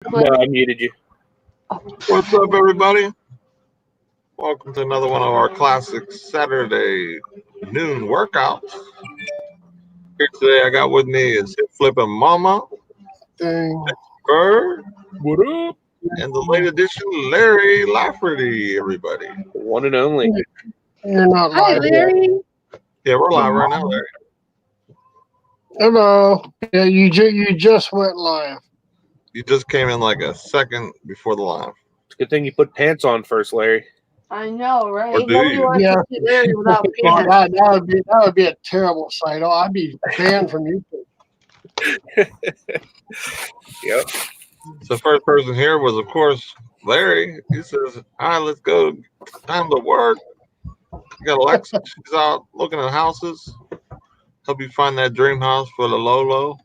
No, I muted you. What's up, everybody? Welcome to another one of our classic Saturday noon workouts. Here today, I got with me is Hip Flippin' Mama, Bird, What up? and the late edition Larry Lafferty. Everybody, One and only. You're not Hi, live Larry. yet. yeah, we're live right now, Larry. Hello. Yeah, you just went live. You just came in like a second before the live. It's a good thing you put pants on first, Larry. I know, right? Or do Nobody you? wants Yeah. to see Larry without Well, pants. that would be a terrible sight. Oh, I'd be banned from YouTube. Yep. So first person here was, of course, Larry. He says, "All right, let's go. Time to work." You got Alexa. She's out looking at houses. Help you find that dream house for the low.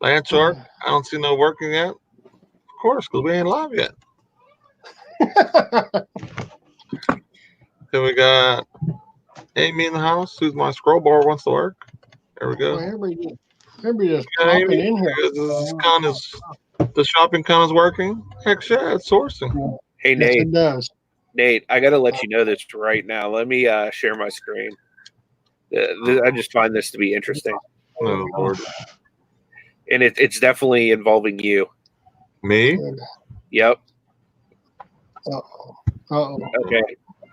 Land Shark, I don't see no working yet. Of course, because we ain't live yet. Then we got Amy in the house. Who's my scroll bar wants to work. There we go. Everybody just Yeah, popping Amy, in here. the shopping con is working. Heck yeah, it's sourcing. Hey, Yes, Nate. it does. Nate, I got to let you know this right now. Let me share my screen. I just find this to be interesting. Oh, Lord. And it's definitely involving you. Me? Yep. Uh-oh. Okay.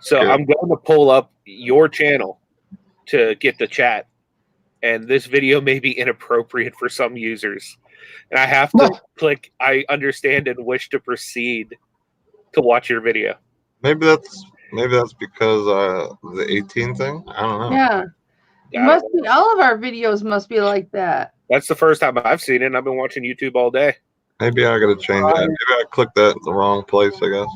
So Good. I'm going to pull up your channel to get the chat. And this video may be inappropriate for some users. And I have to click I understand and wish to proceed to watch your video. Maybe that's because the 18 thing. I don't know. Yeah. It must be, all of our videos must be like that. That's the first time I've seen it, and I've been watching YouTube all day. Maybe I gotta change that. Maybe I clicked that in the wrong place, I guess.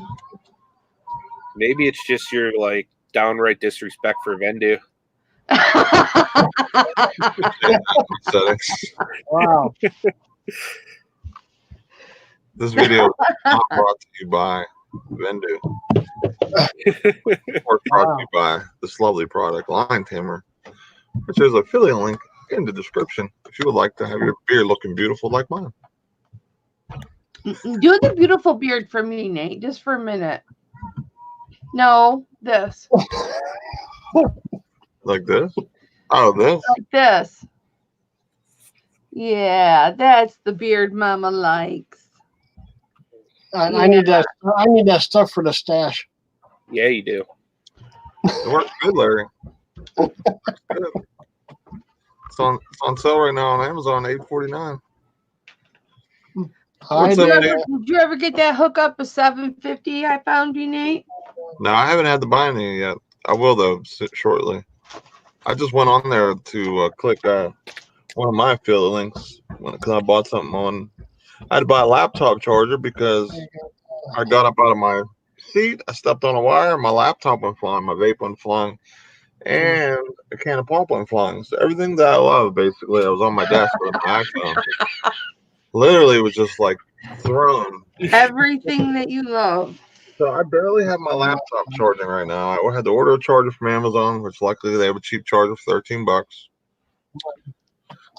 Maybe it's just your like downright disrespect for Vendu. Settings. Wow. This video is not brought to you by Vendu. Or brought to you by this lovely product line, Tamer, which there's an affiliate link in the description if you would like to have your beard looking beautiful like mine. Do the beautiful beard for me, Nate, just for a minute. No, this. Like this? Oh, this? Like this. Yeah, that's the beard Mama likes. I need that stuff for the stash. Yeah, you do. It works good, Larry. It works good. It's on sale right now on Amazon, $8.49. Did you ever get that hookup of $7.50 I found you, Nate? No, I haven't had to buy any yet. I will, though, shortly. I just went on there to click one of my affiliate links because I bought something on. I had to buy a laptop charger because I got up out of my seat. I stepped on a wire. My laptop went flying. My vape went flying. And a can of pop went flying. So everything that I love, basically, I was on my desk with my iPhone. Literally, it was just like thrown. Everything that you love. So I barely have my laptop charging right now. I had to order a charger from Amazon, which luckily they have a cheap charger for $13.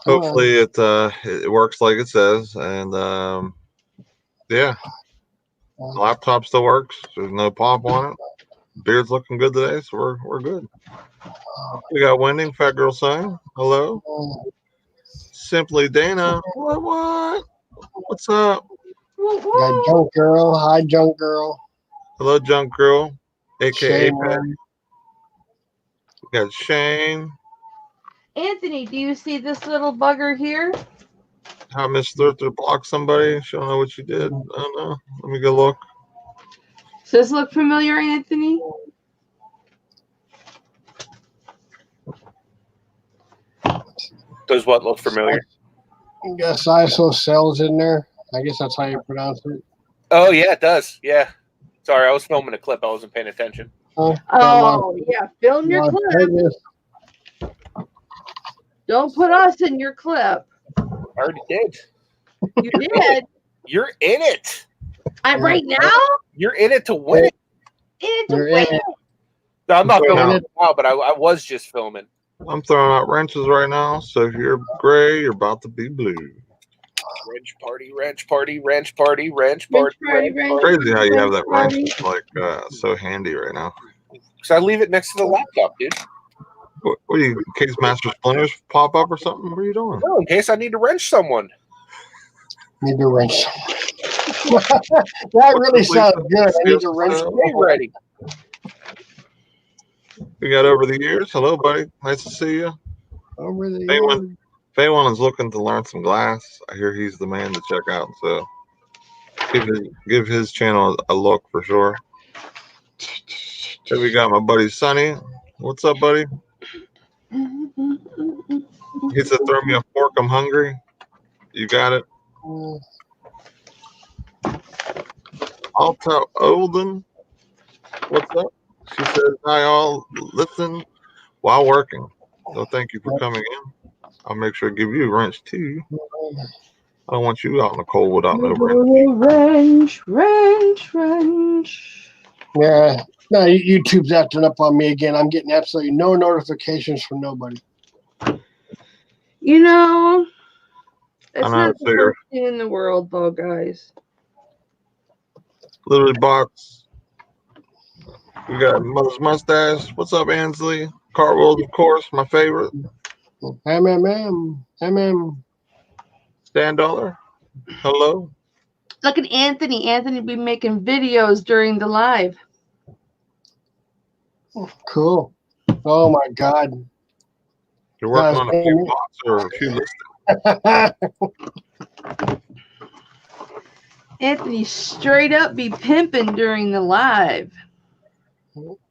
Hopefully it works like it says, and yeah, the laptop still works. There's no pop on it. Beard's looking good today, so we're good. We got Wending, Fat Girl saying hello. Simply Dana, what? What's up? Got Junk Girl. Hi, Junk Girl. Hello, Junk Girl, aka Shane. Patty. We got Shane. Anthony, do you see this little bugger here? How Miss Thrifter blocked somebody. She don't know what she did. I don't know. Let me go look. Does this look familiar, Anthony? Does what look familiar? I guess ISO cells in there. I guess that's how you pronounce it. Oh, yeah, it does. Yeah. Sorry, I was filming a clip. I wasn't paying attention. Oh, yeah. Film your clip. Don't put us in your clip. I already did. You did? You're in it. Right now? You're in it to win it. In it to win it. No, I'm not filming it now, but I was just filming. I'm throwing out wrenches right now. So if you're gray, you're about to be blue. Wrench party, wrench party, wrench party, wrench party. Crazy how you have that wrench like so handy right now. Because I leave it next to the laptop, dude. What are you, in case master splinters pop up or something? What are you doing? No, in case I need to wrench someone. Need to wrench. That really sounds good. I need to wrench. Stay ready. We got over the years. Hello, buddy. Nice to see you. Over the years. Faywan is looking to learn some glass. I hear he's the man to check out. So give his channel a look for sure. Then we got my buddy Sonny. What's up, buddy? He said, "Throw me a fork. I'm hungry." You got it. Alta Olden. What's up? She says, "Hi all. Listen while working. So thank you for coming in. I'll make sure to give you a wrench too. I don't want you out in the cold without no wrench." Wrench. Yeah. No, YouTube's acting up on me again. I'm getting absolutely no notifications from nobody. You know, it's I know, not the worst thing in the world, though, guys. Literally box. We got Mother's Mustache. What's up, Ansley? Cartwheels, of course, my favorite. Stan Dollar. Hello. Look at Anthony. Anthony be making videos during the live. Cool. Oh my God. You're working on a few bots or a few listings. Anthony straight up be pimping during the live.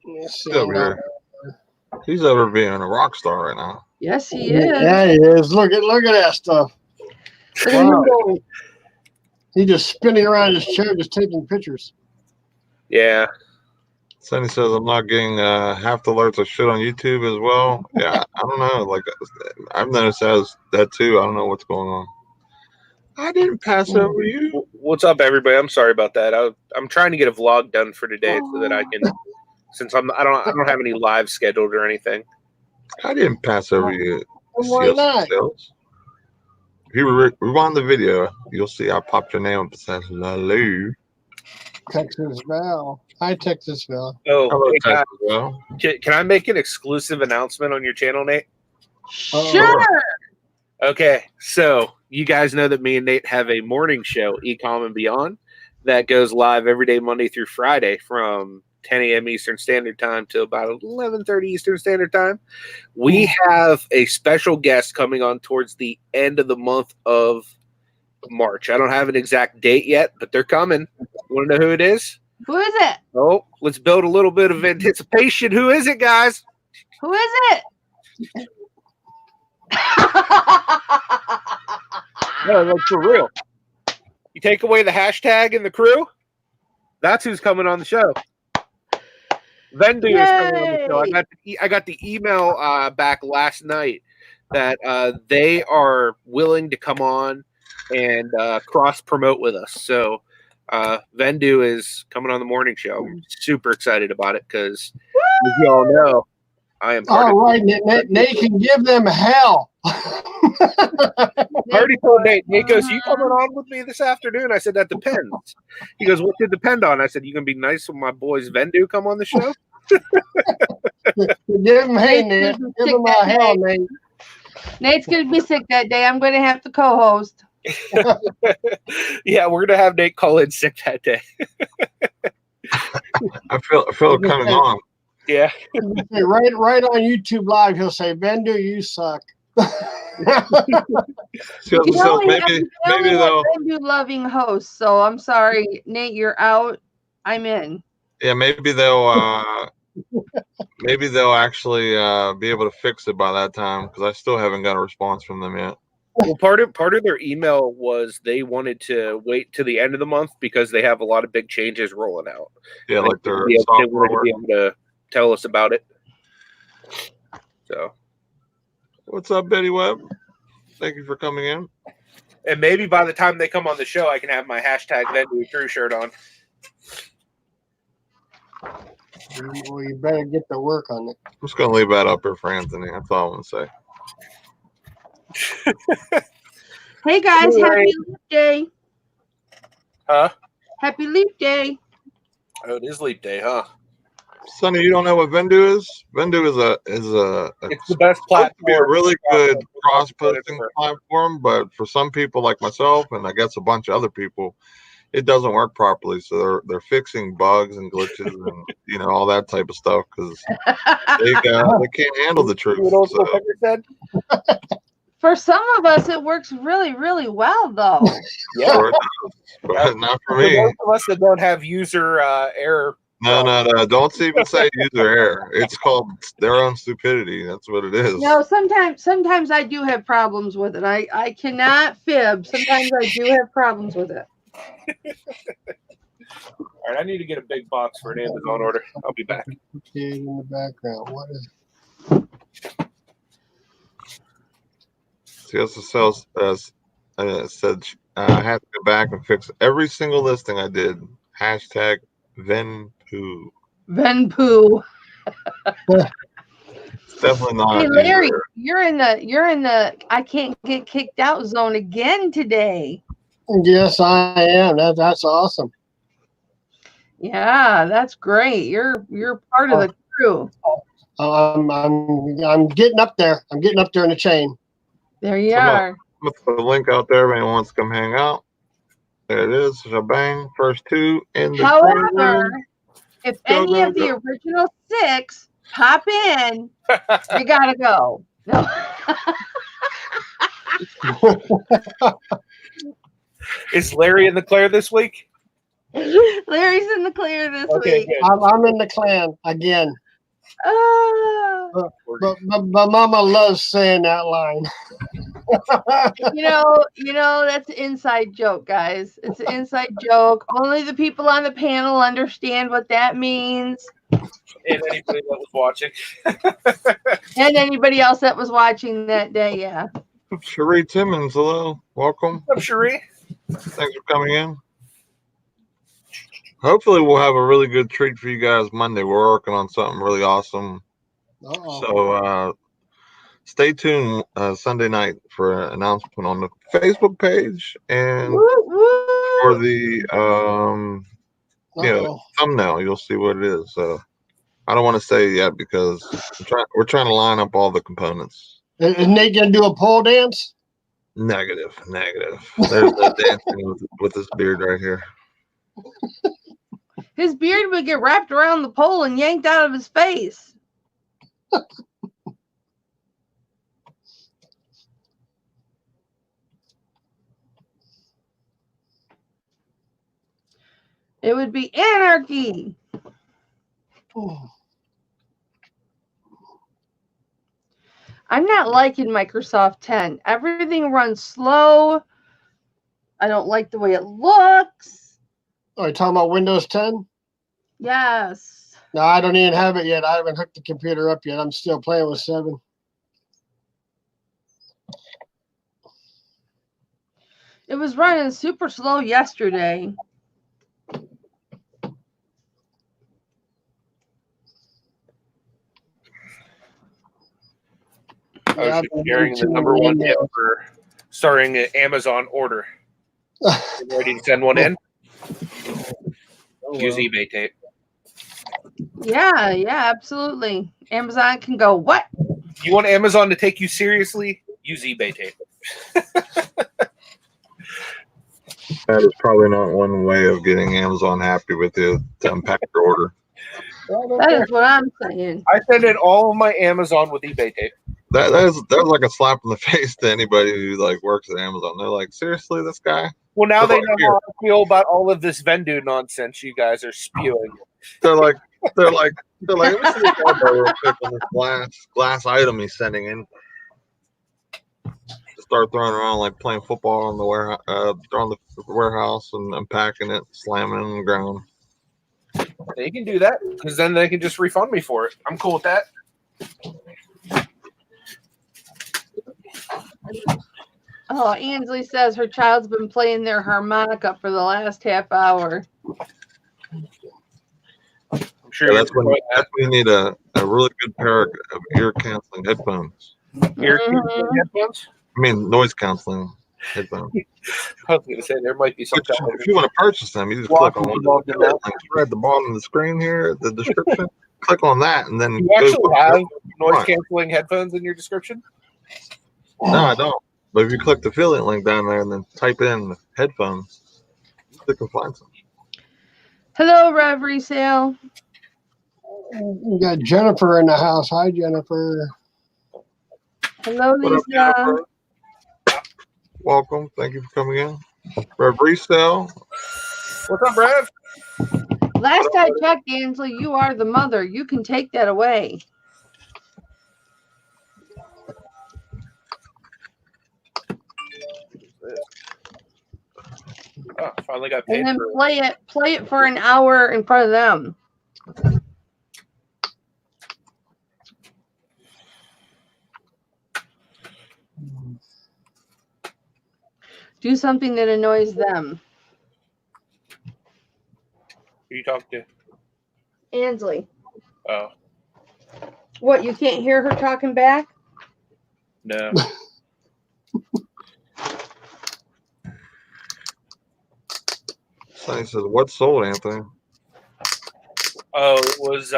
He's over being a rock star right now. Yes, he is. Yeah, he is. Look at that stuff. Wow. He's just spinning around his chair, just taking pictures. Yeah. Sonny says, "I'm not getting half the alerts of shit on YouTube as well." Yeah, I don't know. Like, I've noticed that too. I don't know what's going on. I didn't pass over you. What's up, everybody? I'm sorry about that. I'm trying to get a vlog done for today so that I can, since I don't have any live scheduled or anything. I didn't pass over you. Why not? If you rewind the video, you'll see I popped your name up and says hello. Texas Val. Hi, Texas Val. Oh, hello, hey, Texas Val. Can I make an exclusive announcement on your channel, Nate? Sure. Okay, so you guys know that me and Nate have a morning show, Ecom and Beyond, that goes live every day, Monday through Friday, from 10 a.m. Eastern Standard Time to about 11:30 Eastern Standard Time. We have a special guest coming on towards the end of the month of March. I don't have an exact date yet, but they're coming. You want to know who it is? Who is it? Oh, let's build a little bit of anticipation. Who is it, guys? Who is it? No, like for real. You take away the hashtag and the crew, that's who's coming on the show. Vendu is coming on the show. I got the email back last night that they are willing to come on and cross promote with us. So Vendu is coming on the morning show. I'm super excited about it because, as you all know, I am. All right, Nate can give them hell. I already told Nate. Nate goes, "You coming on with me this afternoon?" I said, "That depends." He goes, "What's it depend on?" I said, "You gonna be nice when my boys Vendu come on the show?" Give him, hey, Nate. Give him a hell, Nate. Nate's gonna be sick that day. I'm gonna have to co-host. Yeah, we're gonna have Nate call in sick that day. I feel it coming on. Yeah. Right on YouTube Live, he'll say, "Vendu, you suck." So maybe they'll Vendu loving host. So I'm sorry, Nate, you're out. I'm in. Yeah, maybe they'll actually be able to fix it by that time because I still haven't got a response from them yet. Well, part of their email was they wanted to wait to the end of the month because they have a lot of big changes rolling out. Yeah, like their software. They wanted to be able to tell us about it. So, what's up, Betty Webb? Thank you for coming in. And maybe by the time they come on the show, I can have my hashtag Vendu Crew shirt on. Well, you better get to work on it. I'm just gonna leave that up here for Anthony. That's all I'm gonna say. Hey guys, happy Leap Day. Huh? Happy Leap Day. Oh, it is Leap Day, huh? Sonny, you don't know what Vendu is? Vendu is a It's the best supposed to be a platform. really good cross-posting platform, but for some people like myself, and I guess a bunch of other people, it doesn't work properly. So they're fixing bugs and glitches and all that type of stuff because they can't handle the truth. So. For some of us, it works really, really well, though. Yeah, sure it does, but not for me. For those of us that don't have user error. No. Don't even say user error. It's called their own stupidity. That's what it is. No, sometimes I do have problems with it. I cannot fib. Sometimes I do have problems with it. All right, I need to get a big box for an Amazon order. I'll be back. In the background. What is? CSSL said I had to go back and fix every single listing I did. Hashtag Venpoo. Venpoo. It's definitely not. Hey Larry, you're in the I can't get kicked out zone again today. Yes, I am. That's awesome. Yeah, that's great. You're part of the crew. I'm getting up there. I'm getting up there in the chain. There you are. I'm gonna put a link out there if anyone wants to come hang out. There it is. Bang. First two in the However, if any of the original 6 pop in, you gotta go. No. Is Larry in the clear this week? Larry's in the clear this week. Good. I'm in the clan again. But Mama loves saying that line. That's an inside joke, guys. It's an inside joke. Only the people on the panel understand what that means. And anybody that was watching. And anybody else that was watching that day, yeah. Cherie Timmons, hello. Welcome. What's up, Cherie? Thanks for coming in. Hopefully we'll have a really good treat for you guys Monday. We're working on something really awesome. So stay tuned Sunday night for an announcement on the Facebook page and for the thumbnail. You'll see what it is. So I don't want to say yet because we're trying to line up all the components. Is Nate gonna do a pole dance? Negative. There's no dancing with this beard right here. His beard would get wrapped around the pole and yanked out of his face. It would be anarchy. I'm not liking Microsoft 10. Everything runs slow. I don't like the way it looks. Are you talking about Windows 10? Yes. No, I don't even have it yet. I haven't hooked the computer up yet. I'm still playing with 7. It was running super slow yesterday. I was just sharing the #1 tip for starting an Amazon order. You ready to send one in? Use eBay tape. Yeah, absolutely. Amazon can go, what? You want Amazon to take you seriously? Use eBay tape. That is probably not one way of getting Amazon happy with you to unpack your order. That is what I'm saying. I send in all of my Amazon with eBay tape. That's like a slap in the face to anybody who works at Amazon. They're like, seriously, this guy? Well, now they know how I feel about all of this Vendu nonsense you guys are spewing. They're like, let me see this elbow real quick on this glass item he's sending in. Just start throwing around like playing football on the warehouse and unpacking it, slamming it on the ground. They can do that because then they can just refund me for it. I'm cool with that. Oh, Ansley says her child's been playing their harmonica for the last half hour. I'm sure that's when you need a really good pair of ear canceling headphones. Ear canceling headphones? I mean, noise canceling. headphones. I was going to say there might be some kind If you want to purchase them, you just click on one of the links right at the bottom of the screen here, the description. Click on that, and then You actually have noise canceling headphones in your description? No, I don't. But if you click the affiliate link down there and then type in headphones, you can find some. Hello, Rev Resale. We got Jennifer in the house. Hi, Jennifer. Hello, What up, Lisa. Jennifer? Welcome. Thank you for coming in. Resale. What's up, Rev? Last I checked, Ansley, you are the mother. You can take that away. Oh, finally got paid And then for play it for an hour in front of them. Do something that annoys them. Who you talking to? Ansley. Oh, What, you can't hear her talking back? no. Sonny says, "What sold, Anthony?" Oh, it was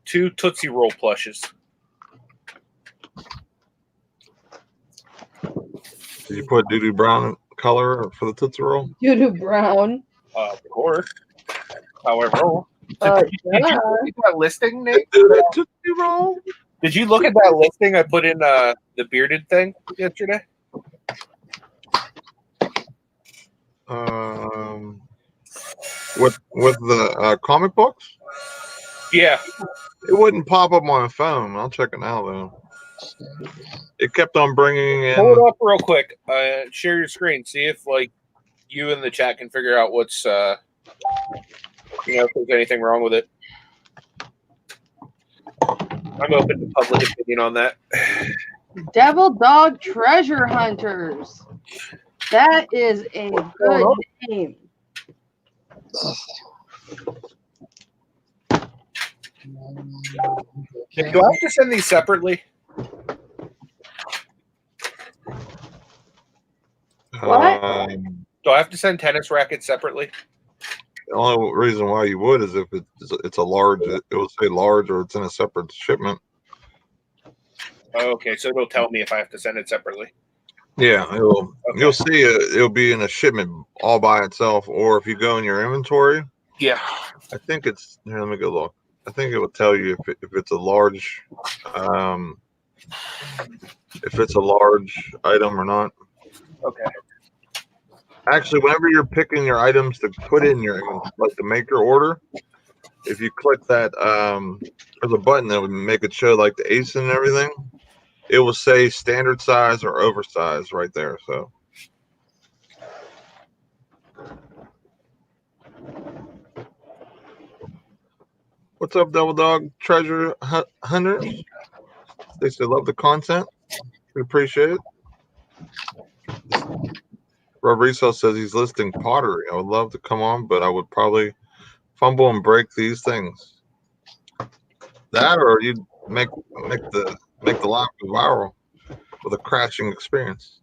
2 Tootsie Roll plushes. Did you put doo-doo brown color for the Tootsie Roll? Doo-doo brown. Of course. However, Yeah. did you look at that listing, Nate? Tootsie Roll. Did you look at that listing I put in the bearded thing yesterday? With the comic books? Yeah. It wouldn't pop up on my phone. I'll check it now though. It kept on bringing in. Pull it up real quick. Share your screen. See if like you in the chat can figure out what's if there's anything wrong with it. I'm open to public opinion on that. Devil Dog Treasure Hunters. That is a good name. Do I have to send these separately? What? Do I have to send tennis rackets separately? The only reason why you would is if it's a large. It will say large or it's in a separate shipment. Oh, okay, so it'll tell me if I have to send it separately. Yeah, it will. Okay. You'll see it'll be in a shipment all by itself, or if you go in your inventory. Yeah. I think it's here. Let me go look. I think it will tell you if it's a large, if it's a large item or not. Okay. Actually, whenever you're picking your items to put in your, like to make your order, if you click that, there's a button that would make it show like the ASIN and everything. It will say standard size or oversized right there. So. What's up, Double Dog Treasure Hunters? They still love the content. We appreciate it. Repricer says he's listing pottery. I would love to come on, but I would probably fumble and break these things. That, or you'd make the live go viral with a crashing experience.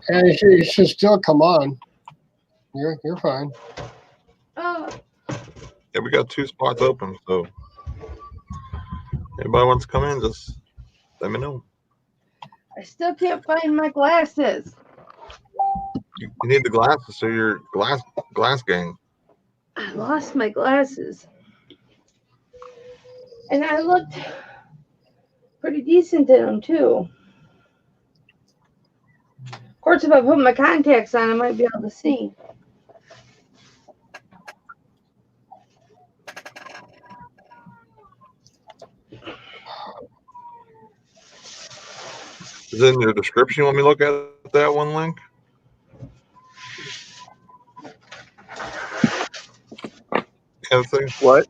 And you should still come on. You're fine. Yeah, we got 2 spots open, so anybody wants to come in, just let me know. I still can't find my glasses. You need the glasses, so you're glass gang. I lost my glasses. And I looked pretty decent in them, too. Of course, if I put my contacts on, I might be able to see. Is it in your description? You want me to look at that one link? Anything? What?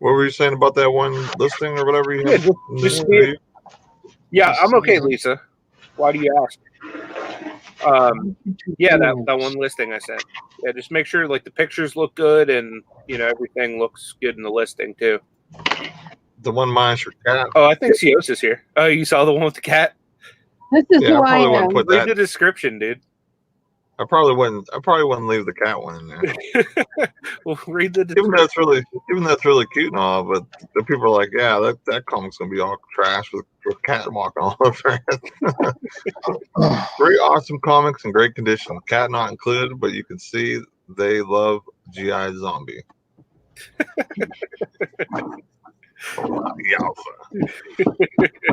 What were you saying about that one listing or whatever you had? Just see it. Yeah, I'm okay, Lisa. Why do you ask? Yeah, that one listing I sent. Yeah, just make sure like the pictures look good and everything looks good in the listing too. The one minus your cat. Oh, I think Cios is here. Oh, you saw the one with the cat? This is Yeah, who I I probably wouldn't am. put Read that. the description, dude. I probably wouldn't leave the cat one in there. Well, read the Even description. though it's really cute and all, but the people are like, yeah, that comic's gonna be all trash with cat walking all over it. Great, awesome comics in great condition. Cat not included, but you can see they love GI Zombie.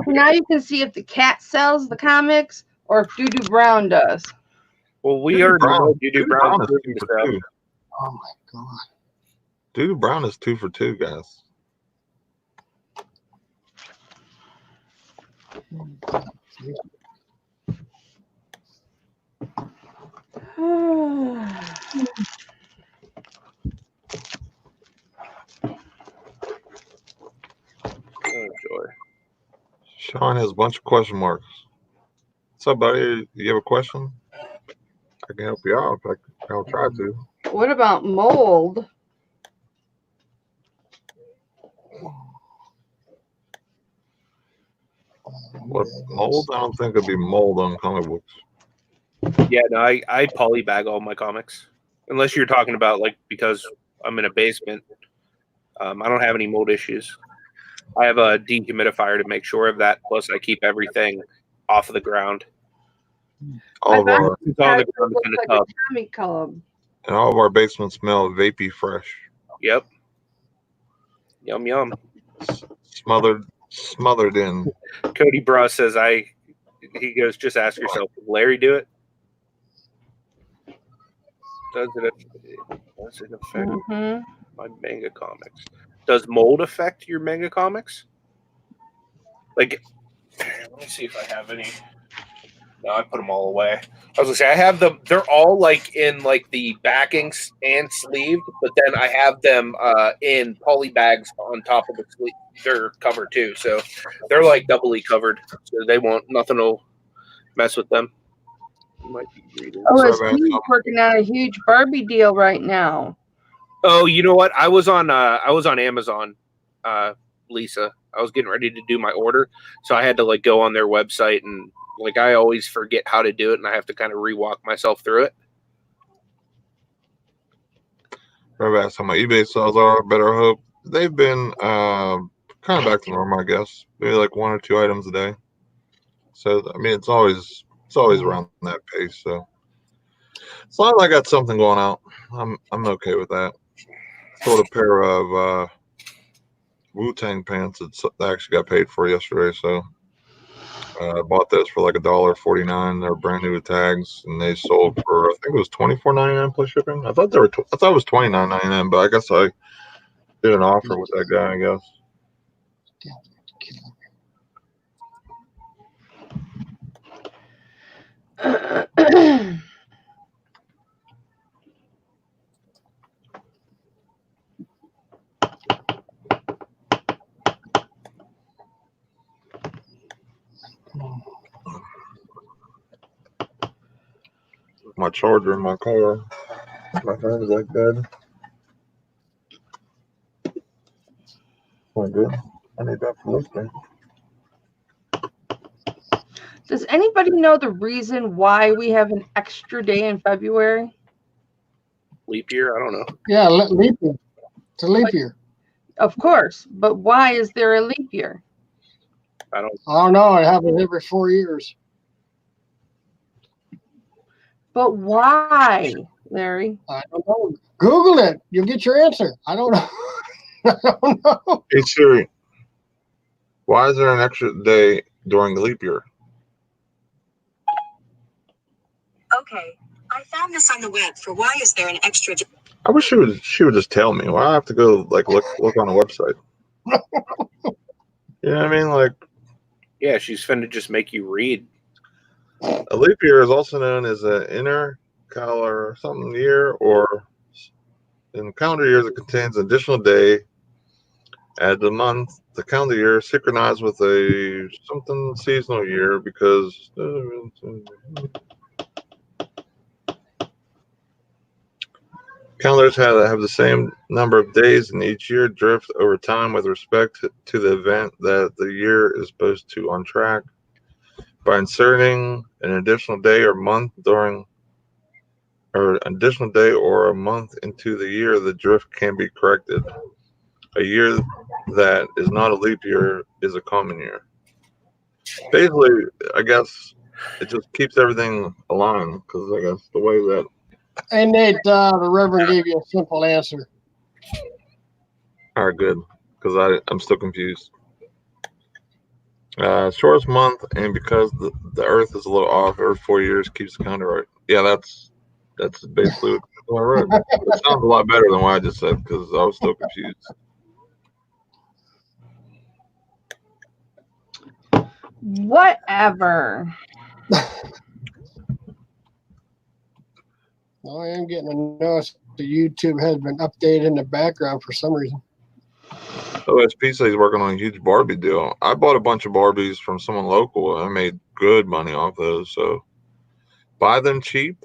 Now you can see if the cat sells the comics or if Doo-Doo Brown does. Well, we already know Doo-Doo Brown is is 2 proven to for sell. 2. Oh my god. Doo-Doo Brown is 2 for 2, guys. Oh, joy. Sean has a bunch of question marks. What's up, buddy? You have a question? I can help you out. I'll try to. What about mold? What, mold? I don't think it'd be mold on comic books. Yeah, no, I polybag all my comics. Unless you're talking about, like, because I'm in a basement. I don't have any mold issues. I have a dehumidifier to make sure of that. Plus, I keep everything off of the ground. All of our It's on the ground in a like tub. a comic club. and all of our basements smell vapey fresh, Yep. Yum yum. smothered in. Cody Bra says he goes, just ask yourself, will Larry do it? Does it affect my manga comics? Does mold affect your manga comics? Like, let me see if I have any. No, I put them all away. I was gonna say I have them. They're all like in like the backings and sleeved, but then I have them in poly bags on top of the sleeve. They're covered too, so they're like doubly covered, so they won't. Nothing will mess with them. You might be reading. Oh, he's working on a huge Barbie deal right now. Oh, you know what? I was on Amazon, Lisa. I was getting ready to do my order, so I had to like go on their website and like I always forget how to do it, and I have to kind of rewalk myself through it. Remember asked how my eBay sales are. Better hope they've been kind of back to normal, I guess. Maybe like 1 or 2 items a day. So I mean, it's always around that pace. So as long as I got something going out, I'm okay with that. Sold a pair of Wu-Tang pants that I actually got paid for yesterday. So I bought those for like $1.49. They're brand new with tags, and they sold for I think it was $24.99 plus shipping. I thought it was $29.99, but I guess I did an offer with that guy. I guess. My charger in my car. My phone is like dead. Oh, good. I need that for listening. Does anybody know the reason why we have an extra day in February? Leap year? I don't know. Yeah, leap year. It's a leap year. Of course, but why is there a leap year? I don't know. It happens every 4 years. But why, Larry? I don't know. Google it. You'll get your answer. I don't know. I don't know. Hey Siri, why is there an extra day during the leap year? Okay, I found this on the web for why is there an extra. I wish she would just tell me. Why I have to go like look on a website? You know what I mean? Like, yeah, she's finna just make you read. a leap year is also known as an intercalendar something year, or in calendar years it contains an additional day add the month. The calendar year synchronized with a something seasonal year because Calendars have the same number of days in each year, drift over time with respect to the event that the year is supposed to on track. By inserting an additional day or month or a month into the year, the drift can be corrected. A year that is not a leap year is a common year. Basically, I guess it just keeps everything aligned because I guess the way that. Hey, Nate, the Reverend gave you a simple answer. All right, good, because I'm still confused. Shortest month, and because the Earth is a little off, every 4 years keeps the calendar right. Yeah, that's basically what I wrote. It sounds a lot better than what I just said because I was still confused. Whatever. Well, I am getting a notice the YouTube has been updated in the background for some reason. OSP says he's working on a huge Barbie deal. I bought a bunch of Barbies from someone local and I made good money off those. So buy them cheap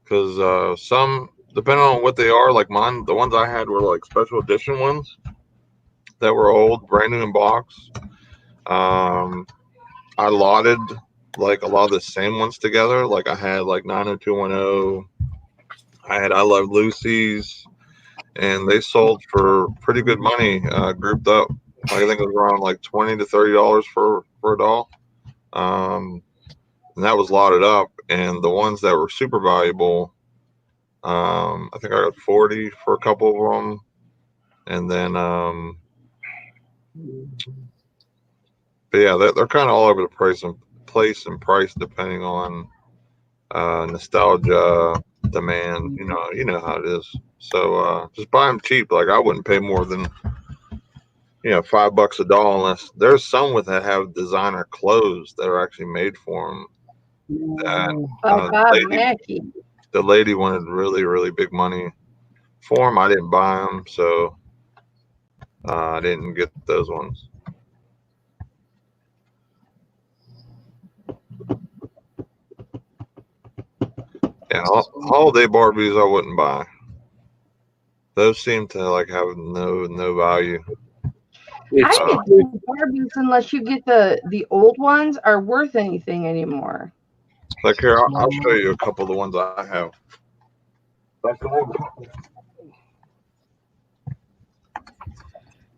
because some, depending on what they are, like mine, the ones I had were like special edition ones that were old, brand new in box. I lotted like a lot of the same ones together. Like I had like 90210. I had I Love Lucy's, and they sold for pretty good money, grouped up. I think it was around like $20 to $30 for a doll. And that was lotted up. And the ones that were super valuable, I think I got 40 for a couple of them. And then, but yeah, they're kind of all over the place and price depending on nostalgia, demand. You know how it is. So just buy them cheap. Like I wouldn't pay more than $5 a doll unless there's some with that have designer clothes that are actually made for them. The lady wanted really, really big money for them. I didn't buy them, so I didn't get those ones. Yeah, holiday Barbies I wouldn't buy. Those seem to like have no value. I don't think Barbies, unless you get the old ones, are worth anything anymore. Like here, I'll show you a couple of the ones I have.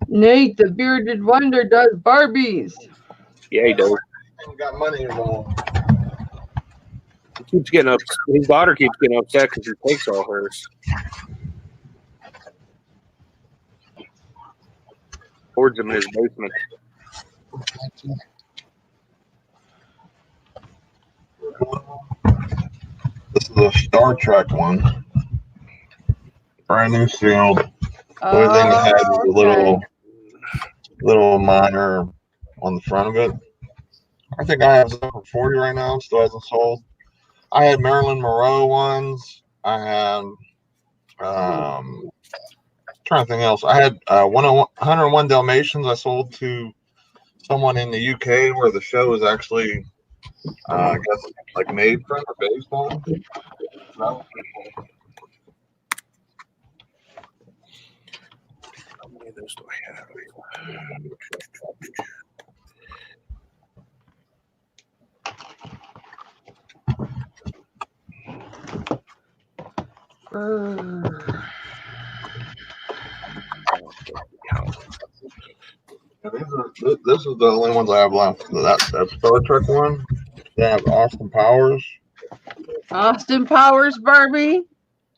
Nate, the bearded wonder, does Barbies. Yeah, he does. He ain't got money anymore. He keeps getting up. His daughter keeps getting upset because he takes all hers. Hoards them in his basement. This is a Star Trek one. Brand new sealed. Everything it had was a little minor on the front of it. I think I have some for 40 right now. Still hasn't sold. I had Marilyn Monroe ones. I had trying to think else. I had 101 Dalmatians I sold to someone in the UK where the show is actually I guess like made from or based on. No. How many of those do I have? This is the only ones I have left. That Star Trek one. They have Austin Powers. Austin Powers Barbie.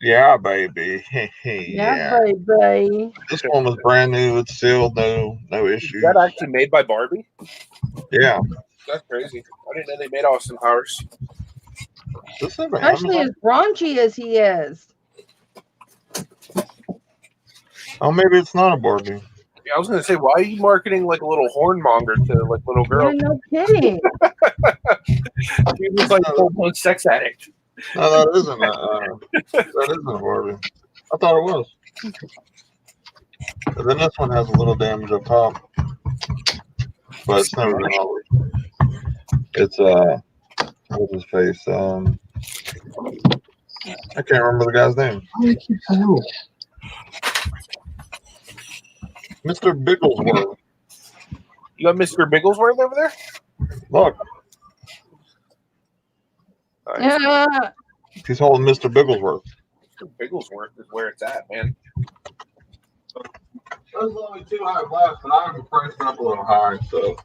Yeah, baby. Yeah, baby. This one was brand new. It's sealed. No issues. Is that actually made by Barbie? Yeah. That's crazy. I didn't know they made Austin Powers. Especially as raunchy as he is. Oh, maybe it's not a Barbie. Yeah, I was going to say, why are you marketing like a little hornmonger to like little girls? Yeah, no kidding. He was like a full-blown sex addict. No, that isn't a Barbie. I thought it was. And then this one has a little damage up top, but it's never been over. It's what's his face? I can't remember the guy's name. Why do you keep telling me? Mr. Bigglesworth. You got Mr. Bigglesworth over there? Look, Yeah. he's holding Mr. Bigglesworth. Mr. Bigglesworth is where it's at, man. There's only 2 I have left, and I have priced up a little high, so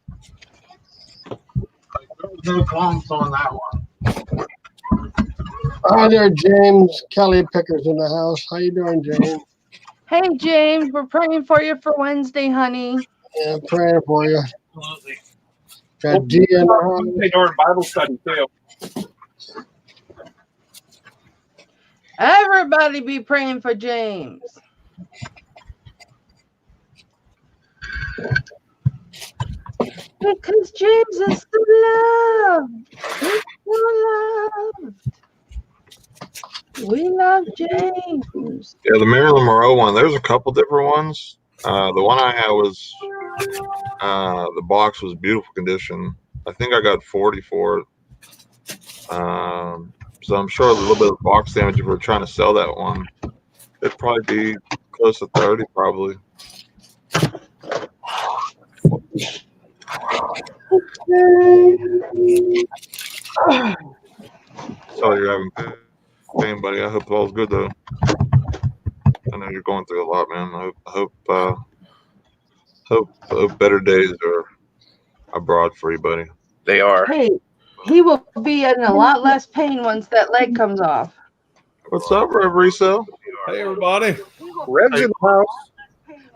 there's no clumps on that one. Hi there, James. Kelly Picker's in the house. How you doing, James? Hey, James, we're praying for you for Wednesday, honey. Yeah, praying for you. Absolutely. Got D in the house. Hey, during Bible study, too. Everybody be praying for James. Because James is so loved. He's so loved. We love James. Yeah, the Marilyn Monroe one. There's a couple different ones. The one I had was the box was beautiful condition. I think I got 40 for it. So I'm sure a little bit of box damage if we're trying to sell that one. It'd probably be close to 30, probably. Sorry you're having pain, buddy. I hope all's good though. I know you're going through a lot, man. I hope better days are abroad for you, buddy. They are. Hey, he will be in a lot less pain once that leg comes off. What's up, Repricer? Hey, everybody. Rev's in the house.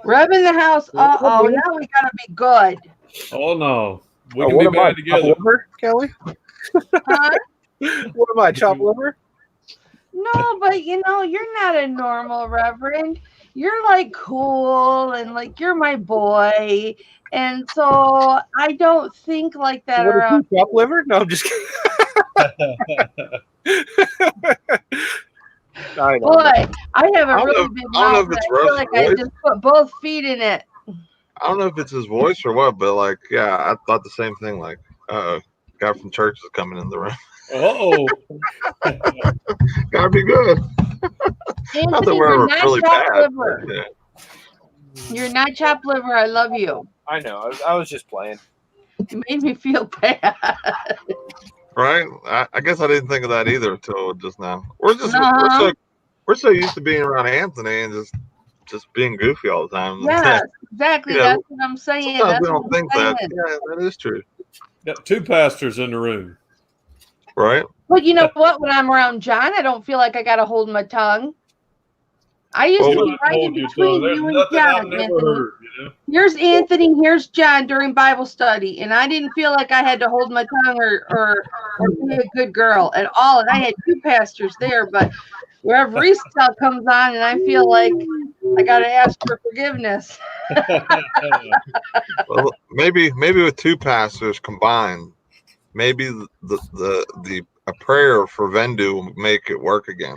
Rev in the house. Uh-oh, now we gotta be good. Oh, no. We Oh, can what be am I, bad together. chop liver, Kelly? Huh? What am I, chop liver? No, but you know, you're not a normal reverend. You're like cool and like you're my boy. And so I don't think like that What is around. he, chop liver? No, I'm just kidding. I know. Boy, I have a I don't really know- big I don't know mouth. if it's and I feel Russ like or I what. just put both feet in it. I don't know if it's his voice or what, but like, yeah, I thought the same thing. Like, guy from church is coming in the room. Oh, Gotta be good. Not that Anthony, we're you're not really chopped bad. liver. but, yeah. You're not chopped liver. I love you. I know. I was just playing. You made me feel bad. Right? I guess I didn't think of that either until just now. Uh-huh. We're so used to being around Anthony and just being goofy all the time. Yes, exactly. Yeah, That's what I'm saying. Sometimes That's we what don't I'm think saying. that. Yeah, that is true. got 2 pastors in the room. Right? But you know what? When I'm around John, I don't feel like I got to hold my tongue. I used Well, to be right in Hold you, between son. There's you and nothing I've John, never Anthony. heard, you know? Here's Anthony, here's John during Bible study, and I didn't feel like I had to hold my tongue or be a good girl at all. And I had 2 pastors there, but wherever Resell comes on, and I feel like I got to ask for forgiveness. Well, maybe with 2 pastors combined, maybe a prayer for Vendu will make it work again.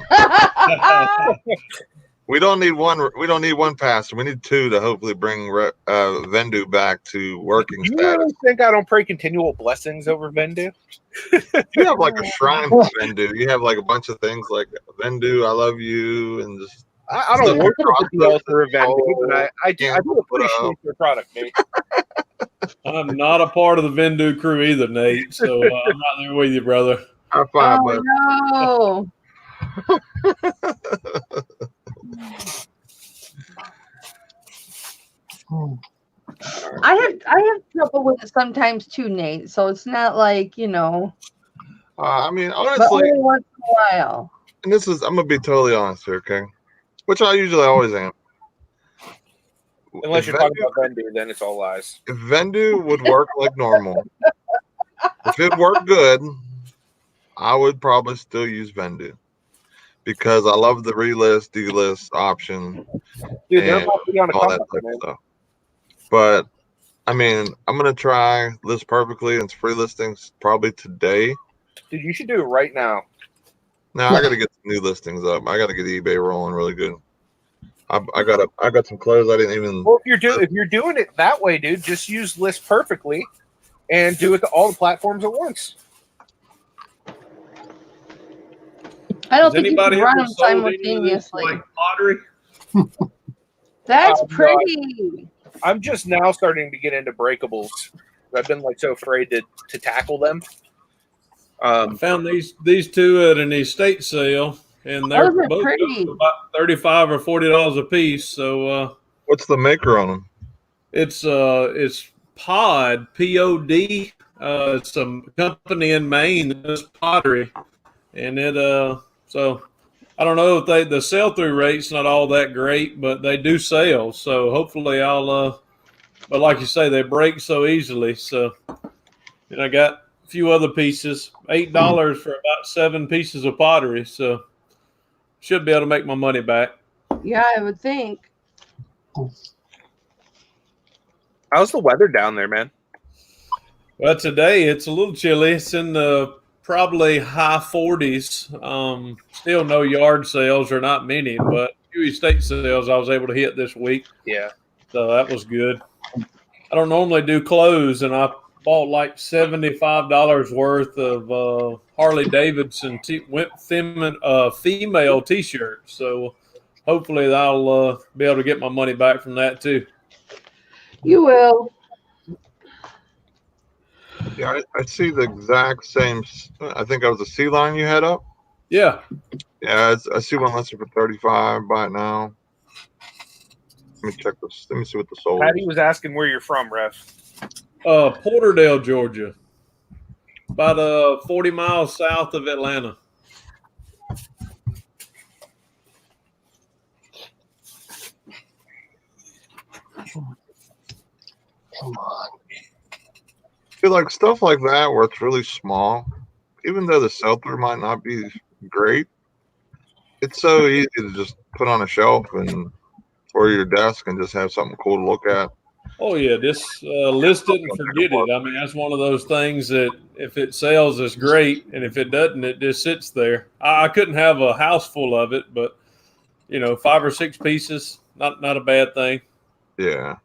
We don't need one pastor. We need 2 to hopefully bring Vendu back to working You status. really think I don't pray continual blessings over Vendu? You have like a shrine for Vendu. You have like a bunch of things like Vendu, I love you, and just I don't Stuff work across at the altar of Vendu, but I do Yeah. appreciate your product, mate. I'm not a part of the Vendu crew either, Nate. So I'm not there with you, brother. high five, Oh, bud. no. I have trouble with it sometimes too, Nate. So it's not like, you know, I mean, but honestly, only once in a while. and I'm gonna be totally honest here, okay? Which I usually always am. Unless If you're talking about Vendu, then it's all lies. If Vendu would work like normal, if it worked good, I would probably still use Vendu because I love the relist, delist option, Dude, they're and about to be on a all that cover, type man. of stuff. But I mean, I'm gonna try List Perfectly and it's free listings probably today. Dude, you should do it right now. Now I gotta get some new listings up. I gotta get eBay rolling really good. I got some clothes I didn't even. Well, if you're doing it that way, dude, just use List Perfectly and do it to all the platforms at once. I don't Has think you can anybody run ever them sold any of this, simultaneously. like pottery? That's No, pretty. I'm just now starting to get into breakables. I've been like so afraid to tackle them. I found these two at an estate sale, and they're Those are both pretty. about $35 or $40 a piece. So What's the maker on them? it's Pod POD. It's a company in Maine that does pottery, and it so I don't know if the sell through rate's not all that great, but they do sell. So hopefully I'll but like you say, they break so easily. So and I got a few other pieces, $8 for about 7 pieces of pottery. So should be able to make my money back. Yeah, I would think. How's the weather down there, man? Well, today it's a little chilly. It's in the probably high 40s. Still no yard sales, or not many, but a few estate sales I was able to hit this week. Yeah. So that was good. I don't normally do clothes, and I bought like $75 worth of Harley Davidson female T-shirts. So hopefully I'll be able to get my money back from that too. You will. Yeah, I see the exact same. I think that was a C line you had up. Yeah. Yeah, I see one listed for 35. Buy it now. Let me check this. Let me see what the sold. Patty was asking where you're from, Ref. Porterdale, Georgia. About 40 miles south of Atlanta. Come on. I feel like stuff like that where it's really small, even though the sell through might not be great, it's so easy to just put on a shelf and or your desk and just have something cool to look at. Oh yeah, just list it and forget it. I mean, that's one of those things that if it sells, it's great, and if it doesn't, it just sits there. I couldn't have a house full of it, but 5 or 6 pieces, not a bad thing. Yeah.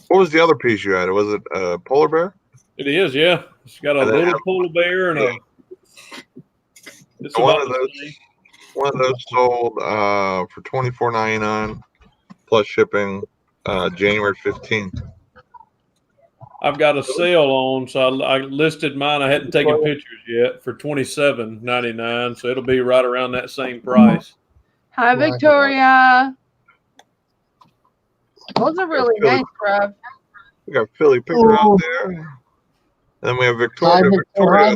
What was the other piece you had? Was it a polar bear? It is, yeah. It's got a little polar bear and a. It's one about of those. One of those sold for $24.99 plus shipping, January 15th. I've got a sale on, so I listed mine. I hadn't taken pictures yet for $27.99, so it'll be right around that same price. Hi, Victoria. Those are really nice, Rob. We got Philly Picker out there. Then we have Victoria. Victoria.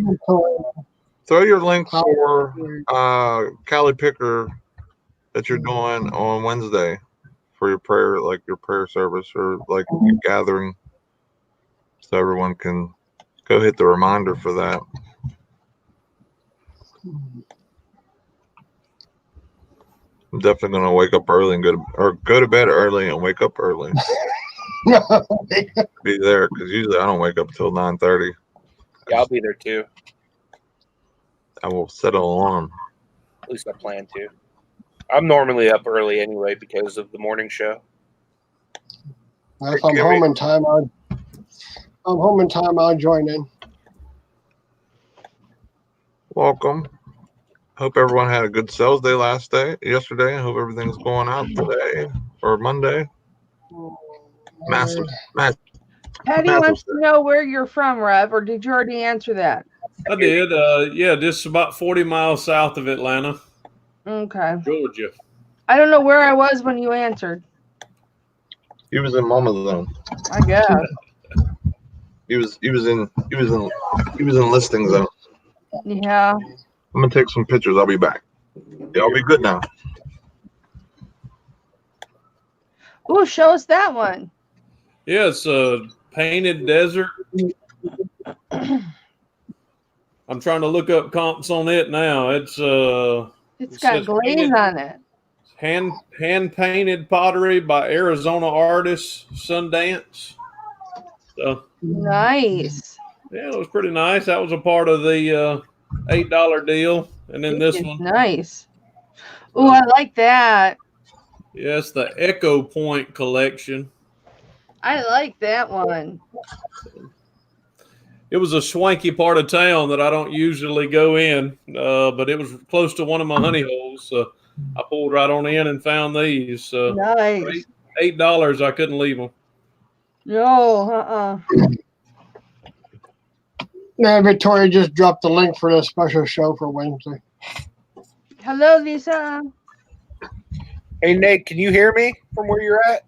Throw your link for Cali Picker that you're doing on Wednesday for your prayer, like your prayer service or like your gathering, so everyone can go hit the reminder for that. I'm definitely gonna wake up early and go to bed early and wake up early. Be there because usually I don't wake up until 9:30. Yeah, I'll be there too. I will set an alarm. At least I plan to. I'm normally up early anyway because of the morning show. If I'm home in time, I'll join in. Welcome. Hope everyone had a good sales day yesterday. I hope everything's going out today or Monday. Massive. Patty wants to know where you're from, Rev, or did you already answer that? I did. Yeah, just about 40 miles south of Atlanta. Okay. Georgia. I don't know where I was when you answered. He was in Mama Zone. I guess. He was in listing zone. Yeah. I'm gonna take some pictures. I'll be back. Yeah, I'll be good now. Ooh, show us that one. Yeah, it's a painted desert. I'm trying to look up comps on it now. It's got glaze on it. Hand painted pottery by Arizona artist Sundance. So nice. Yeah, it was pretty nice. That was a part of the $8 deal, and then this one. Nice. Ooh, I like that. Yes, the Echo Point collection. I like that one. it was a swanky part of town that I don't usually go in, but it was close to one of my honey holes. So I pulled right on in and found these. So Nice. $8, I couldn't leave them. No, Yeah, Victoria just dropped the link for the special show for Wednesday. Hello, Lisa. Hey, Nate, can you hear me from where you're at?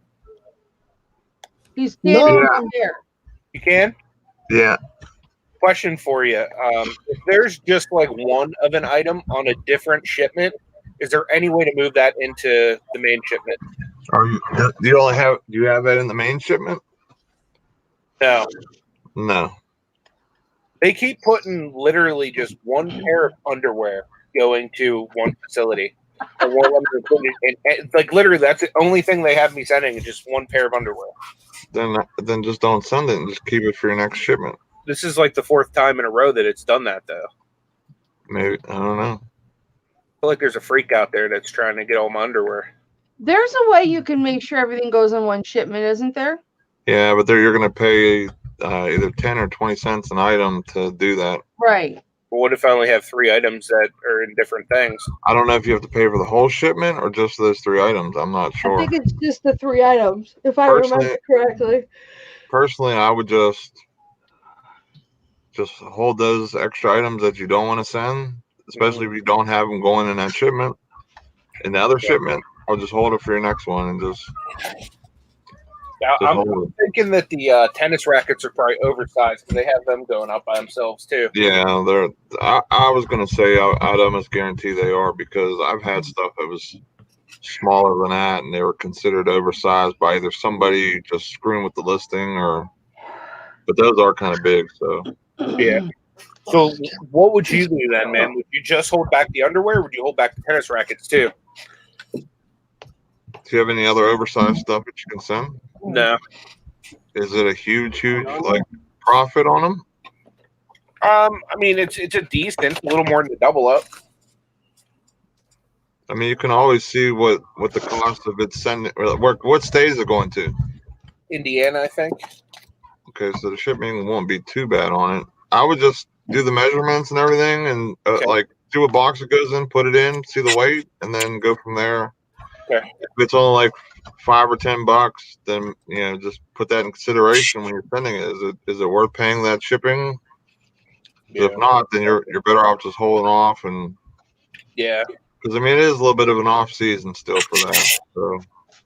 He's standing No. right there. You can? Yeah. Question for you. If there's just like one of an item on a different shipment, is there any way to move that into the main shipment? Do you have that in the main shipment? No. No. They keep putting literally just one pair of underwear going to one facility. And won't let me put it in. And, like, literally, that's the only thing they have me sending is just one pair of underwear. Then just don't send it and just keep it for your next shipment. This is like the 4th time in a row that it's done that, though. Maybe, I don't know. I feel like there's a freak out there that's trying to get all my underwear. There's a way you can make sure everything goes in one shipment, isn't there? Yeah, but you're going to pay either 10 or 20 cents an item to do that. Right. But what if I only have 3 items that are in different things? I don't know if you have to pay for the whole shipment or just those 3 items. I'm not sure. I think it's just the 3 items, if I Personally- remember correctly. Personally, I would just hold those extra items that you don't want to send, especially if you don't have them going in that shipment. In the other shipment, I'll just hold it for your next one and just I'm hold it. thinking that the tennis rackets are probably oversized because they have them going up by themselves, too. Yeah, I was gonna say I'd almost guarantee they are, because I've had stuff that was smaller than that and they were considered oversized by either somebody just screwing with the listing but those are kind of big. So Yeah. So what would you do then, man? Would you just hold back the underwear, or would you hold back the tennis rackets too? do you have any other oversized stuff that you can send? No. Is it a huge like profit on them? I mean, it's a decent, a little more than a double up. I mean, you can always see what the cost of it sending. What state is it going to? Indiana, I think. Okay, so the shipping won't be too bad on it. I would just do the measurements and everything, and like see what box it goes in, put it in, see the weight, and then go from there. Okay. If it's only like $5 or $10, then just put that in consideration when you're sending it. Is it worth paying that shipping? Yeah. If not, then you're better off just holding off, and Yeah. because I mean it is a little bit of an off season still for that. So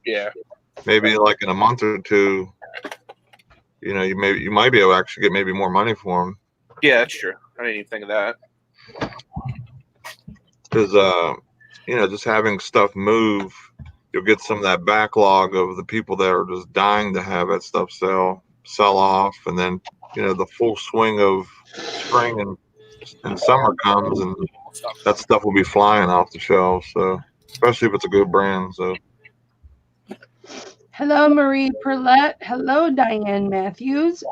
Yeah. maybe like in a month or two, you might be able to actually get maybe more money for them. Yeah, that's true. I didn't even think of that. Because just having stuff move, you'll get some of that backlog of the people that are just dying to have that stuff sell off, and then the full swing of spring and summer comes, and that stuff will be flying off the shelves. So especially if it's a good brand. So Hello, Marie Perlette. Hello, Diane Matthews.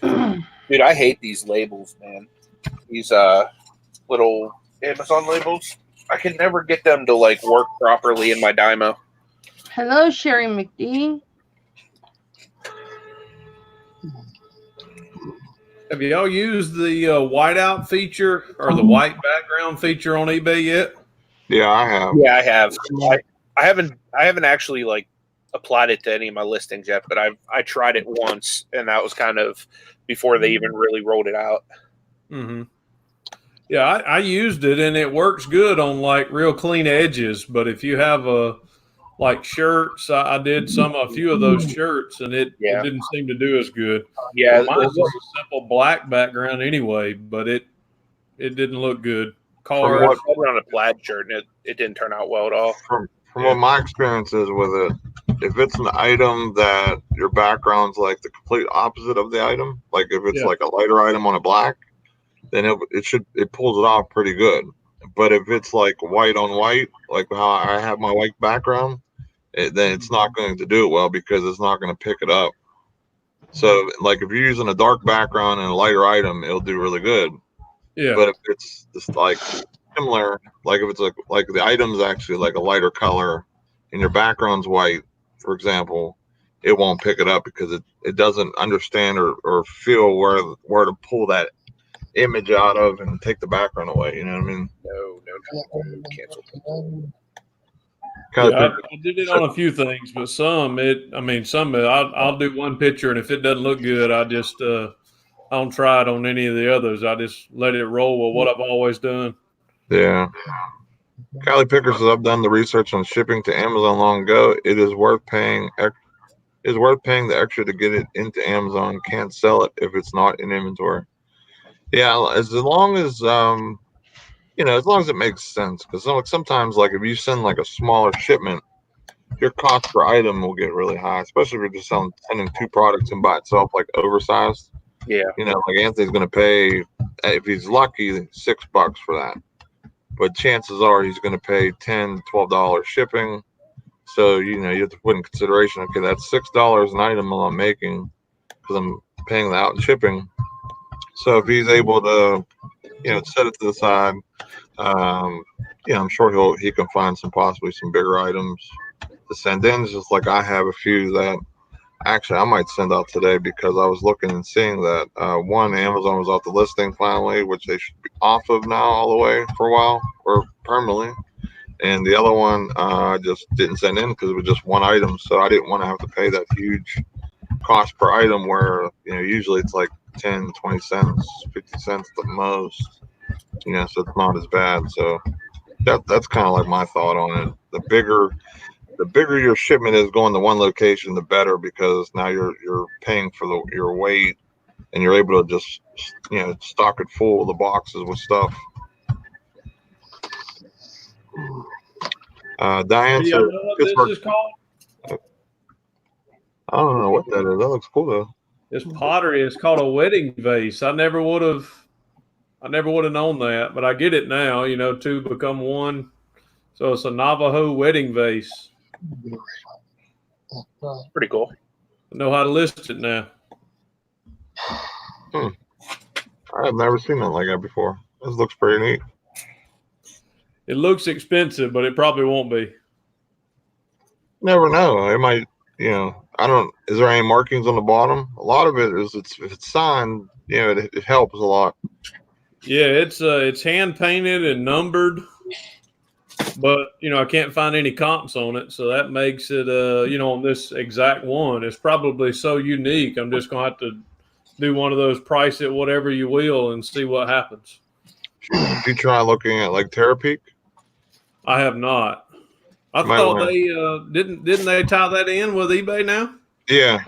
Dude, I hate these labels, man. These little Amazon labels. I can never get them to like work properly in my Dymo. Hello, Sherry McDee. Have y'all used the whiteout feature or the white background feature on eBay yet? yeah, I have. Yeah, I have. I haven't actually like applied it to any of my listings yet, but I tried it once, and that was kind of before they even really rolled it out. Mm-hmm. Yeah, I used it, and it works good on like real clean edges. But if you have like shirts, I did a few of those shirts, and it didn't seem to do as good. Yeah, Mine was a simple black background anyway, but it didn't look good. Cars. on a plaid shirt, and it didn't turn out well at all. From what my experience is with it, if it's an item that your background's like the complete opposite of the item, like if it's like a lighter item on a black, then it pulls it off pretty good. But if it's like white on white, like how I have my white background, then it's not going to do it well because it's not going to pick it up. So like if you're using a dark background and a lighter item, it'll do really good. Yeah. But if it's just like similar, like if it's like the item's actually like a lighter color and your background's white, for example, it won't pick it up because it doesn't understand or feel where to pull that image out of and take the background away. You know what I mean? No, cancel. Yeah, I did it on a few things, but some I'll do one picture, and if it doesn't look good, I just I don't try it on any of the others. I just let it roll with what I've always done. Yeah. Callie Picker says, I've done the research on shipping to Amazon long ago. It is worth paying. It's worth paying the extra to get it into Amazon. Can't sell it if it's not in inventory. Yeah, as long as as long as it makes sense. Because sometimes, like if you send like a smaller shipment, your cost per item will get really high, especially if you're just sending 2 products and by itself, like oversized. Yeah. Like Anthony's going to pay, if he's lucky, $6 for that. But chances are he's going to pay $10, $12 shipping. So, you have to put in consideration, okay, that's $6 an item I'm making because I'm paying that out in shipping. So if he's able to, set it to the side, I'm sure he can find possibly some bigger items to send in. It's just like I have a few that actually I might send out today because I was looking and seeing that one, Amazon was off the listing finally, which they should be off of now all the way for a while or permanently. And the other one I just didn't send in because it was just one item. So I didn't want to have to pay that huge cost per item where, usually it's like 10, 20 cents, 50 cents the most. So it's not as bad. So that's kind of like my thought on it. The bigger your shipment is going to one location, the better, because now you're paying for your weight and you're able to just stock it full of the boxes with stuff. Diane said, this is called? I don't know what that is. That looks cool though. It's pottery. It's called a wedding vase. I never would have known that, but I get it now. 2 become 1. So it's a Navajo wedding vase. Pretty cool. I know how to list it now. I have never seen that like that before. This looks pretty neat. It looks expensive, but it probably won't be. Never know. It might, I don't, is there any markings on the bottom? A lot of it is, if it's signed, it helps a lot. Yeah, it's hand painted and numbered, but I can't find any comps on it, so that makes it on this exact one, it's probably so unique. I'm just gonna have to do one of those price it whatever you will and see what happens. Did you try looking at like Terapeak? I have not. I thought they didn't they tie that in with eBay now? Yeah.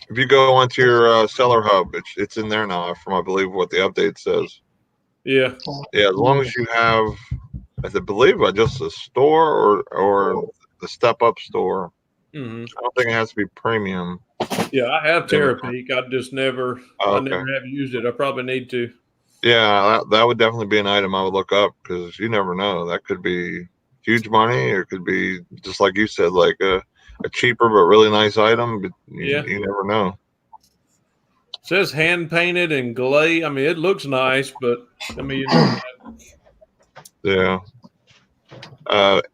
If you go onto your seller hub, it's in there now from I believe what the update says. Yeah. Yeah, as long as you have, I believe, just a store or the Step Up store. Mm-hmm. I don't think it has to be premium. Yeah, I have Terapeak. I just never, I never have used it. I probably need to. Yeah, that would definitely be an item I would look up because you never know. That could be huge money, or it could be just like you said, like a cheaper but really nice item. But you never know. It says hand painted and glaze. I mean, it looks nice, but I mean, yeah.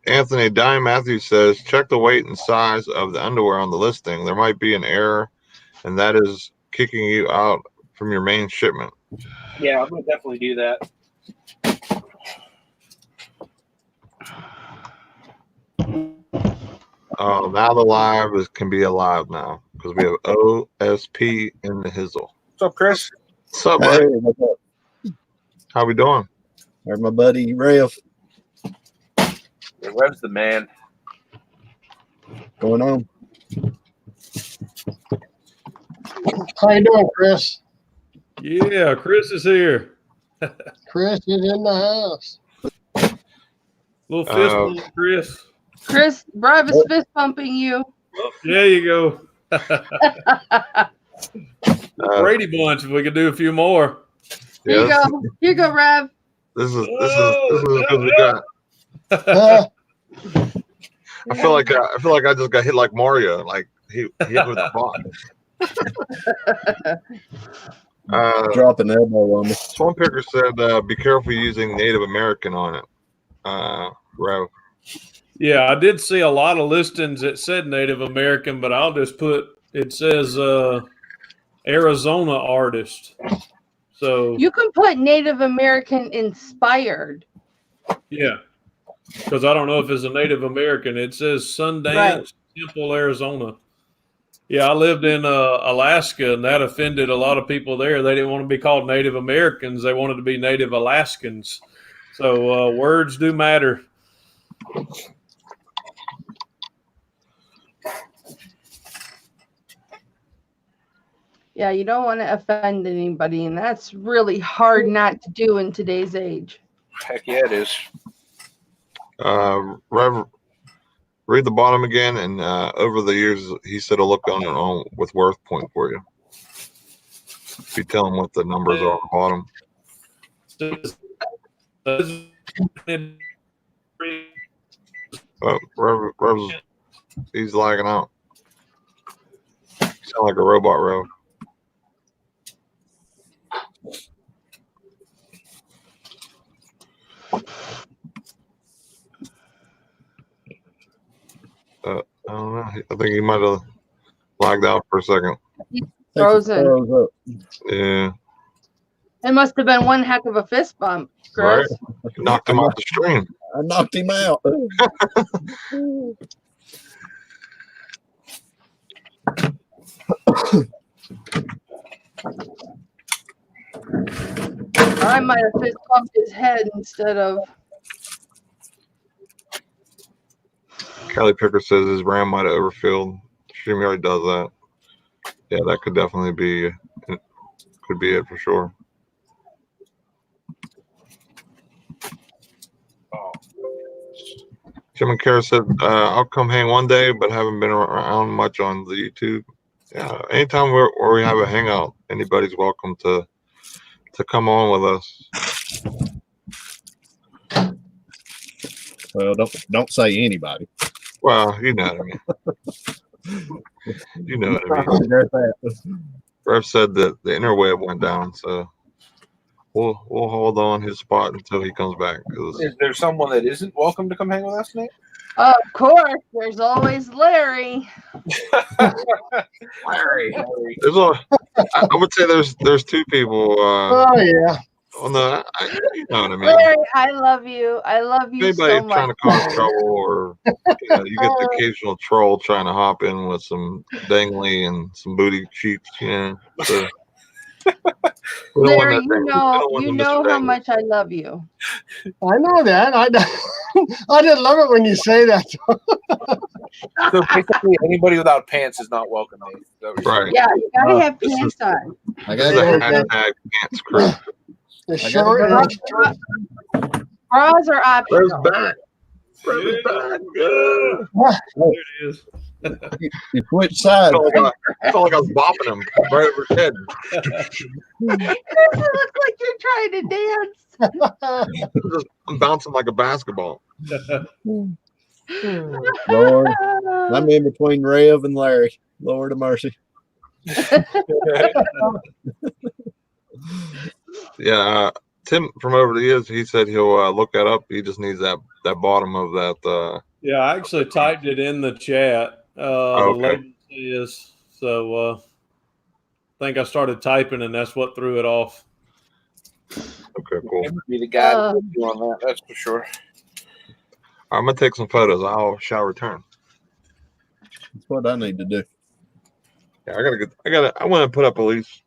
Anthony Dime Matthews says, check the weight and size of the underwear on the listing. There might be an error, and that is kicking you out from your main shipment. Yeah, I'm gonna definitely do that. Oh, now the live can be alive now because we have OSP in the hizzle. What's up, Chris? What's up, hey, buddy? what's up? How we doing? There's my buddy Rev. Rev's the man. Going on? How you doing, Chris? yeah, Chris is here. Chris is in the house. Little fist bump, Chris. Chris, Rev is fist pumping you. There you go. Brady Bunch, if we could do a few more. Here you go. Here you go, Rev. This is as good as we got. I feel like I just got hit like Mario. Like he hit with the ball. Dropping elbow on me. Swamp Picker said, "Be careful using Native American on it." Rev. Yeah, I did see a lot of listings that said Native American, but I'll just put it says Arizona artist. So You can put Native American inspired. yeah, because I don't know if it's a Native American. It says Sundance, Right. Temple, Arizona. Yeah, I lived in Alaska, and that offended a lot of people there. They didn't want to be called Native Americans. They wanted to be Native Alaskans. So words do matter. Yeah, you don't want to offend anybody, and that's really hard not to do in today's age. Heck yeah, it is. Rev, read the bottom again, and over the years, he said he'll look on it on with worth point for you. If you tell him what the numbers are on the bottom. Oh, Rev's, he's lagging out. You sound like a robot, Rev. I don't know. I think he might have lagged out for a second. Frozen. Yeah. It must have been one heck of a fist bump, Chris. Right. Knocked him off the stream. I knocked him out. I might have fist bumped his head instead of. Kelly Picker says his RAM might have overfilled. StreamYard does that. Yeah, that could definitely be it for sure. Jim and Kara said, I'll come hang one day, but haven't been around much on the YouTube. Yeah, anytime where we have a hangout, anybody's welcome to come on with us. Well, don't say anybody. Well, you know what I mean. You know what I mean. Rev said that the interweb went down, so we'll hold on his spot until he comes back. Is there someone that isn't welcome to come hang with us, Nate? Of course, there's always Larry. Larry. I would say there's two people. Oh yeah. On the, you know what I mean. Larry, I love you. I love you Anybody so much. trying to cause trouble, or you get the occasional troll trying to hop in with some dangly and some booty cheeks, So, Larry, you know how much I love you. I know that. I didn't love it when you say that. So basically, anybody without pants is not welcome. Nate. Right. Yeah, you gotta have pants on. I This is got a hashtag pants crew. The short Bras are optional. Rev's back. Rev's back. Yeah. There it is. You switch sides. I felt like I was bopping him right over his head. It looks like you're trying to dance. I'm bouncing like a basketball. Lord, I'm in between Rev and Larry. Lord of mercy. Yeah, Tim from over the years, he said he'll look that up. He just needs that bottom of that. Yeah, I actually typed it in the chat. The label is so. I think I started typing, and that's what threw it off. Okay, cool. Tim would be the guy to put you on that. That's for sure. I'm gonna take some photos. I shall return. That's what I need to do. Yeah, I want to put up at least.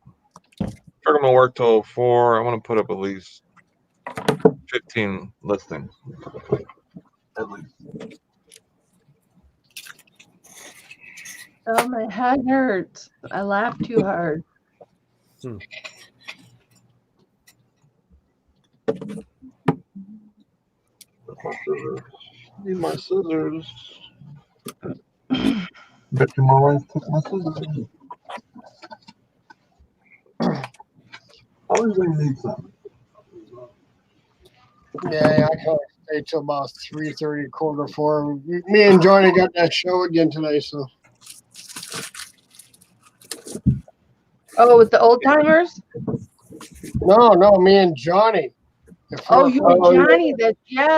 I'm gonna work till 4. I want to put up at least 15 listings. At least. Oh, my head hurts. I laughed too hard. Need my scissors. Bet you my wife took my scissors. I usually need some. Yeah, I can't stay till about 3:30, 3:45. Me and Johnny got that show again today, so. Oh, with the old timers? No, me and Johnny. Oh, you and Johnny.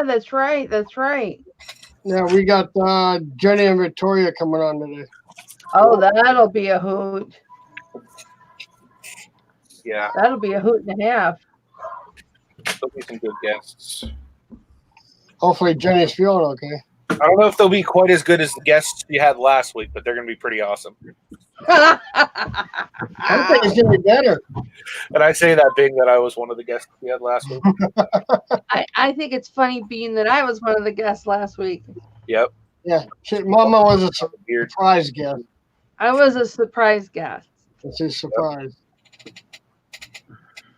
That's right. That's right. Yeah, we got Jenny and Victoria coming on today. Oh, that'll be a hoot. Yeah, That'll be a hoot and a half. there'll be some good guests. Hopefully Jenny's feeling okay. I don't know if they'll be quite as good as the guests you had last week, but they're going to be pretty awesome. I think it's gonna be better. And I say that being that I was one of the guests we had last week. I think it's funny being that I was one of the guests last week. Yep. Yeah, Mama was a surprise guest. I was a surprise guest. It's a surprise.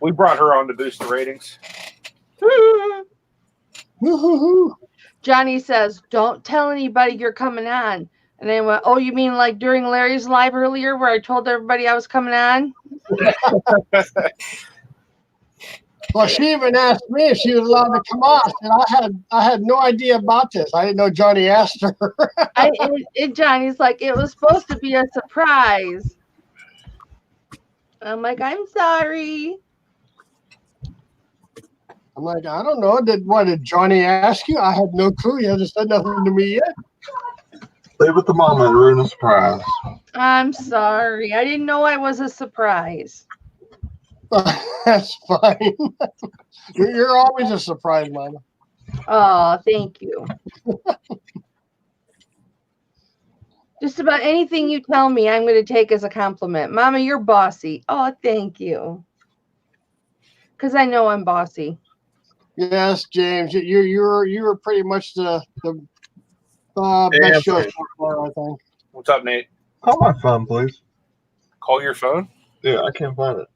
We brought her on to boost the ratings. Woo-hoo-hoo. Johnny says, "Don't tell anybody you're coming on." And I went, "Oh, you mean like during Larry's live earlier where I told everybody I was coming on?" Well, she even asked me if she was allowed to come on, and I had no idea about this. I didn't know Johnny asked her. And Johnny's like, "It was supposed to be a surprise." I'm like, "I'm sorry." I'm like, I don't know. Did Johnny ask you? I had no clue. He hasn't said nothing to me yet. Leave it to Mama and ruin a surprise. I'm sorry. I didn't know I was a surprise. That's fine. You're always a surprise, Mama. Oh, thank you. Just about anything you tell me, I'm going to take as a compliment. Mama, you're bossy. Oh, thank you. Because I know I'm bossy. Yes, James. You were pretty much the best show so far, I think. What's up, Nate? Call my phone, please. Call your phone? Yeah, I can't find it.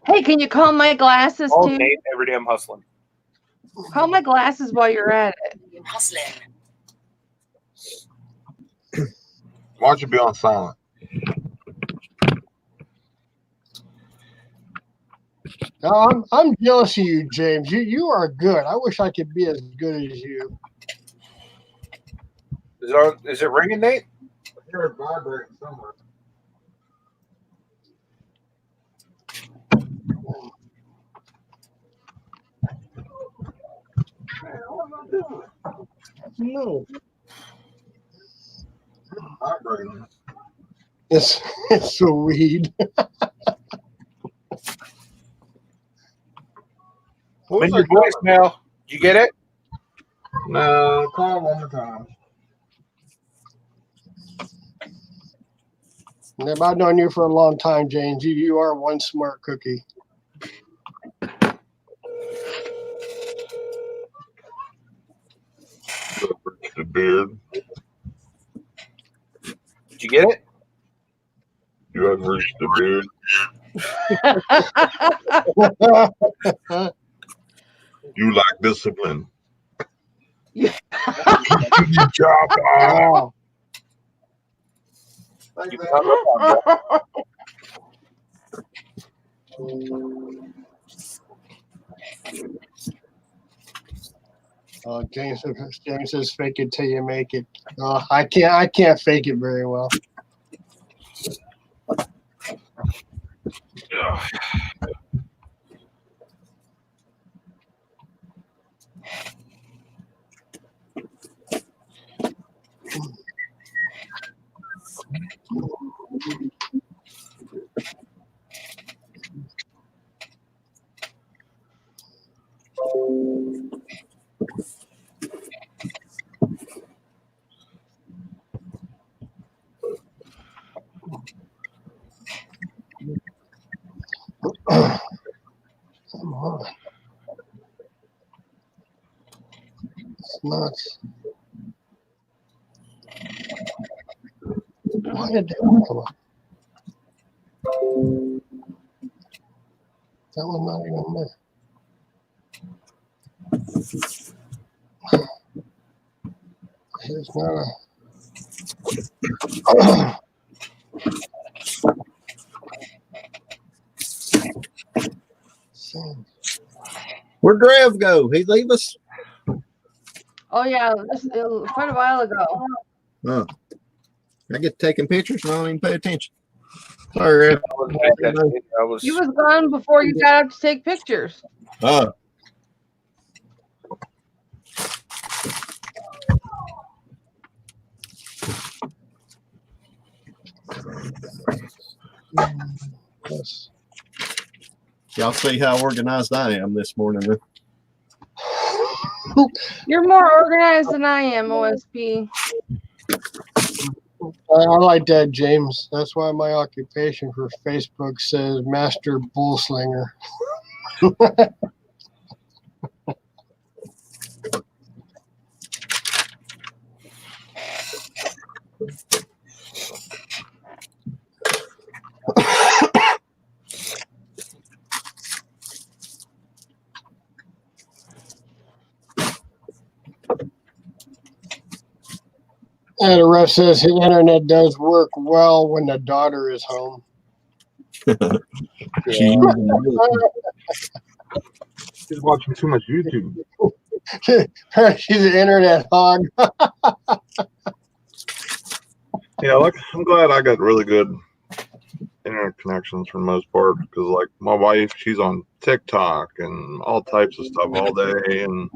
Hey, can you call my glasses Call too? Nate every day I'm hustling. Call my glasses while you're at it. Hustlin. Why don't you be on silent? No, I'm jealous of you, James. You are good. I wish I could be as good as you. Is it ringing, Nate? I hear it vibrating somewhere. No, Vibrating. it's the weed. I'm in your voicemail. Did you get it? No, call one more time. I've known you for a long time, James. You are one smart cookie. The beard. Did you get it? You haven't reached the beard. You lack discipline. Yeah. Good job, Bob. You hung up on that. James says, "Fake it till you make it." I can't fake it very well. Come on. It's nuts. Why did that one come up? That one's not even there. It's not a... Where'd Rev go? He leave us? Oh, yeah, quite a while ago. Oh. I get taking pictures and I don't even pay attention. Sorry, Rev. He was gone before you got up to take pictures. Yes. Y'all see how organized I am this morning. Then. You're more organized than I am, OSP. I like that, James. That's why my occupation for Facebook says Master Bullslinger. And the ref says his internet does work well when the daughter is home. She- She's watching too much YouTube. She's an internet hog. Yeah, like I'm glad I got really good internet connections for the most part because, like, my wife, she's on TikTok and all types of stuff all day, and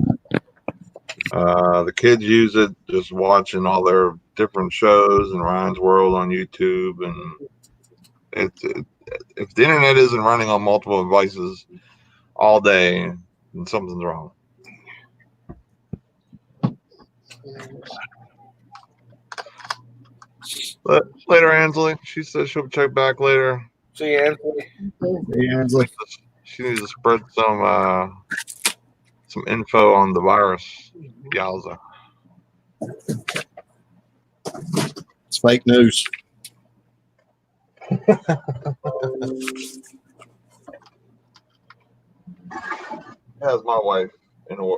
the kids use it just watching all their different shows and Ryan's World on YouTube, and if the internet isn't running on multiple devices all day, then something's wrong. But later, Ansley, she says she'll check back later. See you, Anthony. Hey, Ansley. She needs to spread some info on the virus. Yowza. It's fake news. Has my wife in a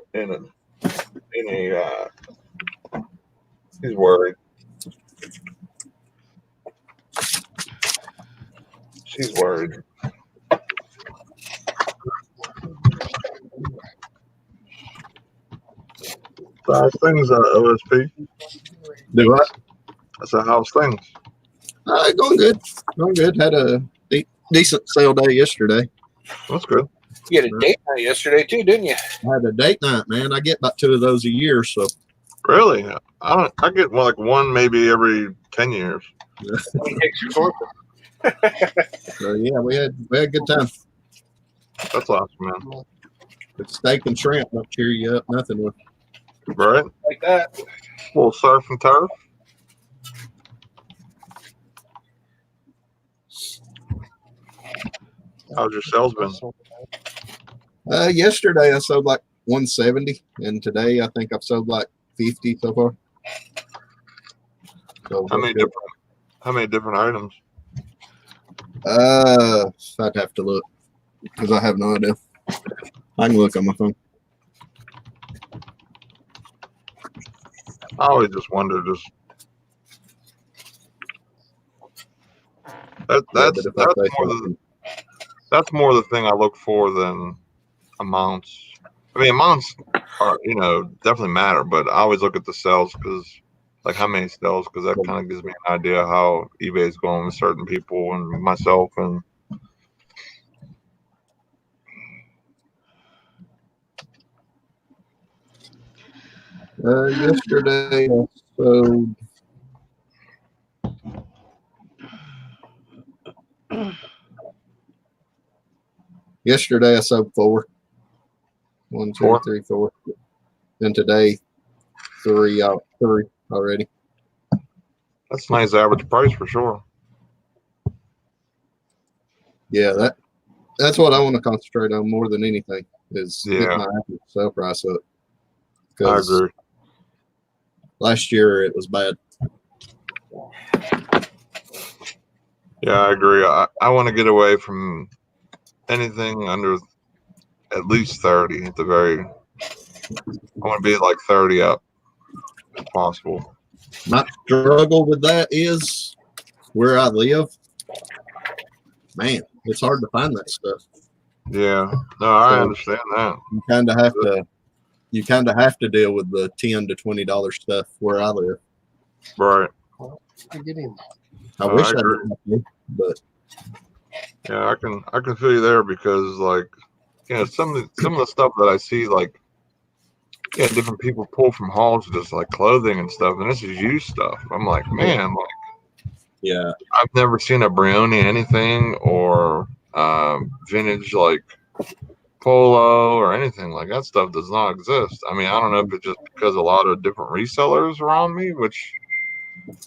she's worried. She's worried. How's things, OSP? Do what? I said, how's things? Going good. Going good. Had a decent sale day yesterday. That's good. You had a date night yesterday too, didn't you? Had a date night, man. I get about 2 of those a year, so Really? I get like one maybe every 10 years. He takes your torture. so yeah, we had a good time. That's awesome, man. But steak and shrimp don't cheer you up, nothing with. Right? Like that. Little surf and turf. How's your sales been? Yesterday I sold like 170, and today I think I've sold like 50 so far. So How many different items? I'd have to look because I have no idea. I can look on my phone. I always just wonder, that's more the thing I look for than amounts. I mean, amounts are, definitely matter, but I always look at the sales because, like, how many sales, because that kind of gives me an idea how eBay is going with certain people and myself. And yesterday I sold Yesterday I sold 4. 1, 2, 3, 4. And today 3 already. that's a nice average price for sure. Yeah, that's what I want to concentrate on more than anything is getting my average sale price up. I agree. Last year it was bad. Yeah, I agree. I want to get away from anything under at least 30 at the very. I want to be like 30 up if possible. My struggle with that is where I live. Man, it's hard to find that stuff. Yeah, no, I understand that. You kind of have to deal with the $10 to $20 stuff where I live. Right. I wish I didn't, but yeah, I can feel you there because, like, some of the stuff that I see, like, different people pull from hauls, just like clothing and stuff, and this is used stuff. I'm like, man, Yeah. I've never seen a Brioni anything or vintage like polo or anything like that. Stuff does not exist. I mean, I don't know if it's just because a lot of different resellers around me, which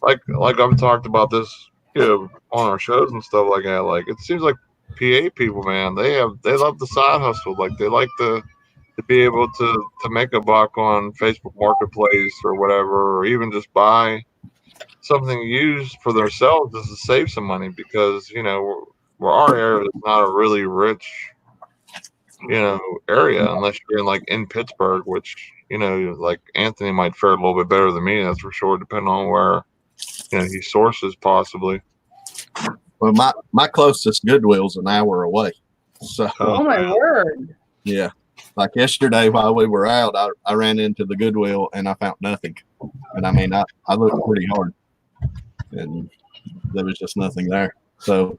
like I've talked about this, on our shows and stuff like that. Like it seems like PA people, man, they love the side hustle. Like they like to be able to make a buck on Facebook Marketplace or whatever, or even just buy something used for themselves just to save some money, because where our area is not a really rich area, unless you're in Pittsburgh, which like Anthony might fare a little bit better than me, that's for sure, depending on where he sources possibly. Well, my closest Goodwill's an hour away. So Oh my word. yeah. Like yesterday while we were out, I ran into the Goodwill and I found nothing. And I mean, I looked pretty hard and there was just nothing there. So,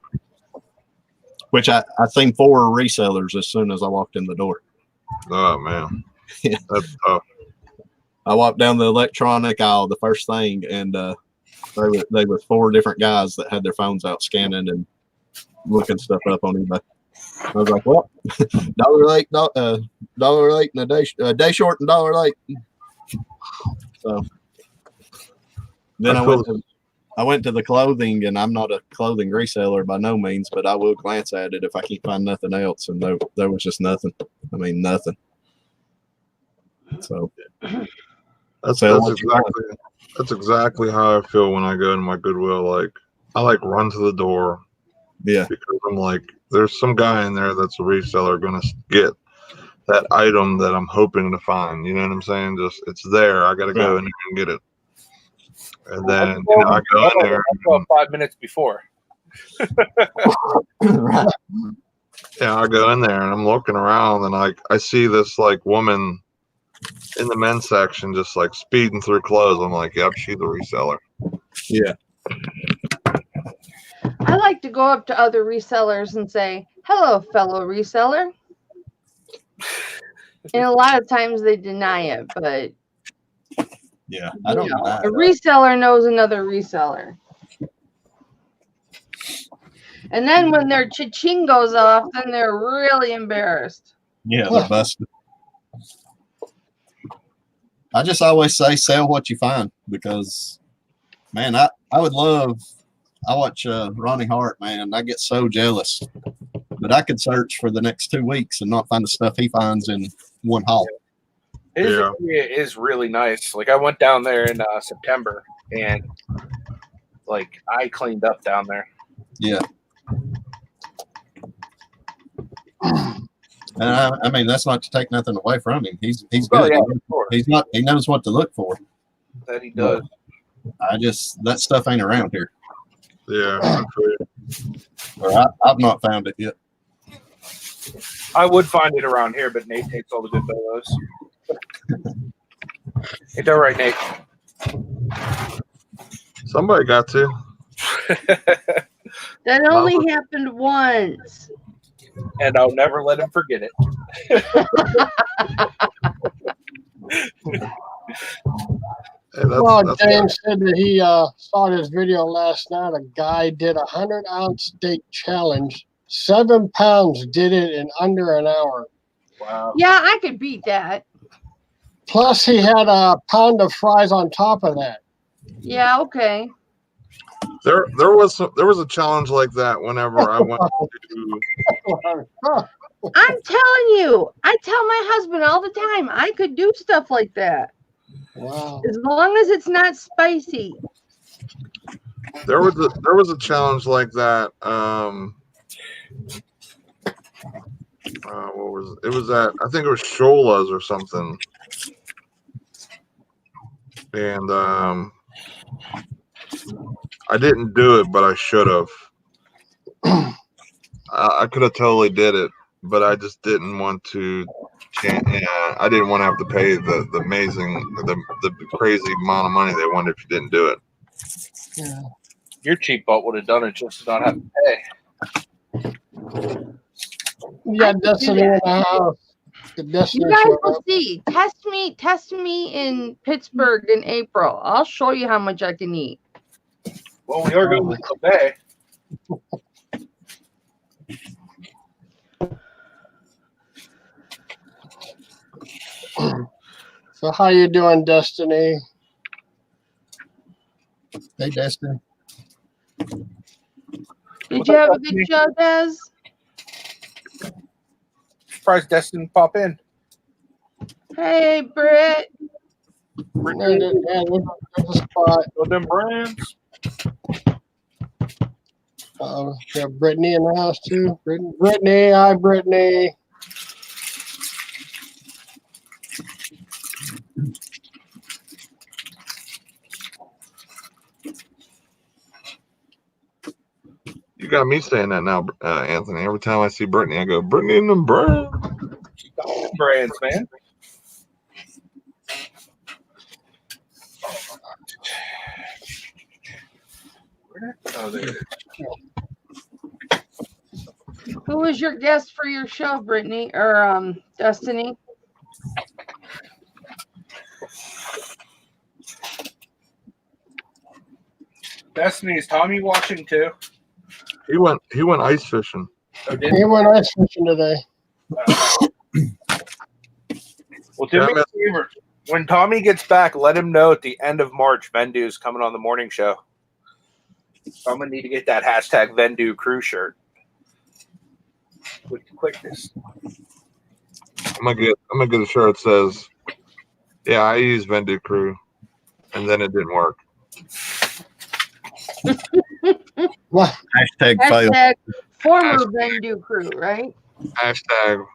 which I seen 4 resellers as soon as I walked in the door. Oh man. Yeah. That's tough. I walked down the electronic aisle the first thing, and they were 4 different guys that had their phones out scanning and looking stuff up on eBay. I was like, well, $1 late, $1 late, and a day short and $1 late. So then I went to the clothing, and I'm not a clothing reseller by no means, but I will glance at it if I can't find nothing else. And there was just nothing. I mean, nothing. So that's exactly how I feel when I go into my Goodwill. Like I run to the door. Yeah. Because I'm like, there's some guy in there that's a reseller going to get that item that I'm hoping to find. You know what I'm saying? Just it's there. I got to go in and get it. And then I go in there. 5 minutes before. Right. Yeah, I go in there and I'm looking around and I see this woman in the men's section just speeding through clothes. I'm like, yep, she's a reseller. Yeah. I like to go up to other resellers and say, hello, fellow reseller. And a lot of times they deny it, but yeah, I don't know. A reseller knows another reseller. And then when their cha-ching goes off, then they're really embarrassed. Yeah, they're busted. I just always say sell what you find, because man, I would love, I watch Ronnie Hart, man. I get so jealous. But I could search for the next 2 weeks and not find the stuff he finds in one haul. His area is really nice. I went down there in September, and I cleaned up down there. Yeah. And I mean, that's not to take nothing away from him. He's good. Yeah, he knows what to look for. That he does. That stuff ain't around here. Yeah. Or I've not found it yet. I would find it around here, but Nate takes all the good photos. Ain't that right, Nate? Somebody got to. That only happened once. And I'll never let him forget it. James said that he saw this video last night. A guy did 100-ounce steak challenge. 7 pounds did it in under an hour. Wow. Yeah, I could beat that. Plus, he had a pound of fries on top of that. Yeah, okay. There was a challenge like that whenever I went to. I'm telling you, I tell my husband all the time, I could do stuff like that. Wow. As long as it's not spicy. There was a challenge like that. What was it? It was at, I think it was Shola's or something. And I didn't do it, but I should have. I could have totally did it, but I just didn't want to. I didn't want to have to pay the amazing, the crazy amount of money they wanted if you didn't do it. Yeah. Your cheap boat would have done it just to not have to pay. You got Destiny in the house. You guys will see. Test me in Pittsburgh in April. I'll show you how much I can eat. Well, we are going to Fba. So how you doing, Destiny? Hey, Destiny. Did you have a good show, Des? Surprised Destin didn't pop in. Hey, Britt. There's a spot. Well, them brands. We have Brittany in the house too. Brittany, hi, Brittany. You got me saying that now, Anthony. Every time I see Brittany, I go, Brittany and them brands. Brands, man. Oh, there it is. Who was your guest for your show, Brittany or Destiny? Destiny, is Tommy watching too? He went ice fishing. Oh, did He went ice fishing today. Well, do me a favor. When Tommy gets back, let him know at the end of March Vendu is coming on the morning show. So I'm gonna need to get that hashtag Vendu crew shirt with quickness. I'm gonna get a shirt that says, "Yeah, I use Vendu Crew," and then it didn't work. Hashtag fail. Hashtag former Vendu crew, right? Hashtag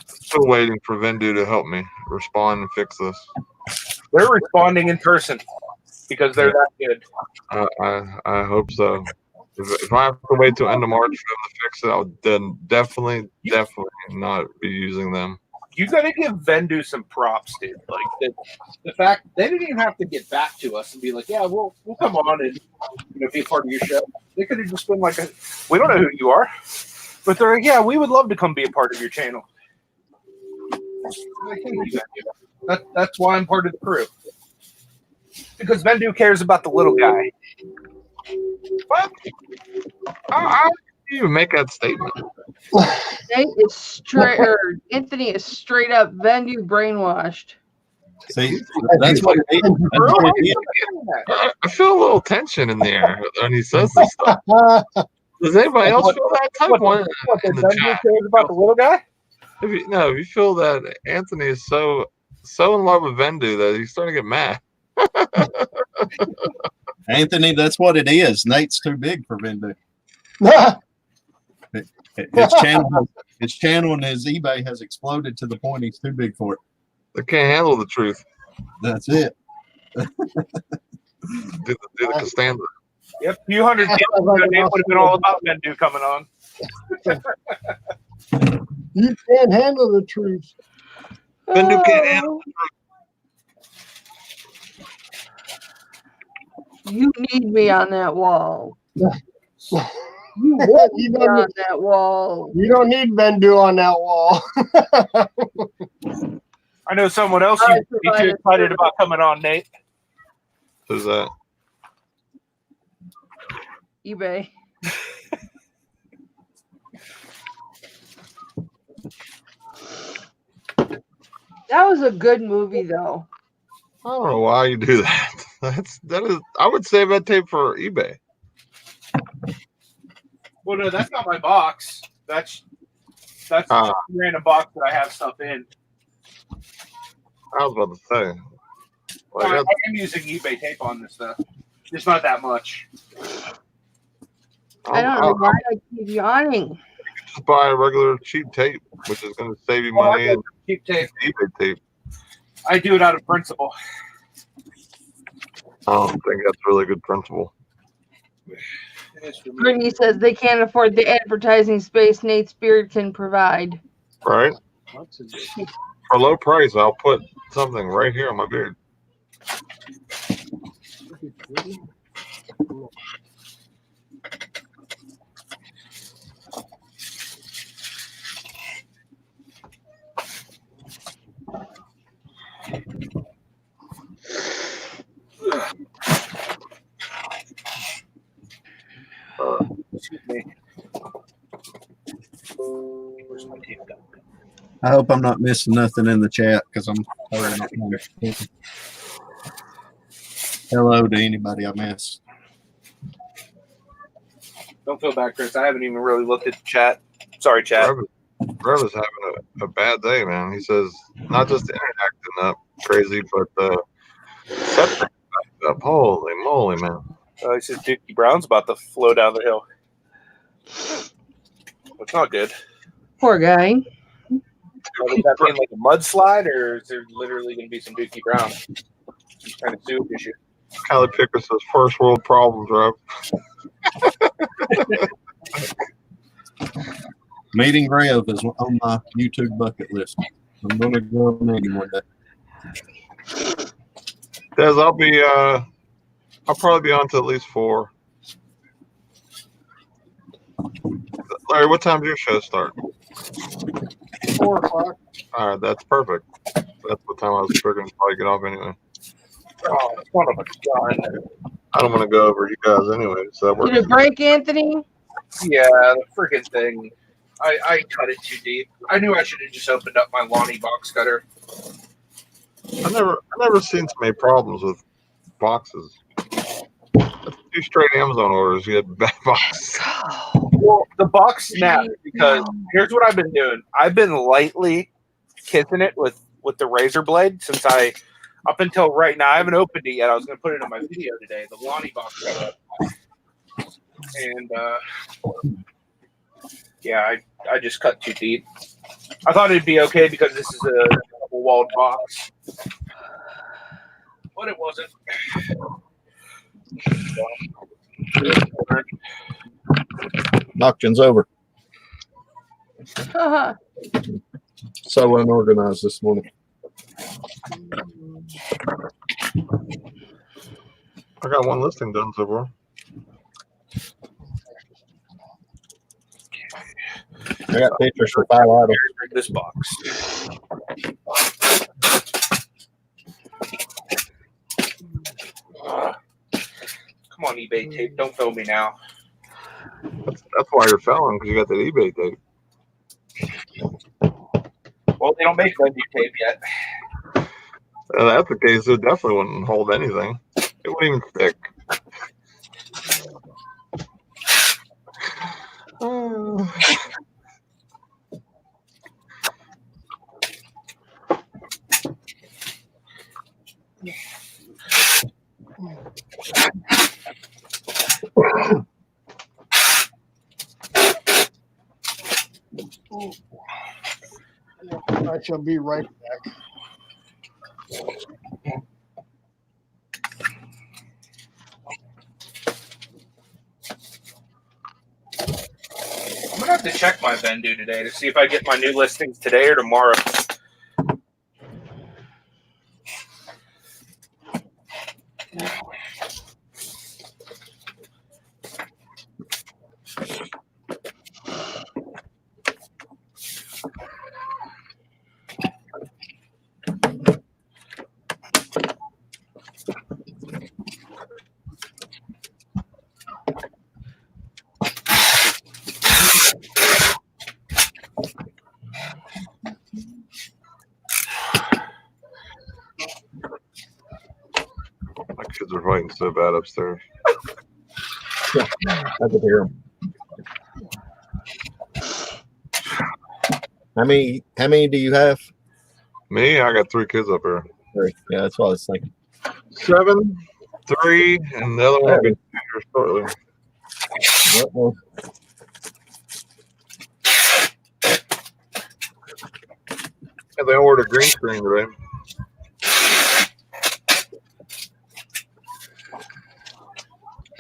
still waiting for Vendu to help me respond and fix this. They're responding in person because they're that good. I hope so. If I have to wait till end of March for them to fix it, I'll then definitely not be using them. You got to give Vendu some props, dude. Like the fact they didn't even have to get back to us and be like, "Yeah, we'll come on and be a part of your show." They could have just been like, "We don't know who you are," but they're like, "Yeah, we would love to come be a part of your channel." Like, thank you, Vendu. That's why I'm part of the crew, because Vendu cares about the little guy. What? How do you make that statement? Nate is straight, or Anthony is straight up Vendu brainwashed. See, that's what it is. I feel a little tension in the air when he says this stuff. Does anybody else feel that type one in the chat? Cares about the little guy? If you feel that Anthony is so in love with Vendu that he's starting to get mad. Anthony, that's what it is. Nate's too big for Vendu. His channel and his eBay has exploded to the point he's too big for it. They can't handle the truth. That's it. Do the Costanza. Yep, a few hundred deals ago, Nate would have been all about Vendu coming on. You can't handle the truth. Vendu can't handle the truth. You need me on that wall. You don't need me on that wall. You don't need Vendu on that wall. I know someone else you'd be too excited about coming on, Nate. Who's that? eBay. That was a good movie, though. I don't know why you do that. That is. I would save that tape for eBay. Well, no, that's not my box. That's a random box that I have stuff in. I was about to say. Like, I am using eBay tape on this stuff. Just not that much. I don't know why I keep yawning. Just buy a regular cheap tape, which is going to save you money. And cheap tape. eBay tape. I do it out of principle. I don't think that's a really good principle. Brittany says they can't afford the advertising space Nate's beard can provide. Right? For low price, I'll put something right here on my beard. me. Where's my tape go? I hope I'm not missing nothing in the chat because I'm hello to anybody I missed. Don't feel bad, Chris. I haven't even really looked at the chat. Sorry, chat. Rev is having a bad day, man. He says not just the internet acting up crazy, but the septic acting up. Holy moly, man. He says Dookie Brown's about to flow down the hill. It's not good. Poor guy. Is that being like a mudslide, or is there literally going to be some Dookie Brown? Some kind of sewage issue. Kylie Picker says first world problems, Rev. Meeting Rev is on my YouTube bucket list. I'm gonna go meet him one day. Des, I'll probably be on to at least 4. Larry, what time does your show start? 4 o'clock. All right, that's perfect. That's what time I was figuring to probably get off anyway. Oh, son of a gun. I don't want to go over you guys anyway, so that works. Did it break, Anthony? Yeah, the freaking thing. I cut it too deep. I knew I should have just opened up my Lonnie box cutter. I never seen so many problems with boxes. 2 straight Amazon orders. You had bad boxes. Well, the box snapped because here's what I've been doing. I've been lightly kissing it with the razor blade since up until right now. I haven't opened it yet. I was going to put it in my video today. The Lonnie box cutter. And yeah, I just cut too deep. I thought it'd be okay because this is a double-walled box, but it wasn't. Auction's over. Haha. So unorganized this morning. I got 1 listing done so far. I got pictures for 5 items. This box. Come on, eBay tape. Don't fail me now. That's why you're failing, because you got that eBay tape. Well, they don't make venue tape yet. If that's the case, it definitely wouldn't hold anything. It wouldn't even stick. I shall be right back. I'm gonna have to check my venue today to see if I get my new listings today or tomorrow. My kids are fighting so bad upstairs. I could hear them. How many do you have? Me, I got 3 kids up here. 3. Yeah, that's what I was thinking. 7, 3, and the other one will be 2 here shortly. Uh-oh. Yeah, they ordered a green screen today.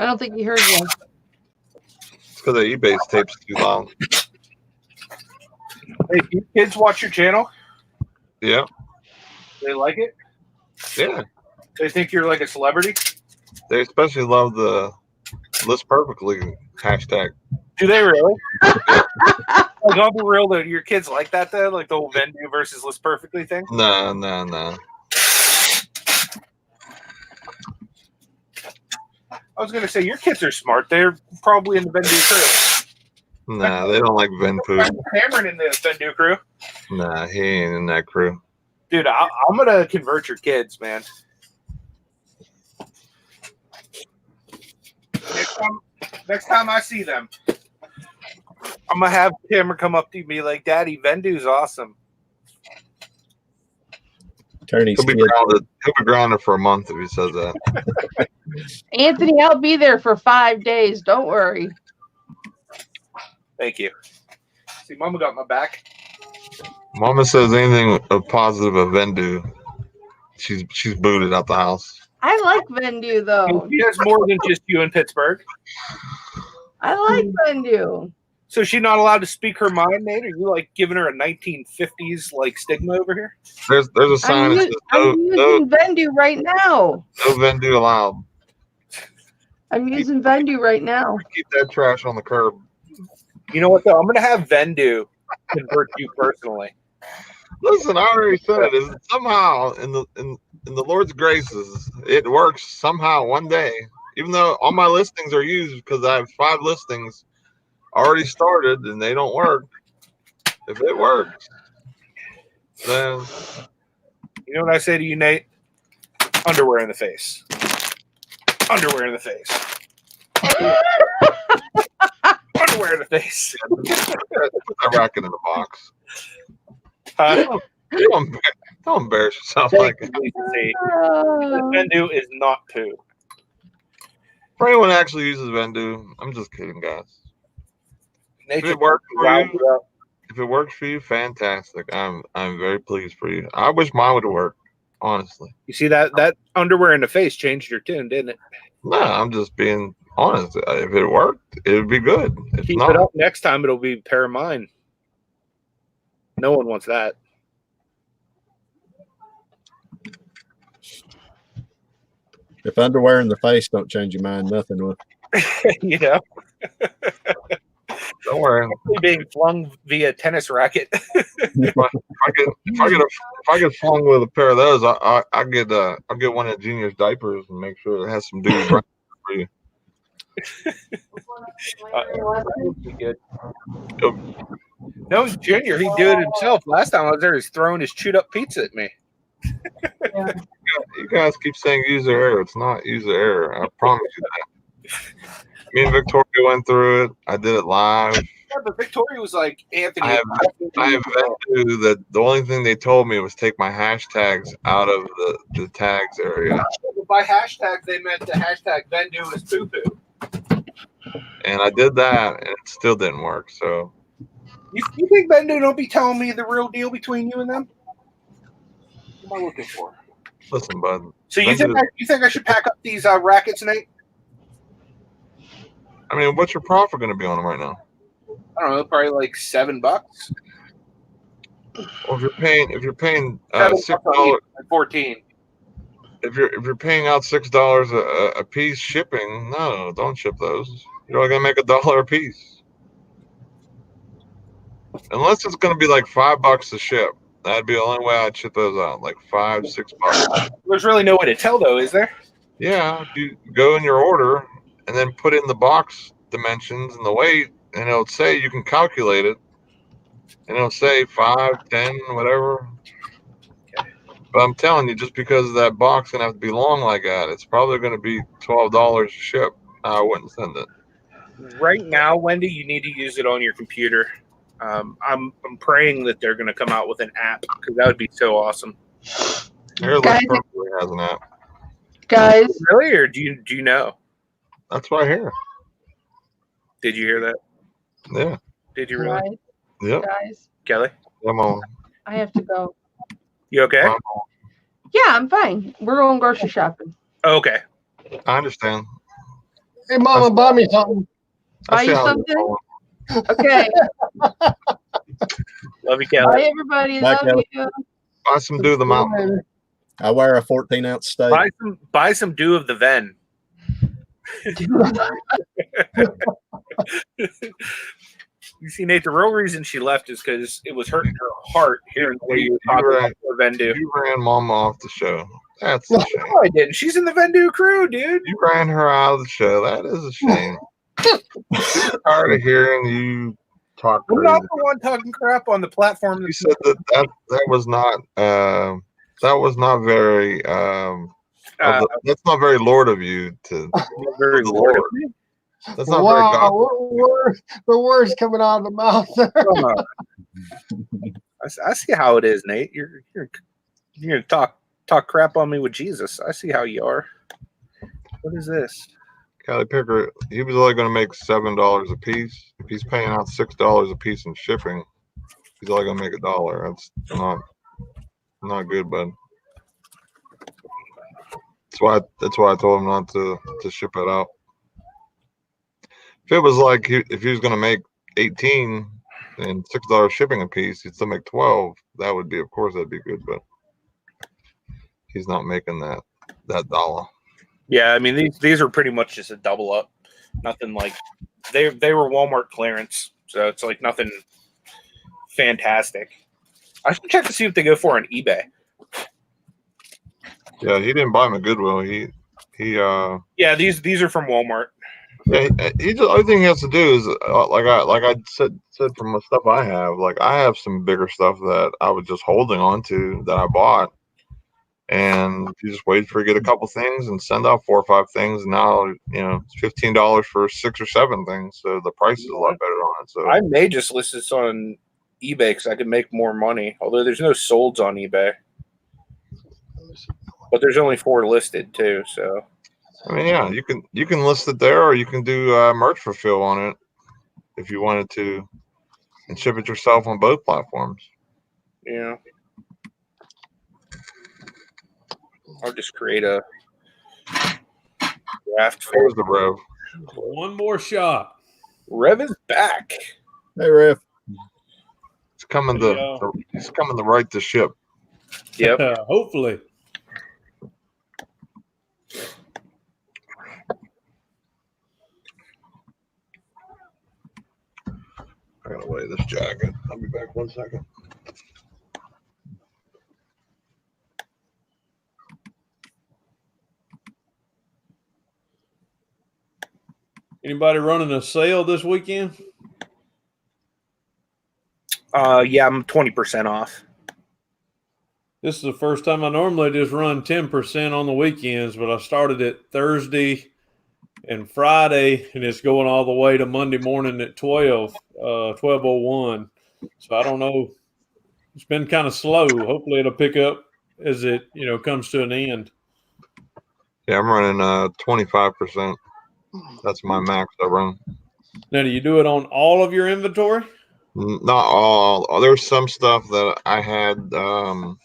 I don't think he heard you. It's because the eBay's tape's too long. Hey, do you kids watch your channel? Yeah. They like it? Yeah. They think you're like a celebrity? They especially love the list perfectly hashtag. Do they really? Like, I'll be real though. Your kids like that though? Like the whole venue versus list perfectly thing? No. I was gonna say your kids are smart. They're probably in the venue too. Nah, they don't like Ven poo. Tamer in the Vendu crew. Nah, he ain't in that crew. Dude, I'm gonna convert your kids, man. Next time I see them, I'm gonna have Tamer come up to me and be like, "Daddy, Vendu's awesome." He'll be grounded for a month if he says that. Anthony, I'll be there for 5 days. Don't worry. Thank you. See, Mama got my back. Mama says anything of positive of Vendu, she's booted out the house. I like Vendu though. She has more than just you in Pittsburgh. I like Vendu. So she's not allowed to speak her mind, Nate? Are you like giving her a 1950s like stigma over here? There's a sign that says I'm using Vendu right now. No Vendu allowed. I'm using Vendu right now. Keep that trash on the curb. You know what though? I'm gonna have Vendu convert you personally. Listen, I already said it. Is somehow in the Lord's graces, it works somehow one day. Even though all my listings are used because I have 5 listings already started and they don't work. If it works, then you know what I say to you, Nate? Underwear in the face. Underwear in the face. Underwear in the face. Put that racket in the box. Don't embarrass yourself like that. Vendu is not poo. For anyone who actually uses Vendu, I'm just kidding, guys. If it works for you, fantastic. I'm very pleased for you. I wish mine would have worked, honestly. You see that underwear in the face changed your tune, didn't it? No, I'm just being honest. If it worked, it would be good. Keep it up. Next time it'll be a pair of mine. No one wants that. If underwear in the face don't change your mind, nothing will. You know? Don't worry. Being flung via tennis racket. If I get flung with a pair of those, I'll get one of Junior's diapers and make sure it has some dude for you. Good. No, Junior, he did it himself. Last time I was there, he's throwing his chewed up pizza at me. Yeah. You guys keep saying user error. It's not user error. I promise you that. Me and Victoria went through it. I did it live. Yeah, but Victoria was like, Anthony. I have Vendu that the only thing they told me was take my hashtags out of the tags area. By hashtag, they meant the hashtag Vendu is poo poo. And I did that, and it still didn't work. So, you think Vendu don't be telling me the real deal between you and them? What am I looking for? Listen, bud. So you think I should pack up these rackets, Nate? I mean, what's your profit going to be on them right now? I don't know, probably like $7. Well, if you're paying $6, 14. If you're paying out $6 a piece shipping, no, don't ship those. You're only gonna make $1 a piece, unless it's gonna be like $5 to ship. That'd be the only way I'd ship those out, like $5, $6. There's really no way to tell, though, is there? Yeah, you go in your order and then put in the box dimensions and the weight, and it'll say you can calculate it, and it'll say 5, 10, whatever. But I'm telling you, just because that box gonna have to be long like that, it's probably gonna be $12 to ship. I wouldn't send it. Right now, Wendy, you need to use it on your computer. I'm praying that they're gonna come out with an app because that would be so awesome. Airless Perfectly has an app. Guys, really, or do you know? That's right here. Did you hear that? Yeah. Did you really? Guys, yep. Guys, Kelly, come on. I have to go. You okay? Yeah, I'm fine. We're going grocery shopping. Okay. I understand. Hey, Mama, buy me something. Buy you something? Okay. Love you, Kelly. Bye, everybody. Bye, Love Kelly. you. Buy some Dew of the Mountain. I wear a 14-ounce steak. Buy some Dew of the Ven. You see, Nate, the real reason she left is because it was hurting her heart hearing the way you were talking about Vendu. You ran Mama off the show. That's a shame. No, I didn't. She's in the Vendu crew, dude. You ran her out of the show. That is a shame. Tired of hearing you talk I'm crazy. not the one talking crap on the platform. You said that was not very that's not very Lord of you to very the Lord. Lord. That's not very Wow, God. the words coming out of the mouth there. I see how it is, Nate. You're gonna talk crap on me with Jesus. I see how you are. What is this? Cali Picker, he was only going to make $7 a piece. If he's paying out $6 a piece in shipping, he's only going to make $1. That's not good, bud. That's why I told him not to ship it out. If it was like if he was going to make 18 and $6 shipping a piece, he'd still make 12. That would be, of course, that'd be good, but he's not making that dollar. Yeah, I mean these are pretty much just a double up. Nothing like they were Walmart clearance, so it's like nothing fantastic. I should check to see what they go for on eBay. Yeah, he didn't buy them at Goodwill. Yeah, these are from Walmart. Yeah, the only thing he has to do is like I said from the stuff I have. Like I have some bigger stuff that I was just holding on to that I bought, and you just wait for you to get a couple things and send out 4 or 5 things. And now it's $15 for 6 or 7 things, so the price is a lot better on it. So I may just list this on eBay because I could make more money. Although there's no solds on eBay, but there's only 4 listed too. So I mean, yeah, you can list it there, or you can do merch fulfill on it if you wanted to, and ship it yourself on both platforms. yeah, I'll just create a draft. There's the Rev. One more shot. Rev is back. Hey, Rev. It's coming the right to ship. Yep. Hopefully. I gotta weigh this jacket. I'll be back 1 second. Anybody running a sale this weekend? Yeah, I'm 20% off. This is the first time. I normally just run 10% on the weekends, but I started it Thursday and Friday, and it's going all the way to Monday morning at 12:01. So I don't know. It's been kind of slow. Hopefully it'll pick up as it comes to an end. Yeah, I'm running 25%. That's my max I run. Now, do you do it on all of your inventory? Not all. There's some stuff that I had that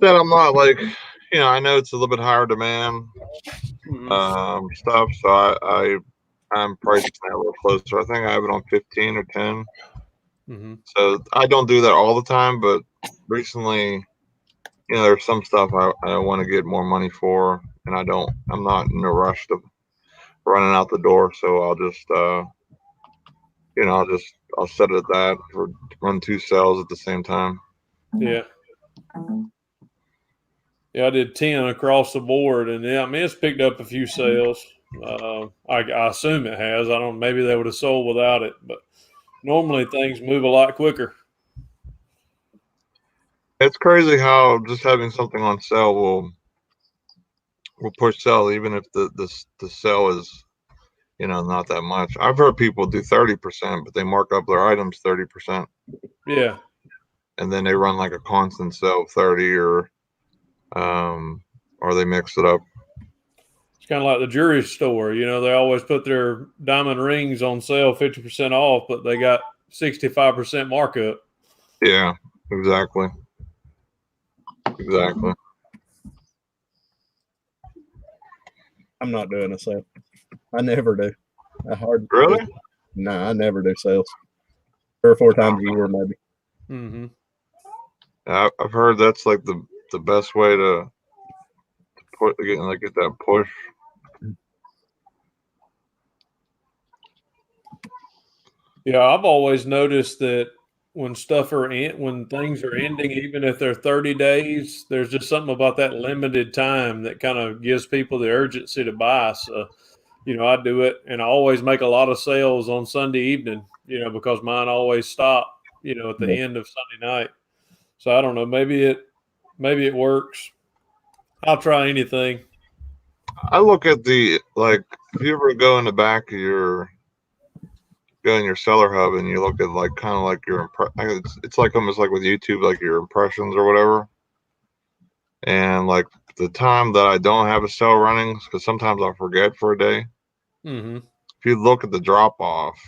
I'm not like, I know it's a little bit higher demand stuff, so I'm pricing that a little closer. I think I have it on 15 or 10. Mm-hmm. So I don't do that all the time, but recently, there's some stuff I want to get more money for, and I'm not in a rush to running out the door. So I'll just, I'll set it at that for run 2 sales at the same time. Yeah. Yeah, I did 10 across the board, and yeah, I mean, it's picked up a few sales. I assume it has. I don't. Maybe they would have sold without it, but normally things move a lot quicker. It's crazy how just having something on sale will push sell, even if the sale is, not that much. I've heard people do 30%, but they mark up their items 30%. Yeah. And then they run like a constant sale of 30, or they mix it up. It's kind of like the jewelry store. They always put their diamond rings on sale 50% off, but they got 65% markup. Yeah, exactly. I'm not doing a sale. I never do. Really? No, I never do sales. 3 or 4 times a year, maybe. Mm-hmm. I've heard that's like the best way to get that push. Yeah, I've always noticed that when things are ending, even if they're 30 days, there's just something about that limited time that kind of gives people the urgency to buy. So I do it, and I always make a lot of sales on Sunday evening, because mine always stop, at the end of Sunday night. So I don't know, maybe it works. I'll try anything. I look at if you ever go in the back of your seller hub and you look at kind of like your it's like almost like with YouTube, like your impressions or whatever. And like the time that I don't have a sale running, because sometimes I forget for a day. Mm-hmm. If you look at the drop off,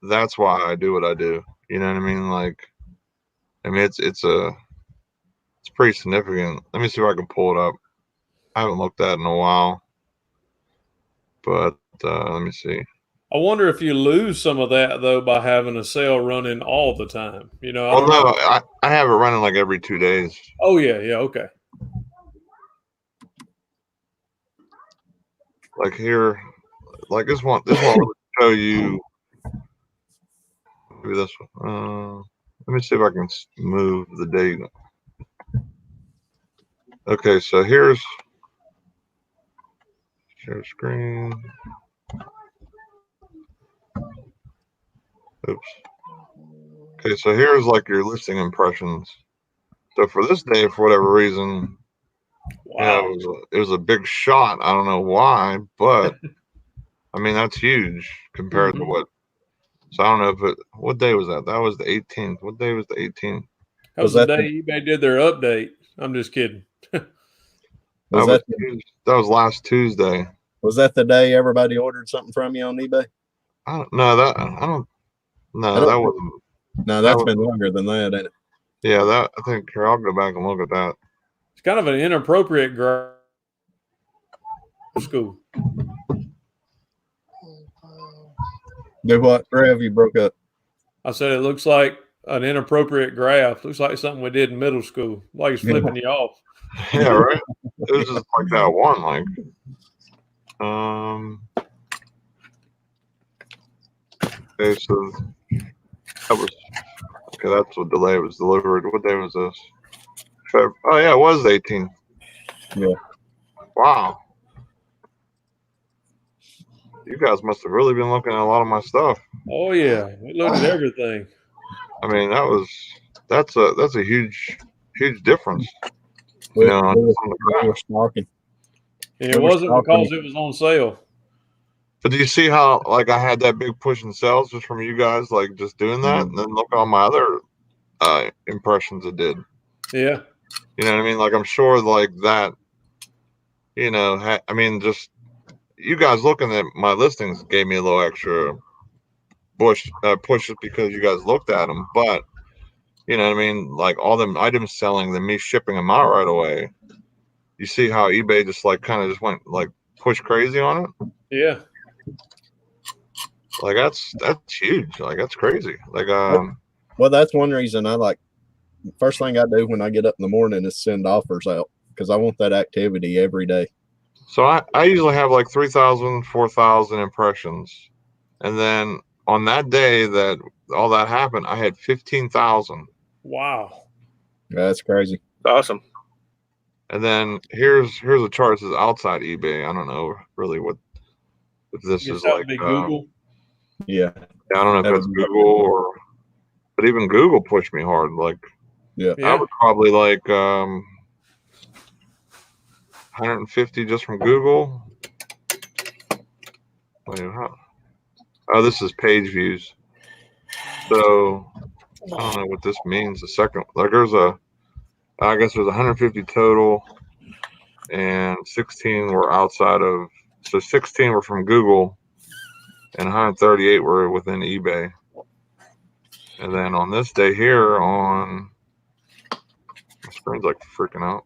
that's why I do what I do. You know what I mean? It's pretty significant. Let me see if I can pull it up. I haven't looked at it in a while, but let me see. I wonder if you lose some of that though by having a sale running all the time. I have it running like every 2 days. Oh yeah, okay. Like here, like this one will show you. Maybe this one. Let me see if I can move the date. Okay, so here's share screen. Oops. Okay, so here's like your listing impressions. So for this day, for whatever reason, wow, it was a big shot. I don't know why, but I mean that's huge compared to what. So I don't know what day was that? That was the 18th. What day was the 18th? That was the day eBay did their update. I'm just kidding. That was last Tuesday. Was that the day everybody ordered something from you on eBay? That wasn't. No, that's been longer than that, ain't it? Yeah, I think here, I'll go back and look at that. It's kind of an inappropriate school. Do what? Rev, you broke up. I said it looks like an inappropriate graph. Looks like something we did in middle school. Like it's flipping you off. Yeah, right. It was just like that one. Okay, so that's what delay was delivered. What day was this? Oh yeah, it was 18th. Yeah. Wow. You guys must have really been looking at a lot of my stuff. Oh yeah, we looked at everything. I mean, that's a huge difference. It wasn't because it was on sale. But do you see how I had that big push in sales just from you guys, just doing that, and then look at all my other impressions it did. Yeah. You know what I mean? I'm sure that. I mean, just you guys looking at my listings gave me a little extra push because you guys looked at them. But you know what I mean? All them items selling, then me shipping them out right away. You see how eBay just kind of just went push crazy on it? Yeah. That's huge. That's crazy. Well, that's one reason I first thing I do when I get up in the morning is send offers out because I want that activity every day. So I usually have 3,000, 4,000 impressions. And then on that day that all that happened, I had 15,000. Wow. That's crazy. Awesome. And then here's a chart that says outside eBay. I don't know really if this is Google. Yeah. I don't know if it's Google but even Google pushed me hard. I would probably 150 just from Google. Wait, oh, this is page views. So I don't know what this means. The second, I guess there's 150 total, and 16 were outside of. So 16 were from Google, and 138 were within eBay. And then on this day here, my screen's freaking out.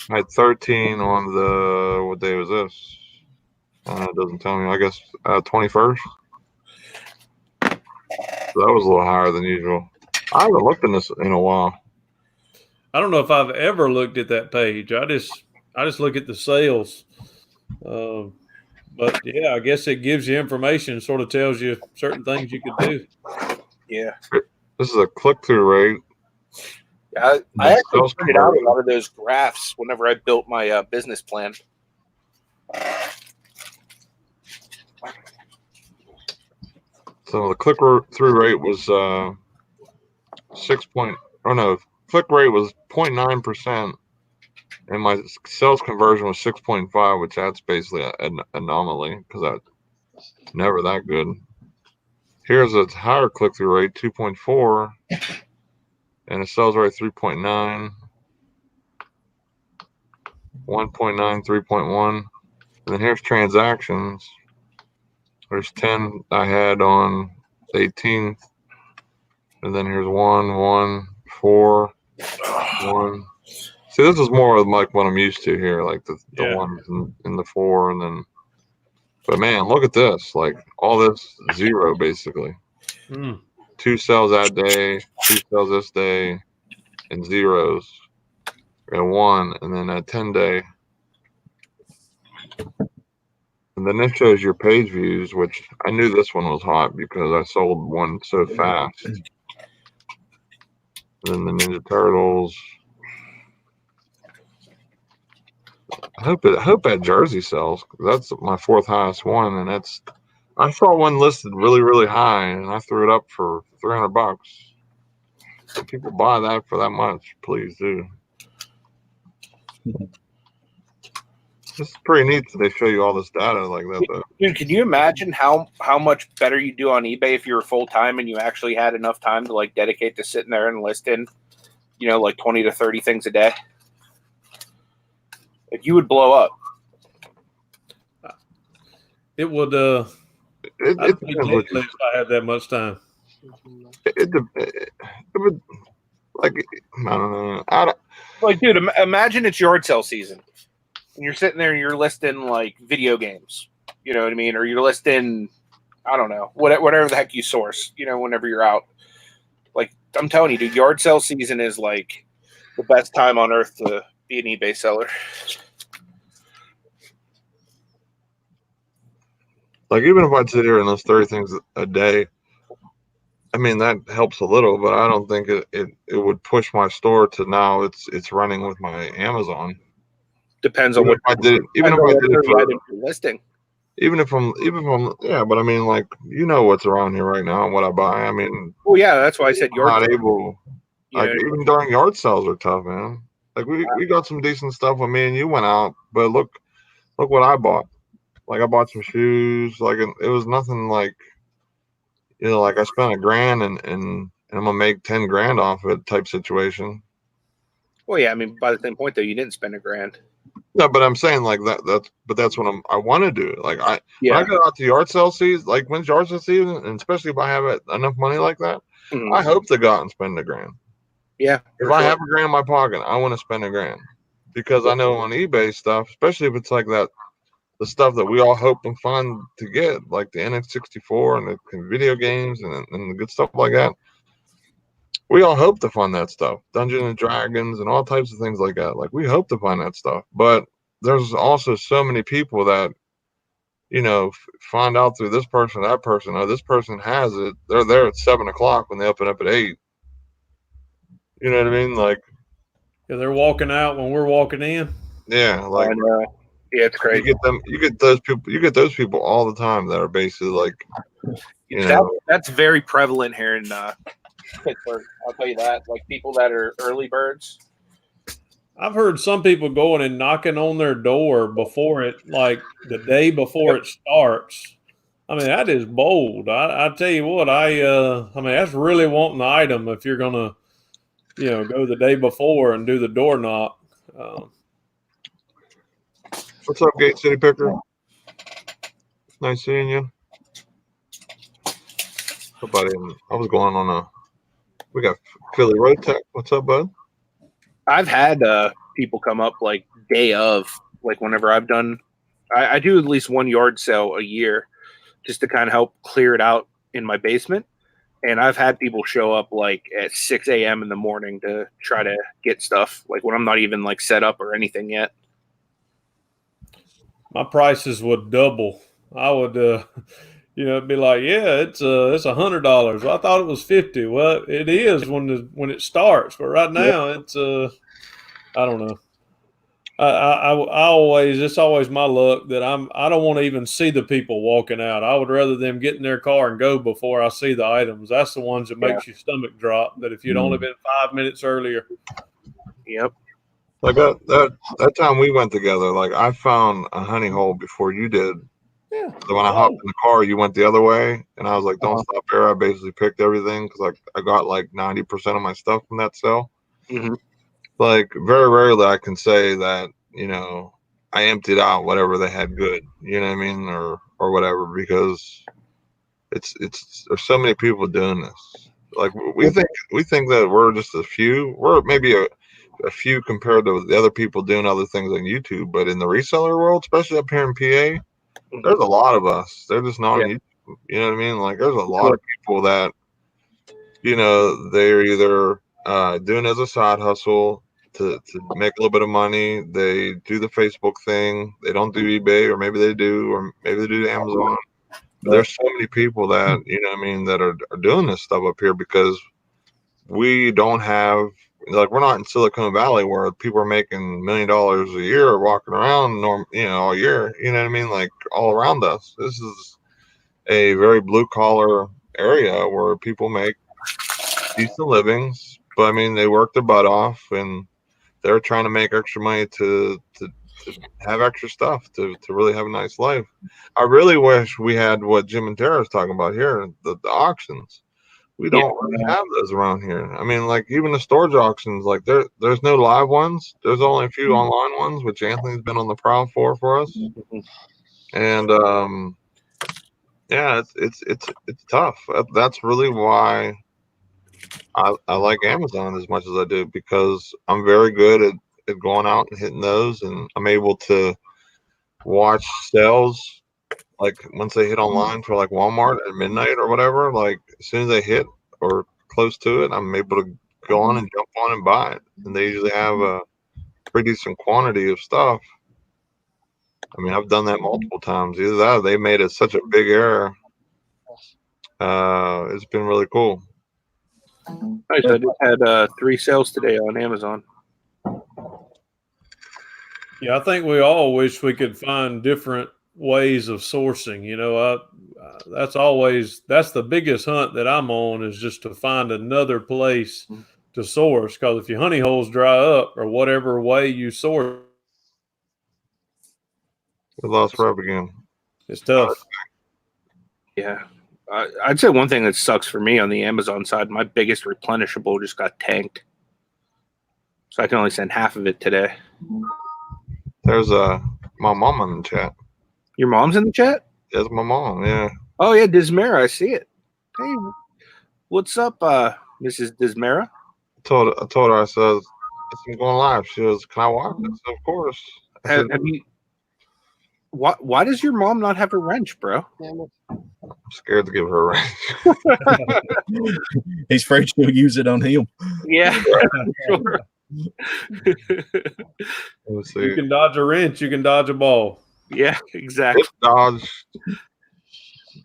I had 13 on what day was this? It doesn't tell me. I guess 21st. So that was a little higher than usual. I haven't looked in this in a while. I don't know if I've ever looked at that page. I just look at the sales. But yeah, I guess it gives you information, sort of tells you certain things you could do. Yeah. This is a click-through rate. I actually printed out a lot of those graphs whenever I built my business plan. So the click-through rate was click rate was 0.9%, and my sales conversion was 6.5, which that's basically an anomaly because that's never that good. Here's a higher click-through rate, 2.4, and a sales rate 3.9, 1.9, 3.1. And then here's transactions. There's 10 I had on the 18th. And then here's 1, 1, 4, 1. See, this is more of like what I'm used to here, like the ones in the 4, and then. But man, look at this! Like all this 0 basically. 2 sales that day, 2 sales this day, and zeros, and 1, and then a 10-day. And then this shows your page views, which I knew this one was hot because I sold one so fast. And then the Ninja Turtles. I hope that jersey sells. That's my 4th highest one, and I saw one listed really, really high, and I threw it up for $300. If people buy that for that much, please do. This is pretty neat that they show you all this data like that, though. Dude, can you imagine how much better you do on eBay if you were full time and you actually had enough time to like dedicate to sitting there and listing, like 20 to 30 things a day? Like you would blow up. It would. I'd be jealous if I had that much time. It would, like, I don't know. Like, dude, imagine it's yard sale season. And you're sitting there and you're listing like video games, you know what I mean? Or you're listing, I don't know, whatever the heck you source, whenever you're out. Like, I'm telling you, dude, yard sale season is like the best time on earth to be an eBay seller. Like, even if I'd sit here and list 30 things a day, I mean, that helps a little, but I don't think it would push my store to now it's running with my Amazon. Depends on what I did. Even if I did it for listing. Even if I'm, yeah, but I mean, like, what's around here right now and what I buy. I mean, well, yeah, that's why I said yard. Not able. Like, even during yard sales are tough, man. Like we got some decent stuff when me and you went out, but look what I bought. Like I bought some shoes. Like it was nothing like, like I spent $1,000 and I'm gonna make 10 grand off of it type situation. Well, yeah, I mean, by the same point though, you didn't spend $1,000. No, but I'm saying like that's what I want to do. Like when I go out to yard sale season, like when's yard sale season, and especially if I have enough money like that, I hope to go out and spend $1,000. Yeah. If I have $1,000 in my pocket, I want to spend $1,000 because I know on eBay stuff, especially if it's like that, the stuff that we all hope and find to get, like the NX64 and the video games and the good stuff like that. We all hope to find that stuff, Dungeons and Dragons and all types of things like that. Like we hope to find that stuff, but there's also so many people that, find out through this person, that person. Oh, this person has it. They're there at 7 o'clock when they open up at 8. You know what I mean? Like, yeah, they're walking out when we're walking in. Yeah, like, yeah, it's crazy. You get those people all the time that are basically like, that's very prevalent here in Pittsburgh. I'll tell you that. Like people that are early birds. I've heard some people going and knocking on their door before it, like the day before it starts. I mean, that is bold. I tell you what, I mean, that's really wanting the item if you're gonna, go the day before and do the door knock. What's up, Gate City Picker? Nice seeing you. I was going on we got Philly Road Tech. What's up, bud? I've had people come up like day of, like whenever I've done, I do at least one yard sale a year just to kind of help clear it out in my basement. And I've had people show up like at 6 a.m. in the morning to try to get stuff, like when I'm not even like set up or anything yet. My prices would double. I would, be like, yeah, it's $100. Well, I thought it was $50. Well, it is when it starts, but right now it's I don't know. I always, it's always my luck that I don't want to even see the people walking out. I would rather them get in their car and go before I see the items. That's the ones that makes your stomach drop. That if you'd only been 5 minutes earlier. Yep. Like that time we went together, like I found a honey hole before you did. Yeah. So when I hopped in the car, you went the other way, and I was like, "Don't stop there." I basically picked everything because I got like 90% of my stuff from that sale. Mm-hmm. Like very rarely I can say that I emptied out whatever they had good. You know what I mean, or whatever, because it's there's so many people doing this. Like we think that we're just a few. We're maybe a few compared to the other people doing other things on YouTube, but in the reseller world, especially up here in PA. There's a lot of us. They're just not on YouTube. You know what I mean? Like there's a lot of people that, they're either doing it as a side hustle to make a little bit of money. They do the Facebook thing. They don't do eBay, or maybe they do, or maybe they do Amazon. But there's so many people that, that are doing this stuff up here because we don't have, like, we're not in Silicon Valley where people are making $1 million a year walking around, all year. You know what I mean? Like all around us. This is a very blue collar area where people make decent livings, but I mean, they work their butt off and they're trying to make extra money to have extra stuff to really have a nice life. I really wish we had what Jim and Tara is talking about here, the auctions. We don't really have those around here. I mean, like even the storage auctions, like there's no live ones. There's only a few online ones, which Anthony's been on the prowl for us. And yeah, it's tough. That's really why I like Amazon as much as I do, because I'm very good at going out and hitting those, and I'm able to watch sales like once they hit online for like Walmart at midnight or whatever. Like as soon as they hit or close to it, I'm able to go on and jump on and buy it. And they usually have a pretty decent quantity of stuff. I mean, I've done that multiple times. Either that or they made it such a big error. It's been really cool. Nice. I just had 3 sales today on Amazon. Yeah, I think we all wish we could find different ways of sourcing. That's the biggest hunt that I'm on, is just to find another place to source. Because if your honey holes dry up or whatever way you source, We lost Rob again. it's tough. Yeah. I'd say one thing that sucks for me on the Amazon side, my biggest replenishable just got tanked. So I can only send half of it today. There's my mom in the chat. Your mom's in the chat? That's my mom, yeah. Oh, yeah, Ndzimiera. I see it. Hey, what's up, Mrs. Ndzimiera? I told her, I said, I'm going live. She goes, can I watch? I said, of course. Have you? Why does your mom not have a wrench, bro? I'm scared to give her a wrench. He's afraid she'll use it on him. Yeah, sure. Let's see. You can dodge a wrench, you can dodge a ball. Yeah, exactly. Dodge,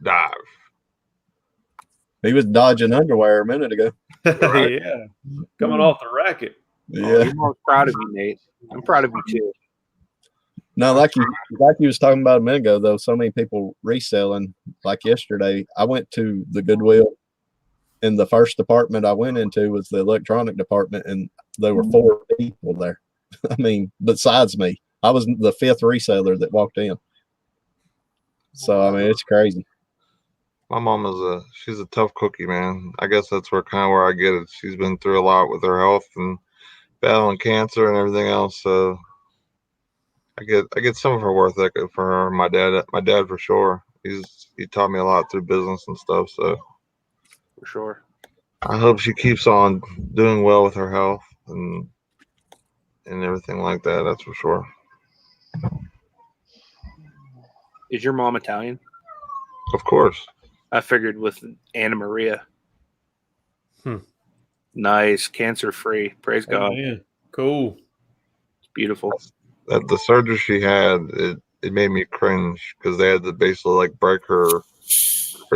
dive. He was dodging underwear a minute ago. Right. Yeah, coming off the racket. Yeah. Oh, your mom's proud of you, Nate. I'm proud of you too. No, like you was talking about a minute ago, though, so many people reselling. Like yesterday, I went to the Goodwill, and the first department I went into was the electronic department, and there were 4 people there. I mean, besides me, I was the 5th reseller that walked in. So, I mean, it's crazy. My mom she's a tough cookie, man. I guess that's where I get it. She's been through a lot with her health and battling cancer and everything else. So I get some of her worth ethic for her. My dad for sure. He taught me a lot through business and stuff. So For sure. I hope she keeps on doing well with her health and everything like that. That's for sure. Is your mom Italian? Of course. I figured with Anna Maria. Nice. Cancer free. Praise God. Man. Cool. It's beautiful. That the surgery she had, it made me cringe because they had to basically like break her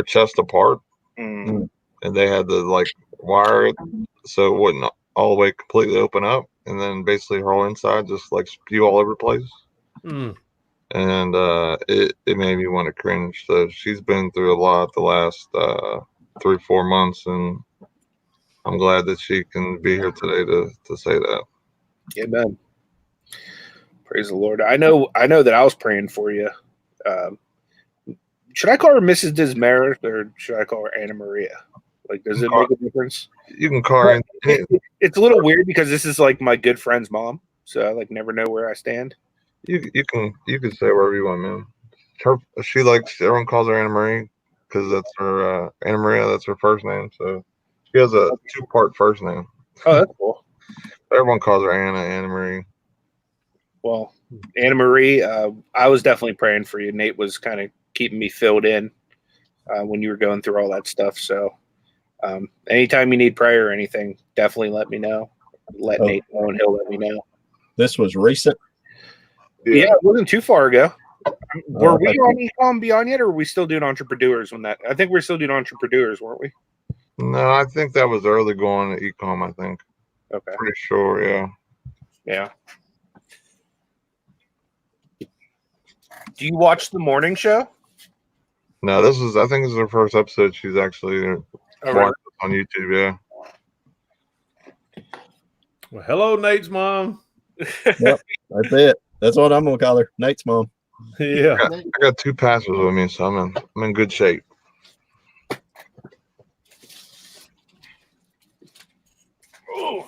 chest apart, and they had to like wire it so it wouldn't all the way completely open up. and then basically her whole inside just like spew all over the place. Mm. And it made me want to cringe. So she's been through a lot the last 3-4 months, and I'm glad that she can be here today to say that. Amen. Praise the Lord. I know that I was praying for you. Should I call her Mrs. Ndzimiera or should I call her Anna Maria? Like, does it make a difference? You can call her. It's a little weird because this is like my good friend's mom, so I like never know where I stand. You can say whatever you want, man. She likes, everyone calls her Anna Marie because that's her Anna Maria. That's her first name. So she has a 2-part first name. Oh, that's cool. Everyone calls her Anna Marie. Well, Anna Marie, I was definitely praying for you. Nate was kind of keeping me filled in when you were going through all that stuff. So anytime you need prayer or anything, definitely let me know. Let Nate know, and he'll let me know. This was recent. Yeah, it wasn't too far ago. Were we on Ecom Beyond yet, or were we still doing Entrepreneurs when that? I think we're still doing Entrepreneurs, weren't we? No, I think that was early going to Ecom, I think. Okay. Pretty sure, yeah. Yeah. Do you watch the morning show? No, I think this is her first episode. She's actually watching on YouTube, yeah. Well, hello, Nate's mom. Yep, that's it. That's what I'm gonna call her, Nate's mom. Yeah. I got 2 pastors with me, so I'm in good shape. Oh.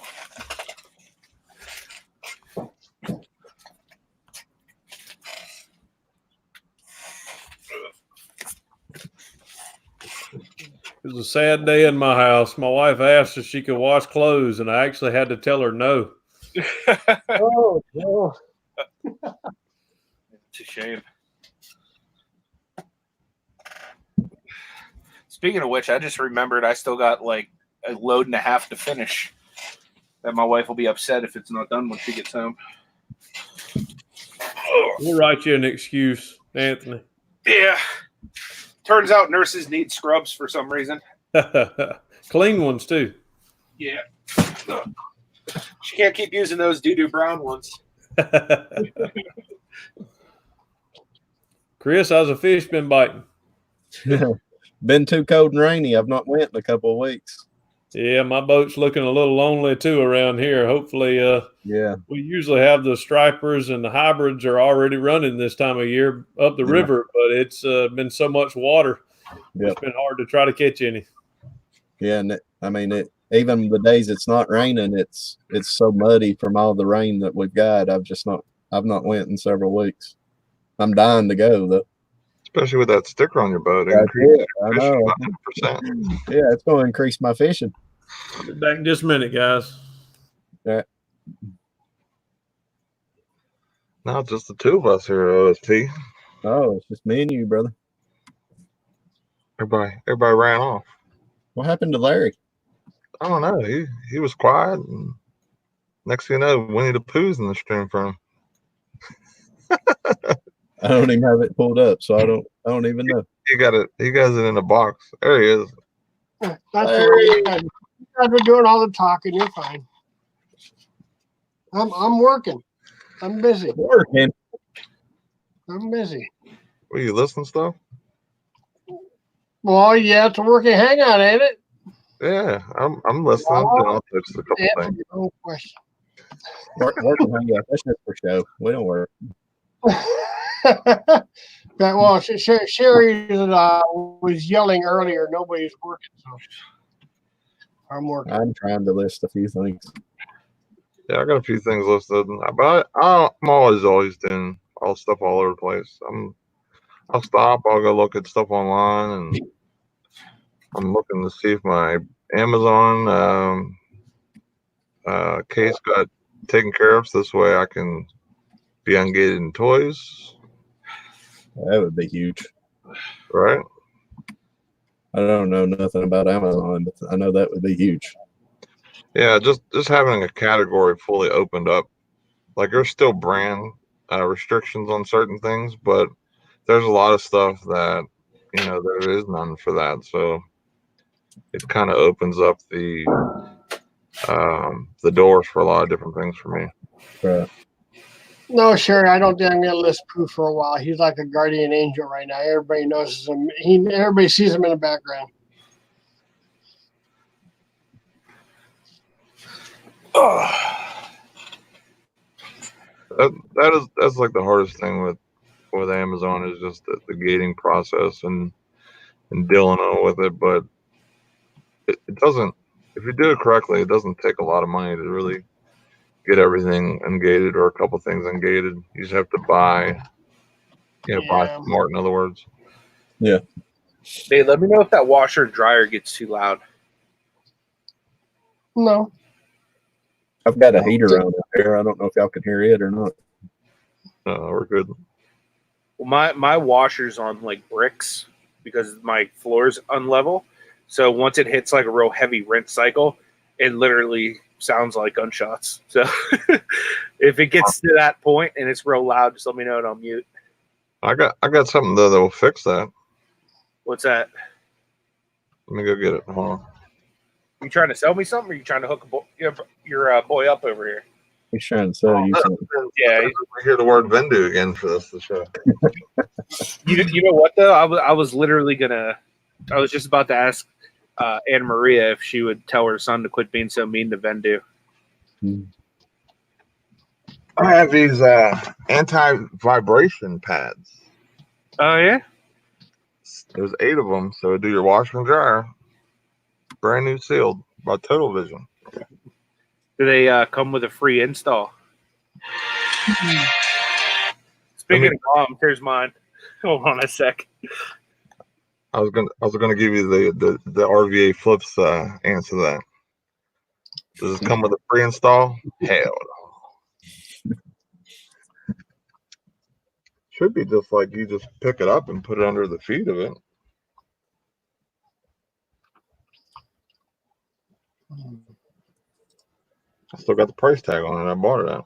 It was a sad day in my house. My wife asked if she could wash clothes, and I actually had to tell her no. Oh, no. It's a shame. Speaking of which, I just remembered I still got like a load and a half to finish. That my wife will be upset if it's not done when she gets home. We'll write you an excuse, Anthony. Yeah. Turns out nurses need scrubs for some reason. Clean ones, too. Yeah. She can't keep using those doo-doo brown ones. Chris, how's a fish been biting? Been too cold and rainy. I've not went in a couple of weeks. Yeah, my boat's looking a little lonely, too, around here. Hopefully, yeah. We usually have the stripers and the hybrids are already running this time of year up the river, but it's been so much water. Yep. It's been hard to try to catch any. Yeah, and even the days it's not raining, it's so muddy from all the rain that we've got. I've not went in several weeks. I'm dying to go though. Especially with that sticker on your boat. I know. 100%. Yeah, it's going to increase my fishing. Be back in just a minute, guys. Yeah. Now it's just the 2 of us here at OST. Oh, it's just me and you, brother. Everybody ran off. What happened to Larry? I don't know. He was quiet, and next thing you know, Winnie the Pooh's in the stream for him. I don't even have it pulled up, so I don't even know. He got it in a box. There he is. That's right. You guys are doing all the talking. You're fine. I'm working. I'm busy. Working. I'm busy. Were you listening stuff? Well, yeah, it's a working hangout, ain't it? Yeah, I'm listening. I'll fix a couple things. No question. Working hangout. That's just for show. We don't work. Well, Sherry was yelling earlier. Nobody's working, so I'm working. I'm trying to list a few things. Yeah, I got a few things listed, but I'm always doing stuff all over the place. I'll stop. I'll go look at stuff online, and I'm looking to see if my Amazon case got taken care of. So this way, I can be ungated in toys. That would be huge, right? I don't know nothing about Amazon, but I know that would be huge. Yeah, just having a category fully opened up. Like there's still brand restrictions on certain things, but there's a lot of stuff that there is none for that. So it kind of opens up the the doors for a lot of different things for me. Right. No, Sherry, I don't think I'm gonna list Proof for a while. He's like a guardian angel right now. Everybody knows him. Everybody sees him in the background. That's like the hardest thing with Amazon is just the gating process and dealing with it. But it doesn't, if you do it correctly, it doesn't take a lot of money to really get everything ungated or a couple things ungated. You just have to buy smart, in other words. Yeah. Hey, let me know if that washer and dryer gets too loud. No. I've got a heater on there. I don't know if y'all can hear it or not. We're good. Well, my washer's on like bricks because my floor's unlevel. So once it hits like a real heavy rinse cycle, it literally sounds like gunshots. So if it gets to that point and it's real loud, just let me know and I'll mute. I got something though that will fix that. What's that? Let me go get it. Hold on. You trying to sell me something, or you trying to hook your boy up over here? He's trying to sell you something. Yeah, I hear the word Vendu again for this show. you know what though? I was just about to ask Anna Maria if she would tell her son to quit being so mean to Vendu. I have these anti-vibration pads. Oh yeah. There's 8 of them, so do your washer and dryer. Brand new sealed by Total Vision. Do they come with a free install? Speaking of moms, here's mine. Hold on a sec. I was gonna give you the RVA Flips answer to that. Does it come with a free install? Hell no. Should be just like you just pick it up and put it under the feet of it. I still got the price tag on it. I bought it out.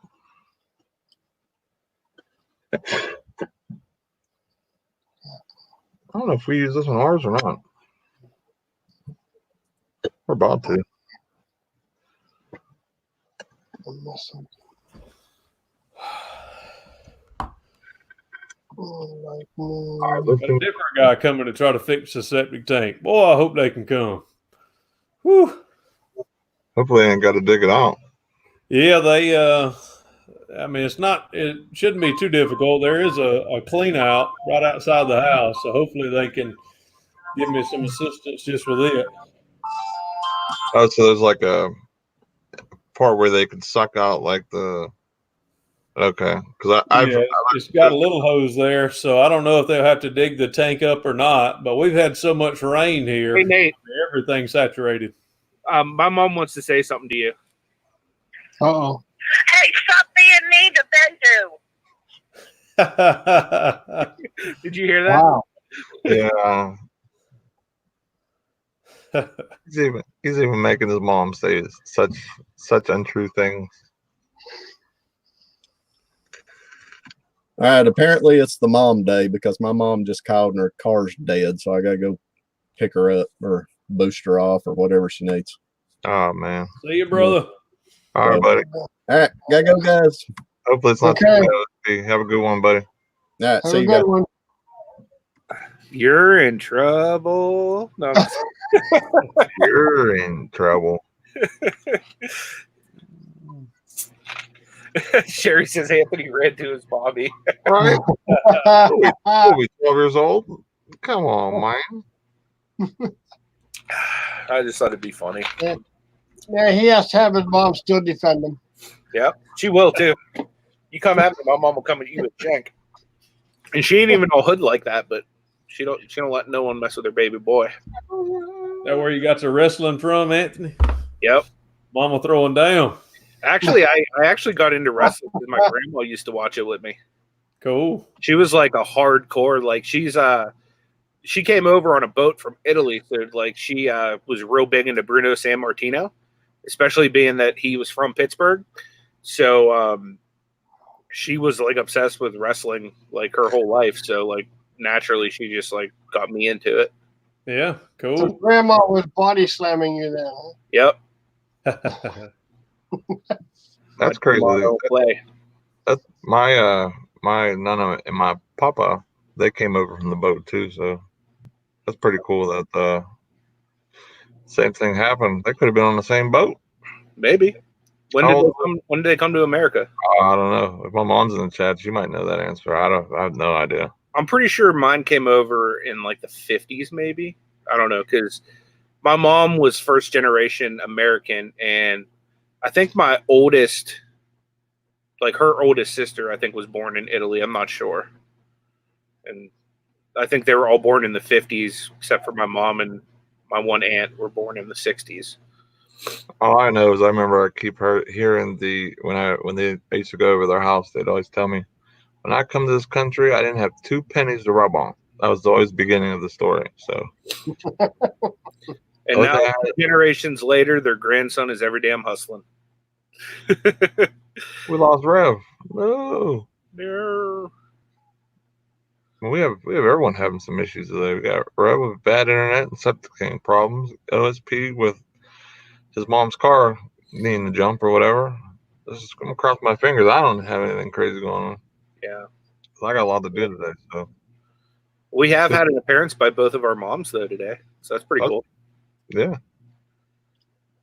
I don't know if we use this on ours or not. We're about to. A different guy coming to try to fix the septic tank. Boy, I hope they can come. Whew. Hopefully, they ain't got to dig it out. Yeah, they. I mean, it shouldn't be too difficult. There is a clean out right outside the house, so hopefully they can give me some assistance just with it. Oh, so there's like a part where they can suck out like the. Okay, because it's got a little hose there, so I don't know if they'll have to dig the tank up or not. But we've had so much rain here. Hey Nate, everything's saturated. My mom wants to say something to you. Uh-oh. Hey, stop being mean to Bendu. Did you hear that? Wow. Yeah. he's even making his mom say such untrue things. All right. Apparently, it's the mom day because my mom just called and her car's dead, so I gotta go pick her up or boost her off or whatever she needs. Oh man. See you, brother. All right, buddy. All right, gotta go, guys. Hopefully it's not too bad. Have a good one, buddy. All right, Have see a you good guys. one. You're in trouble. No, You're in trouble. Sherry says Anthony ran to his mommy. Right? We'll be 12 years old. Come on, man. I just thought it'd be funny. Yeah, he has to have his mom still defend him. Yep, she will too. You come after my mom will come at you with shank. And she ain't even all hood like that, but she don't let no one mess with her baby boy. That where you got the wrestling from, Anthony? Yep. Mama throwing down. Actually, I actually got into wrestling because my grandma used to watch it with me. Cool. She was like a hardcore, like she came over on a boat from Italy, so like she was real big into Bruno Sammartino, especially being that he was from Pittsburgh. So she was like obsessed with wrestling like her whole life. So like naturally she just like got me into it. Yeah, cool. So grandma was body slamming you then, huh? Yep. That's crazy. Play. That's my my Nana and my papa. They came over from the boat too, so that's pretty cool. That same thing happened. They could have been on the same boat. Maybe. When did they come to America? I don't know. If my mom's in the chat, she might know that answer. I have no idea. I'm pretty sure mine came over in like the 50s, maybe. I don't know, because my mom was first generation American, and I think my oldest, like her oldest sister, I think was born in Italy. I'm not sure. And I think they were all born in the 50s, except for my mom and my one aunt were born in the 60s. All I know is I remember I keep hearing when they used to go over their house, they'd always tell me, when I come to this country, I didn't have 2 pennies to rub on. That was always the beginning of the story. So, and now generations later, their grandson is every damn hustling. We lost Rev. No. No. We have everyone having some issues today. We got Rev with bad internet and septic tank problems. OSP with his mom's car needing to jump or whatever. This is gonna cross my fingers. I don't have anything crazy going on. Yeah. I got a lot to do today. So we have had an appearance by both of our moms though today. So that's pretty cool. Yeah.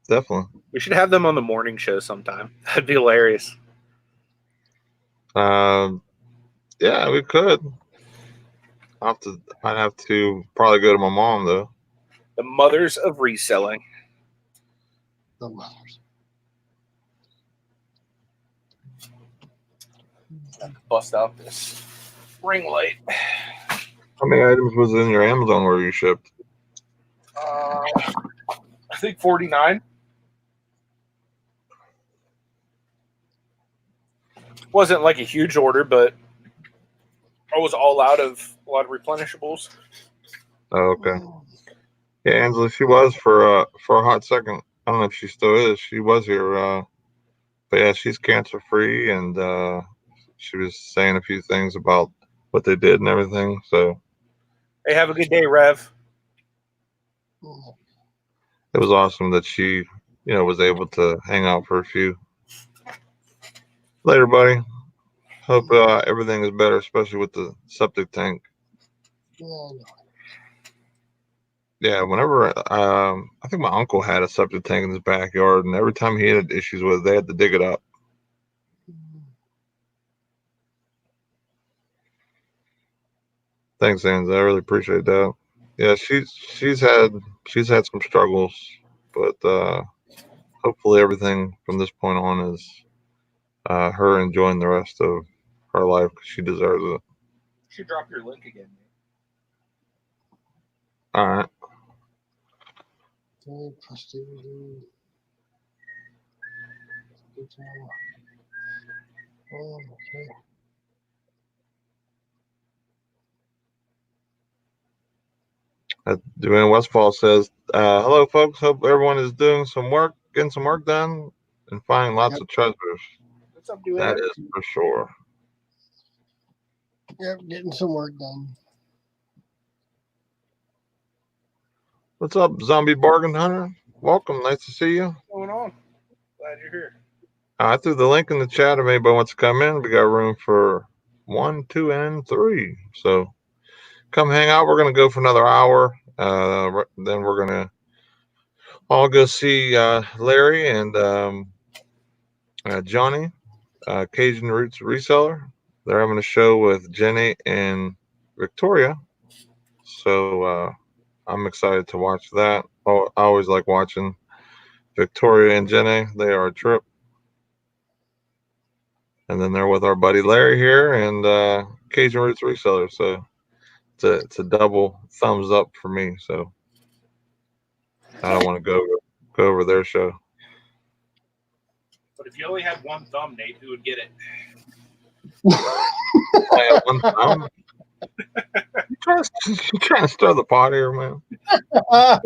Definitely. We should have them on the morning show sometime. That'd be hilarious. Yeah, we could. I'd have to probably go to my mom though. The mothers of reselling. The mothers. Bust out this ring light. How many items was in your Amazon order you shipped? I think 49. Wasn't like a huge order, but I was all out of a lot of replenishables. Oh, okay. Yeah, Angela, she was for a hot second. I don't know if she still is. She was here, but yeah, she's cancer free, and she was saying a few things about what they did and everything. So, hey, have a good day, Rev. It was awesome that she, was able to hang out for a few. Later, buddy. Hope everything is better, especially with the septic tank. Yeah, whenever I think my uncle had a septic tank in his backyard, and every time he had issues with it, they had to dig it up. Thanks, Anz. I really appreciate that. Yeah, she's had some struggles, but hopefully everything from this point on is her enjoying the rest of her life because she deserves it. You should drop your link again. All right. Dwayne Westfall says, hello, folks. Hope everyone is doing some work, getting some work done, and finding lots of treasures. What's up, Dwayne? That is for sure. Yep, getting some work done. What's up, Zombie Bargain Hunter? Welcome. Nice to see you. What's going on? Glad you're here. I threw the link in the chat if anybody wants to come in. We got room for 1, 2, and 3. So come hang out. We're going to go for another hour. Then we're going to all go see Larry and Johnny, Cajun Roots Reseller. They're having a show with Jenny and Victoria. So I'm excited to watch that. I always like watching Victoria and Jenny. They are a trip. And then they're with our buddy Larry here and Cajun Roots Reseller. So it's a double thumbs up for me. So I don't want to go over their show. But if you only had one thumb, Nate, who would get it? I have one thumb. You trying to stir the pot here, man? I'm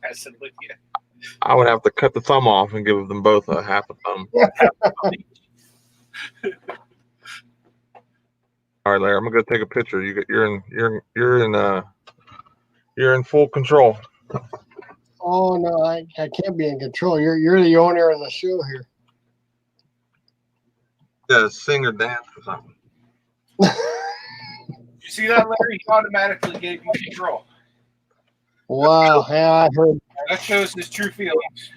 messing with you. I would have to cut the thumb off and give them both a half a thumb. All right, Larry, I'm gonna go take a picture. You're in full control. Oh no, I can't be in control. You're the owner of the show here. Yeah, sing or dance or something. You see that, Larry? He automatically gave you control. Wow, yeah, I heard. That shows his true feelings.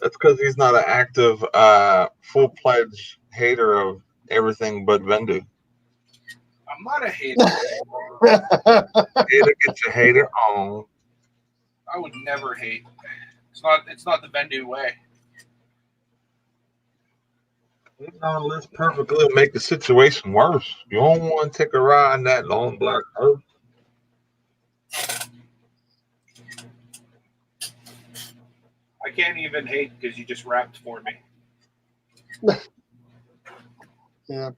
That's because he's not an active, full-fledged hater of everything but Vendu. I'm not a hater. Hater, get your hater on. I would never hate. It's not the Bendu way. Let's perfectly make the situation worse. You don't want to take a ride in that long black earth. I can't even hate because you just rapped for me. Yeah.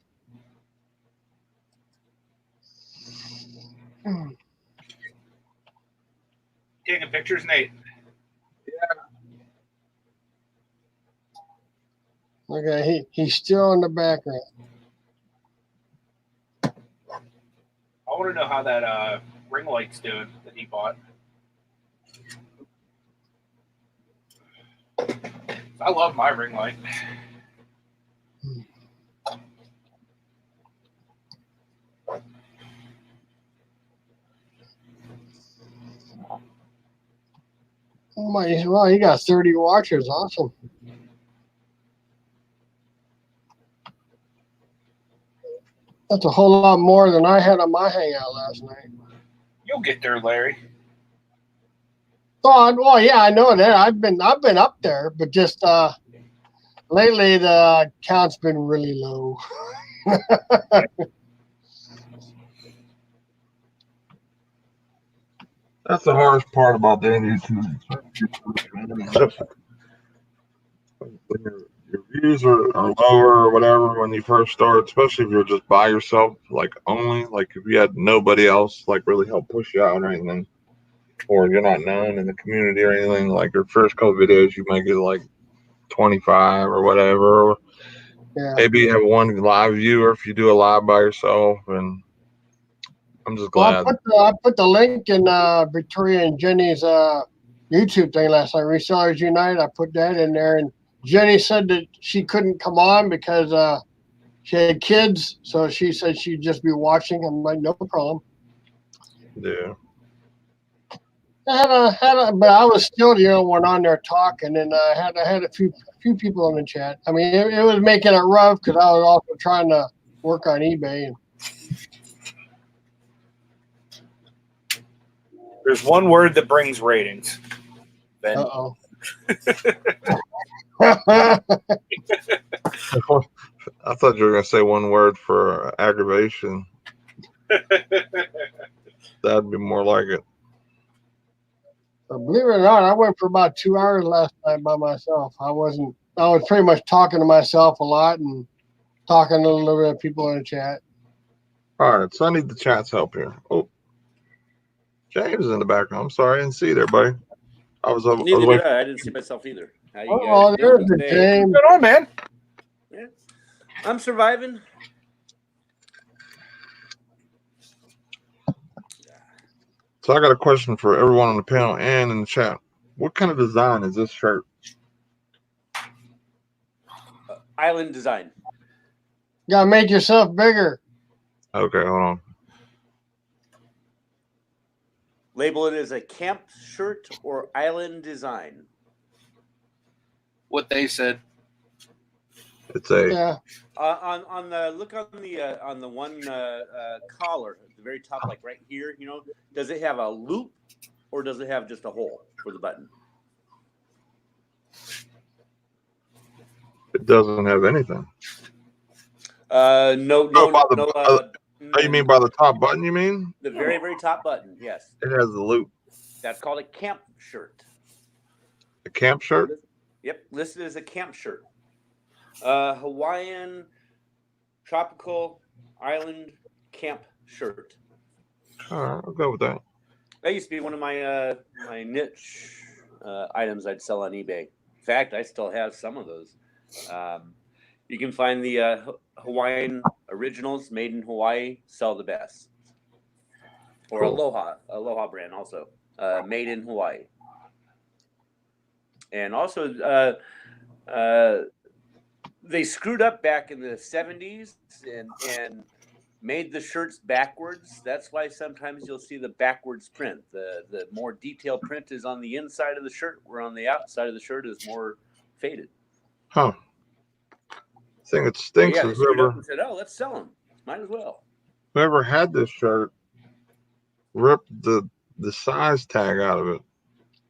Taking pictures, Nate. Okay, he's still in the background. I want to know how that ring light's doing that he bought. I love my ring light. Oh my! Wow, you got 30 watchers. Awesome. That's a whole lot more than I had on my Hangout last night. You'll get there, Larry. Oh, well, yeah, I know that. I've been up there, but just lately the count's been really low. That's the hardest part about doing YouTube. When your views are lower or whatever when you first start, especially if you're just by yourself, like only, like if you had nobody else like really help push you out or anything, or you're not known in the community or anything, like your first couple videos you might get like 25 or whatever, or Yeah. maybe you have one live viewer if you do a live by yourself. And I'm just glad. Well, I put the link in Victoria and Jenny's YouTube thing last night. Resellers Unite. I put that in there, and Jenny said that she couldn't come on because she had kids, so she said she'd just be watching. I'm like, no problem. Yeah. But I was still the only one on there talking, and I had a few people in the chat. I mean, it was making it rough because I was also trying to work on eBay. And There's one word that brings ratings. Ben. uh-oh. I thought you were gonna say one word for aggravation. That'd be more like it. Believe it or not, I went for about 2 hours last night by myself. I was pretty much talking to myself a lot and talking to a little bit of people in the chat. All right, so I need the chat's help here. Oh, James is in the background. I'm sorry, I didn't see there, buddy. Neither did I. I didn't see myself either. How you guys There's doing the today? James. What's going on, man? Yeah. I'm surviving. So I got a question for everyone on the panel and in the chat. What kind of design is this shirt? Island design. Gotta make yourself bigger. Okay, hold on. Label it as a camp shirt or island design. What they said. It's a Yeah. On the look on the one collar at the very top, like right here, you know, does it have a loop or does it have just a hole for the button? It doesn't have anything. No. Oh, you mean by the top button? You mean the very, very top button? Yes. it has the loop? That's called a camp shirt. A camp shirt? Yep, listed as a camp shirt. Hawaiian tropical island camp shirt. All right, I'll go with that. That used to be one of my my niche items I'd sell on eBay. In fact, I still have some of those. You can find the Hawaiian originals made in Hawaii sell the best. Or Cool. Aloha brand also made in Hawaii. And also, they screwed up back in the 70s and made the shirts backwards. That's why sometimes you'll see the backwards print. The more detailed print is on the inside of the shirt, where on the outside of the shirt is more faded. Huh. I think it stinks. Yeah, they screwed up and said, "Oh, let's sell them. Might as well." Whoever had this shirt ripped the size tag out of it.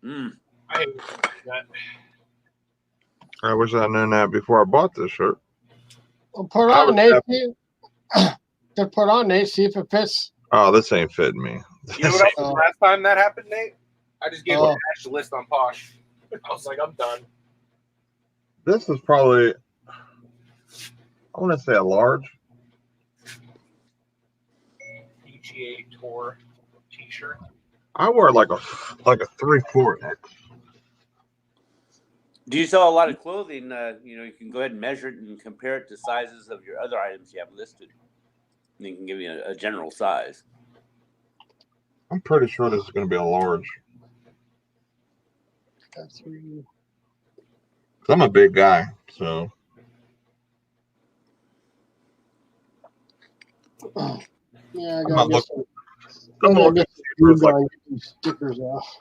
I hate that. I wish I'd known that before I bought this shirt. Well, put on, Nate. Just put on, Nate. See if it fits. Oh, this ain't fitting me. You know what else was last time that happened, Nate? I just gave Ash a list on Posh. I was like, I'm done. This is probably, I want to say a large. PGA Tour T-shirt. I wear like a 3/4 X. Do you sell a lot of clothing? You can go ahead and measure it and compare it to sizes of your other items you have listed. And they can give you a general size. I'm pretty sure this is going to be a large. I'm a big guy, so. Yeah, I I'm gotta not get some stickers off.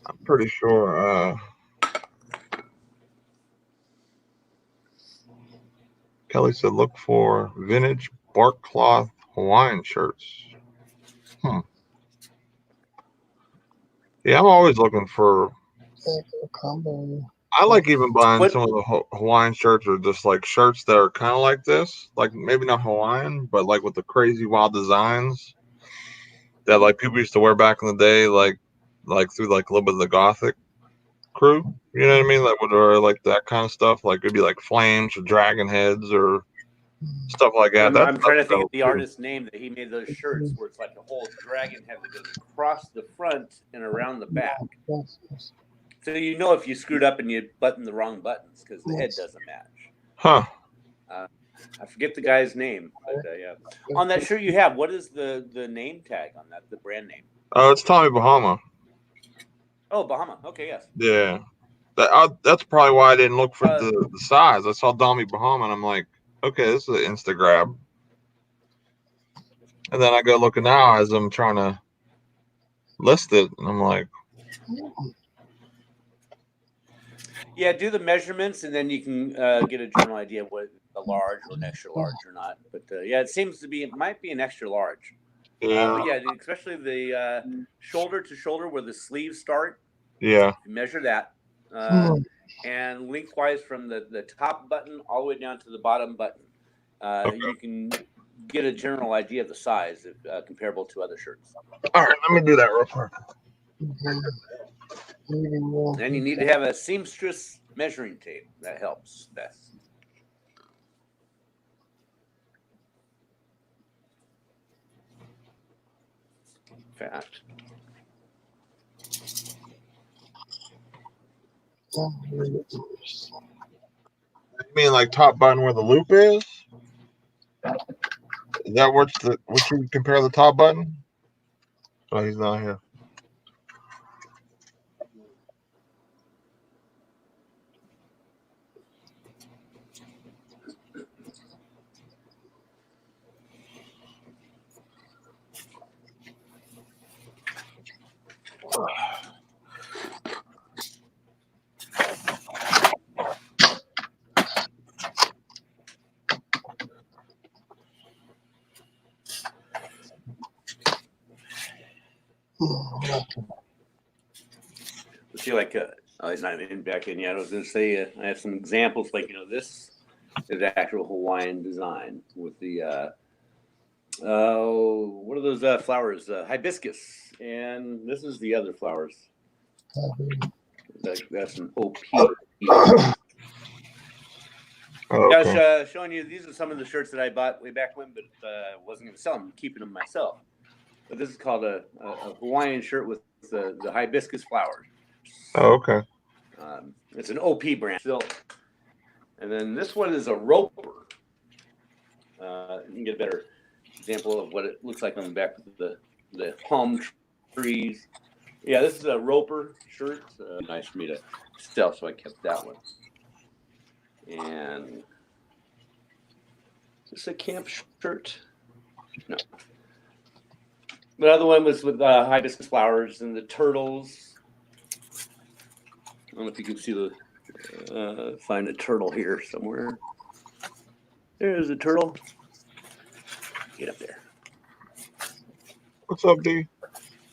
I'm pretty sure. Kelly said, look for vintage bark cloth Hawaiian shirts. Yeah, I'm always looking for. I like even buying some of the Hawaiian shirts, or just like shirts that are kind of like this, like maybe not Hawaiian, but like with the crazy wild designs that like people used to wear back in the day, like through like a little bit of the Gothic crew. You know what I mean? Like or like that kind of stuff. Like it'd be like flames or dragon heads or stuff like that. I'm trying to think of the artist's name that he made those shirts where it's like a whole dragon head that goes across the front and around the back. So if you screwed up and you buttoned the wrong buttons because the head doesn't match. Huh. I forget the guy's name, but yeah. On that shirt you have, what is the name tag on that? The brand name? Oh, it's Tommy Bahama. Oh, Bahama. Okay, yes. Yeah. That's probably why I didn't look for the size. I saw Tommy Bahama and I'm like, okay, this is an Insta grab. And then I go looking now as I'm trying to list it, and I'm like, yeah, do the measurements, and then you can get a general idea of what a large or an extra large or not. But yeah, it might be an extra large. yeah, Yeah, especially the shoulder to shoulder where the sleeves start. yeah. Measure that. And lengthwise from the top button all the way down to the bottom button. You can get a general idea of the size comparable to other shirts. All right, let me do that real quick. And you need to have a seamstress measuring tape. That helps best. Fact. You mean like top button where the loop is? Is that what you compare the top button? Oh, he's not here. Let's see, like, it's not even back in yet. I was going to say, I have some examples, like, this is actual Hawaiian design with the, what are those flowers? Hibiscus. And this is the other flowers. That's an OP. Oh, okay. Yeah, I was showing you, these are some of the shirts that I bought way back when, but wasn't going to sell them, I'm keeping them myself. But this is called a Hawaiian shirt with the hibiscus flowers. Oh, okay. It's an OP brand still. And then this one is a roper. You can get a better example of what it looks like on the back of the palm trees. Yeah, this is a Roper shirt. Nice for me to sell, so I kept that one. And is this a camp shirt? No. The other one was with hibiscus flowers and the turtles. I don't know if you can see the find a turtle here somewhere. There's a turtle. Get up there. What's up, D?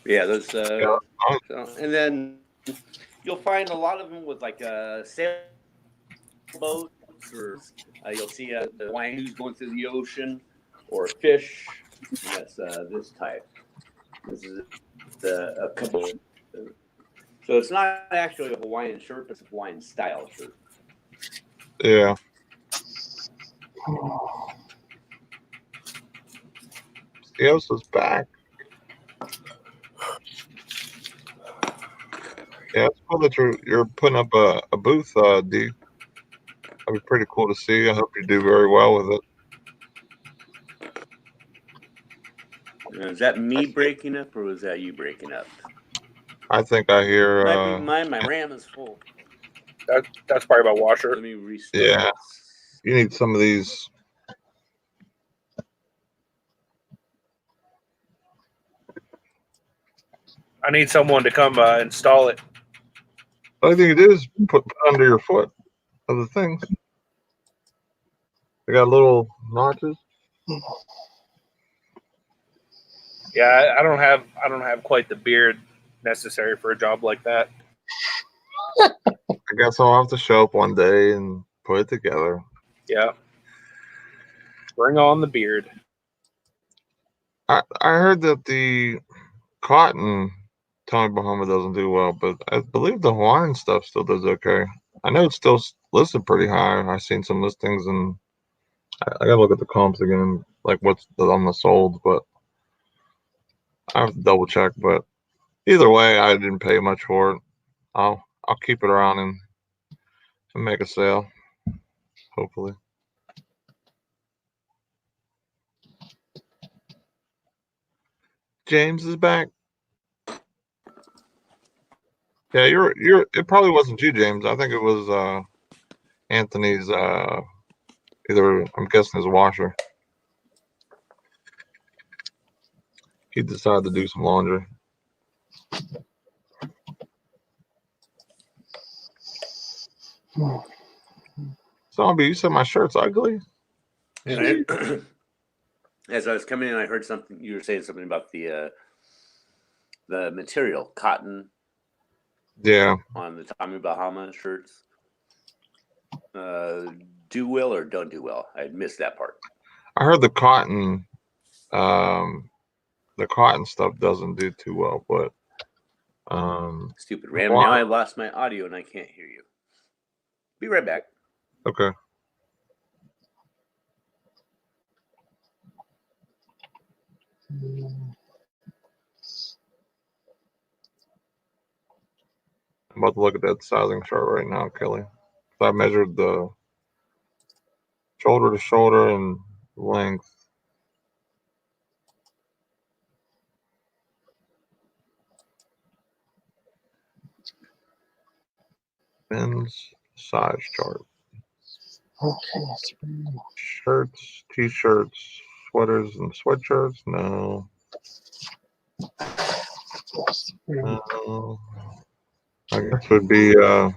Yeah, those. So, and then you'll find a lot of them with like sailboats, or you'll see the Hawaiian who's going through the ocean, or fish. And that's this type. This is a couple. So it's not actually a Hawaiian shirt, but it's a Hawaiian style shirt. Yeah. Theos is back. Yeah, it's cool that you're putting up a booth, D. That'd be pretty cool to see. I hope you do very well with it. Is that me breaking up, or was that you breaking up? I think I hear. Might be mine. My RAM is full. That's probably my washer. Let me restart. Yeah, you need some of these. I need someone to come install it. All you think you do is put under your foot of the things. They got little notches. Yeah, I don't have quite the beard necessary for a job like that. I guess I'll have to show up one day and put it together. Yeah. Bring on the beard. I heard that the cotton Tommy Bahama doesn't do well, but I believe the Hawaiian stuff still does okay. I know it's still listed pretty high. I've seen some listings, and I gotta look at the comps again, like what's on the sold, but I have to double check. But either way, I didn't pay much for it. I'll keep it around and make a sale, hopefully. James is back. Yeah, you're. It probably wasn't you, James. I think it was Anthony's. Either I'm guessing his washer. He decided to do some laundry. Zombie, you said my shirt's ugly. As I was coming in, I heard something. You were saying something about the material, cotton. Yeah. On the Tommy Bahama shirts. Do well or don't do well? I missed that part. I heard the cotton stuff doesn't do too well, but stupid Ram. Now I lost my audio and I can't hear you. Be right back. Okay. I'm about to look at that sizing chart right now, Kelly. So I measured the shoulder to shoulder and length. Men's size chart. Okay. Shirts, t-shirts, sweaters, and sweatshirts. No. No. I guess it would be yeah,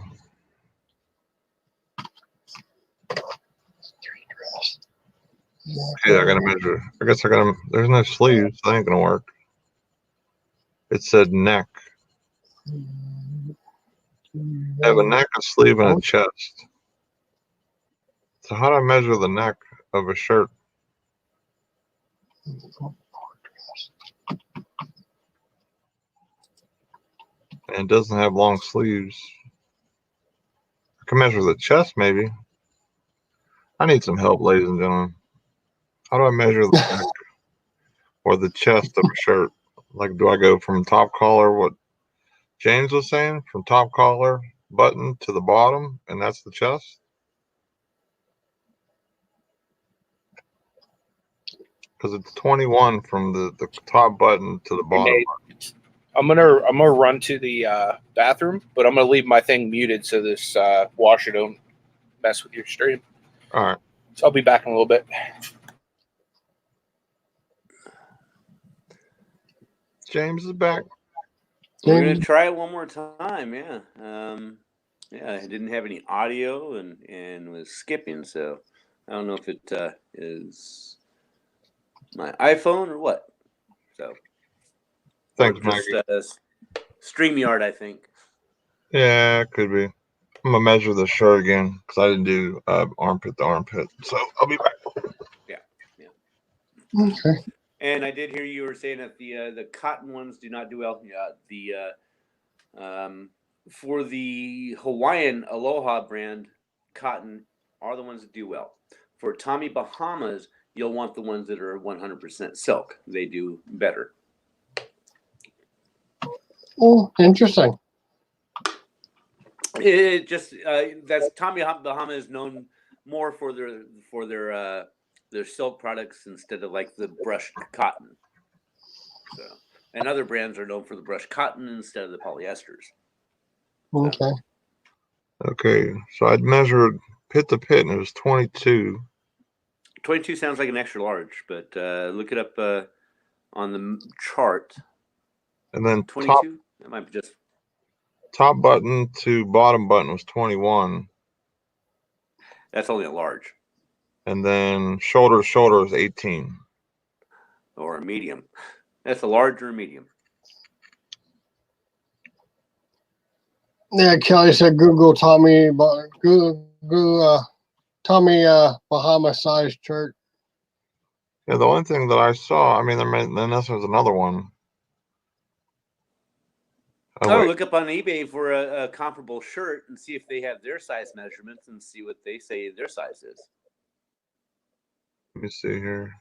I gotta measure. I guess I gotta. There's no sleeves. That ain't gonna work. It said neck. I have a neck, a sleeve, and a chest. So how do I measure the neck of a shirt? And it doesn't have long sleeves. I can measure the chest, maybe. I need some help, ladies and gentlemen. How do I measure the neck or the chest of a shirt? Like, do I go from top collar, what James was saying, from top collar button to the bottom, and that's the chest? Because it's 21 from the top button to the bottom. I'm gonna run to the bathroom, but I'm gonna leave my thing muted so this washer don't mess with your stream. All right. So I'll be back in a little bit. James is back. We're gonna try it one more time. Yeah. Yeah. I didn't have any audio and was skipping, so I don't know if it is my iPhone or what. So. Thanks, just, Maggie. StreamYard, I think. Yeah, it could be. I'm gonna measure the shirt again because I didn't do armpit to armpit. So I'll be back. Yeah. Okay. And I did hear you were saying that the cotton ones do not do well. Yeah. For the Hawaiian Aloha brand, cotton are the ones that do well. For Tommy Bahamas, you'll want the ones that are 100% silk. They do better. Oh, interesting. It just that's Tommy Bahama is known more for their silk products instead of like the brushed cotton. So, and other brands are known for the brushed cotton instead of the polyesters. Okay. Okay, so I'd measured pit to pit and it was 22. 22 sounds like an extra large, but look it up on the chart. And then 22. That might be just top button to bottom button was 21. that's only a large And then shoulder to shoulder was 18. or a medium. That's a large or a medium. Yeah, Kelly said Google Tommy, Tommy Bahama size shirt. Yeah, the only thing that I saw, I mean, unless there's another one. Look up on eBay for a comparable shirt and see if they have their size measurements and see what they say their size is. Let me see here.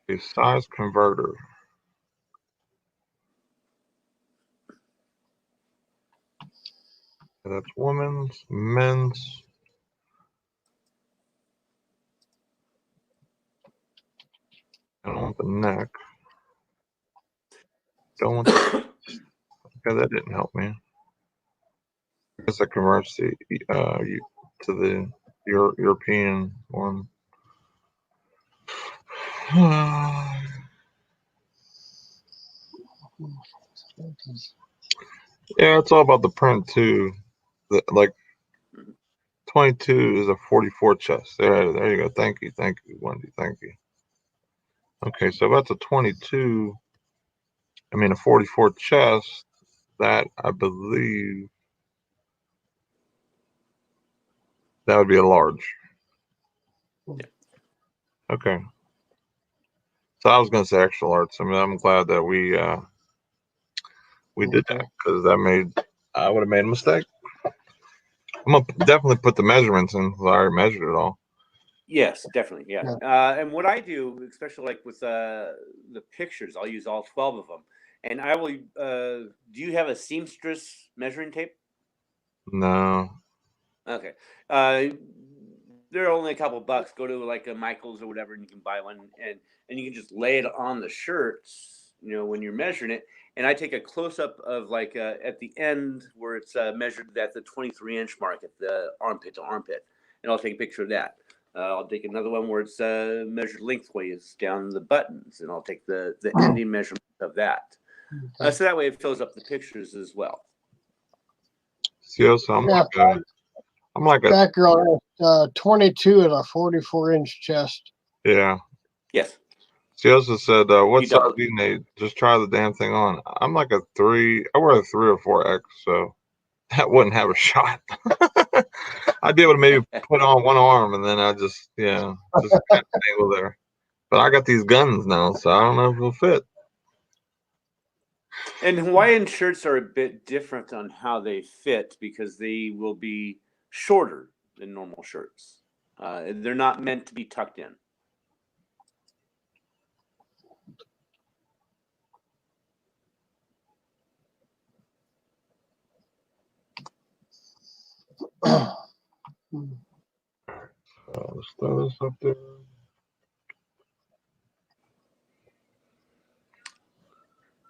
A size converter. That's women's, men's. I don't want the neck. Don't want the. Okay, that didn't help me. I guess I converts to the European one. Yeah, it's all about the print too. Like 22 is a 44 chest. There you go. Thank you, Wendy. Thank you. Okay, so that's a 22. I mean, a 44 chest. That I believe that would be a large. Yeah. Okay. So I was going to say extra large. I mean, I'm glad that we did that because I would have made a mistake. I'm gonna definitely put the measurements in. I already measured it all. Yes, definitely. Yeah. And what I do, especially like with the pictures, I'll use all 12 of them. And I will. Do you have a seamstress measuring tape? No. Okay. They're only a couple bucks. Go to like a Michael's or whatever, and you can buy one, and you can just lay it on the shirts. When you're measuring it. And I take a close up of like at the end where it's measured at the 23-inch mark at the armpit to armpit, and I'll take a picture of that. I'll take another one where it's measured lengthways down the buttons, and I'll take the ending measurement of that. So that way it fills up the pictures as well. See, so I'm like a That girl has 22 and a 44-inch chest. Yeah. Yes. She also said, what size do you need? Just try the damn thing on. I'm like a 3. I wear a 3 or 4X, so that wouldn't have a shot. I'd be able to maybe put on one arm, and then I just kind of angle there. But I got these guns now, so I don't know if it'll fit. And Hawaiian shirts are a bit different on how they fit because they will be shorter than normal shirts. They're not meant to be tucked in. Let's throw this up there.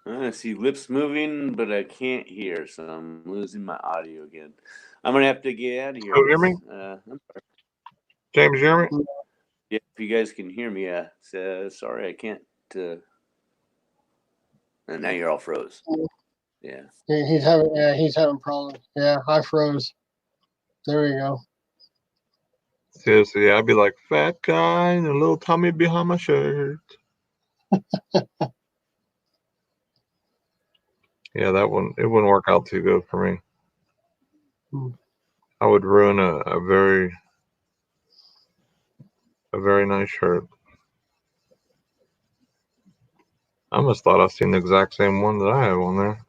I see lips moving, but I can't hear, so I'm losing my audio again. I'm gonna have to get out of here. Oh, hear me? I'm sorry. James, you hear me? Yeah, if you guys can hear me, sorry, I can't. And now you're all froze. Yeah. He's having problems. Yeah, I froze. There we go. Seriously, yeah, I'd be like fat guy and a little tummy behind my shirt. Yeah, it wouldn't work out too good for me. I would ruin a very nice shirt. I almost thought I seen the exact same one that I have on there.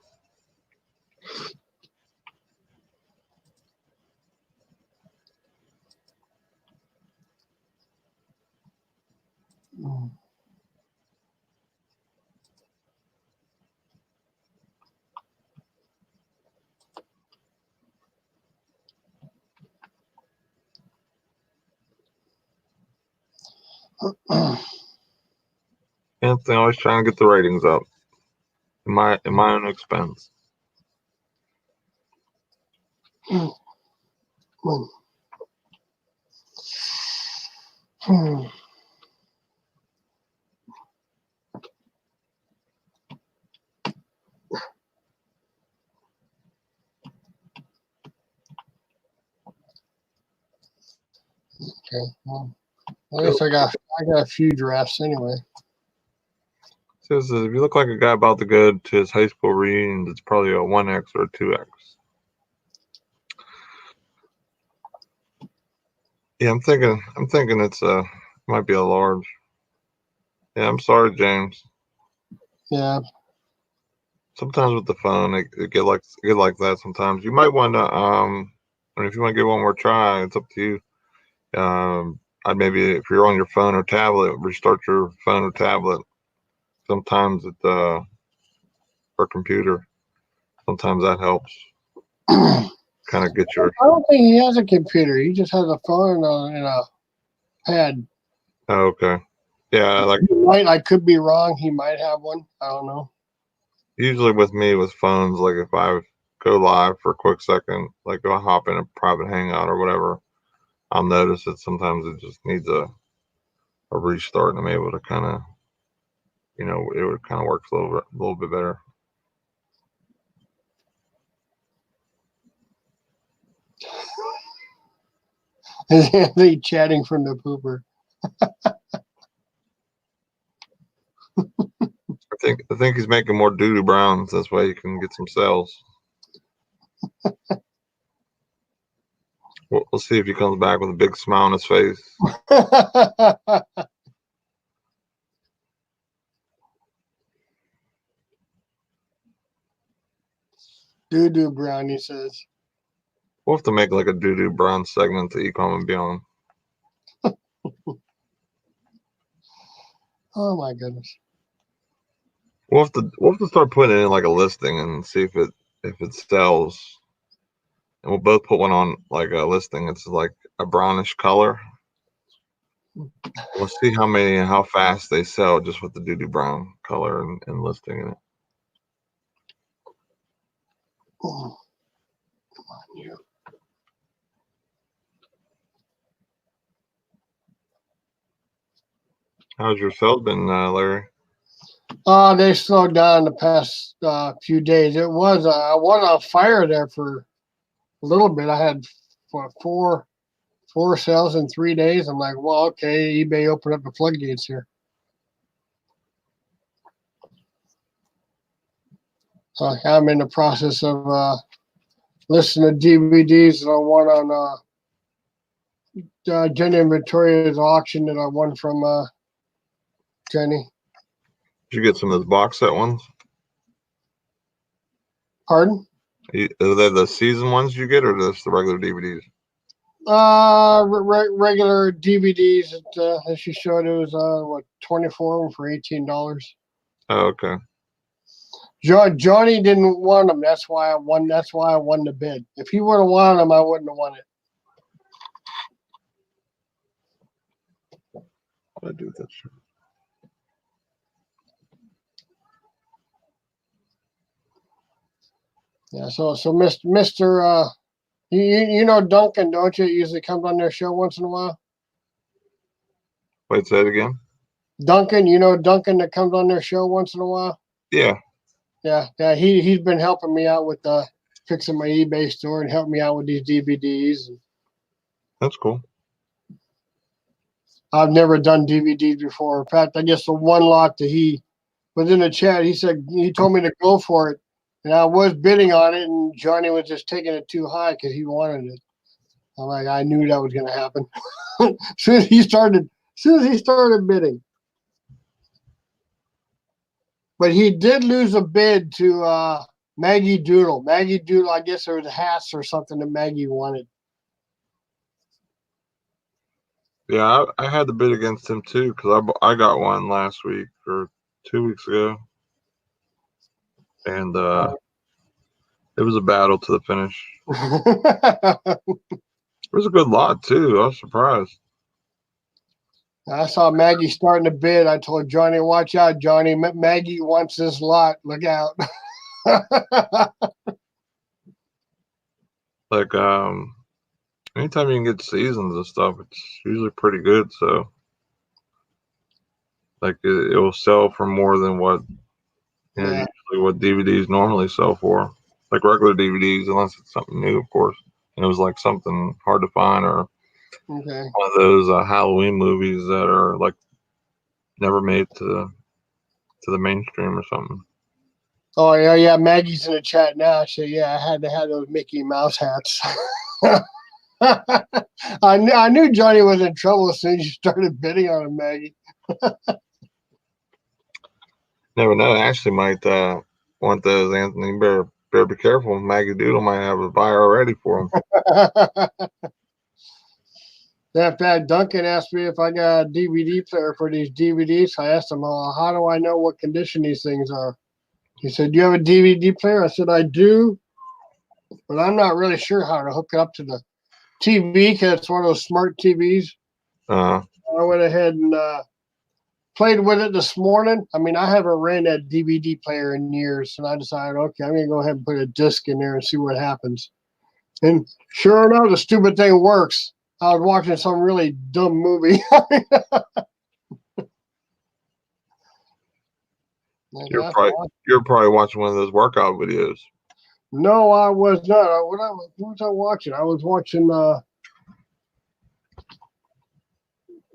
Anthony always trying to get the ratings up. In my own expense. Okay. Well, I guess I got a few drafts anyway. Says if you look like a guy about to go to his high school reunion, it's probably a 1X or a 2X. Yeah, I'm thinking it's might be a large. Yeah, I'm sorry, James. Yeah. Sometimes with the phone, it get like that. Sometimes you might want to and if you want to give one more try, it's up to you. I'd maybe if you're on your phone or tablet, restart your phone or tablet. Sometimes it or computer. Sometimes that helps. Kind of get your. I don't think he has a computer. He just has a phone and a pad. Oh, okay. Yeah, like I could be wrong. He might have one. I don't know. Usually with me with phones, like if I go live for a quick second, like go hop in a private hangout or whatever, I'll notice that sometimes it just needs a restart, and I'm able to kind of, it would kind of works a little bit better. Is Anthony chatting from the pooper? I think he's making more doo-doo browns. That's why he can get some sales. We'll see if he comes back with a big smile on his face. Doo-doo brown, he says. We'll have to make like a doo-doo brown segment to Ecom and Beyond. Oh my goodness. We'll have to start putting it in like a listing and see if it sells. And we'll both put one on like a listing. It's like a brownish color. We'll see how fast they sell just with the doo-doo brown color and listing in it. Oh, come on, you. How's your sales been, Larry? They slowed down the past few days. I was on fire there for a little bit. I had four sales in 3 days. I'm like, well, okay, eBay opened up the floodgates here. So I'm in the process of listening to DVDs that I won on Jenny and Victoria's auction that I won from Jenny. Did you get some of those box set ones? Pardon? Are they the season ones you get, or just the regular DVDs? Regular DVDs. As she showed, it was 24 of them for $18. Oh, okay. Johnny didn't want them. That's why I won. That's why I won the bid. If he would have wanted them, I wouldn't have won it. I do that shit. Yeah. So Mr. You know Duncan, don't you? He usually comes on their show once in a while. Wait, say it again. Duncan, you know Duncan that comes on their show once in a while. Yeah. Yeah. He's been helping me out with fixing my eBay store and helping me out with these DVDs. That's cool. I've never done DVDs before. In fact, I guess the one lot that he was in the chat, he told me to go for it, and I was bidding on it, and Johnny was just taking it too high because he wanted it. I'm like, I knew that was going to happen. As soon as he started bidding. But he did lose a bid to Maggie Doodle. Maggie Doodle, I guess there was hats or something that Maggie wanted. Yeah, I had to bid against him too because I got one last week or 2 weeks ago, and it was a battle to the finish. It was a good lot too. I was surprised. I saw Maggie starting to bid. I told Johnny, "Watch out, Johnny. Maggie wants this lot. Look out." Like anytime you can get seasons and stuff, it's usually pretty good. So like it will sell for more than what usually what DVDs normally sell for. Like regular DVDs, unless it's something new, of course. And it was like something hard to find or one of those Halloween movies that are like never made to the mainstream or something. Oh yeah. Maggie's in the chat now. So yeah, I had to have those Mickey Mouse hats. I knew Johnny was in trouble as soon as you started bidding on him, Maggie. Never know. Ashley might want those. Anthony, better be careful. Maggie Doodle might have a buyer already for him. That Duncan asked me if I got a DVD player for these DVDs. I asked him, how do I know what condition these things are? He said, "Do you have a DVD player?" I said, "I do, but I'm not really sure how to hook it up to the TV because it's one of those smart TVs." I went ahead and played with it this morning. I mean, I haven't ran that DVD player in years, and I decided, okay, I'm going to go ahead and put a disc in there and see what happens. And sure enough, the stupid thing works. I was watching some really dumb movie. You're probably watching one of those workout videos. No, I was not. What was I watching? I was watching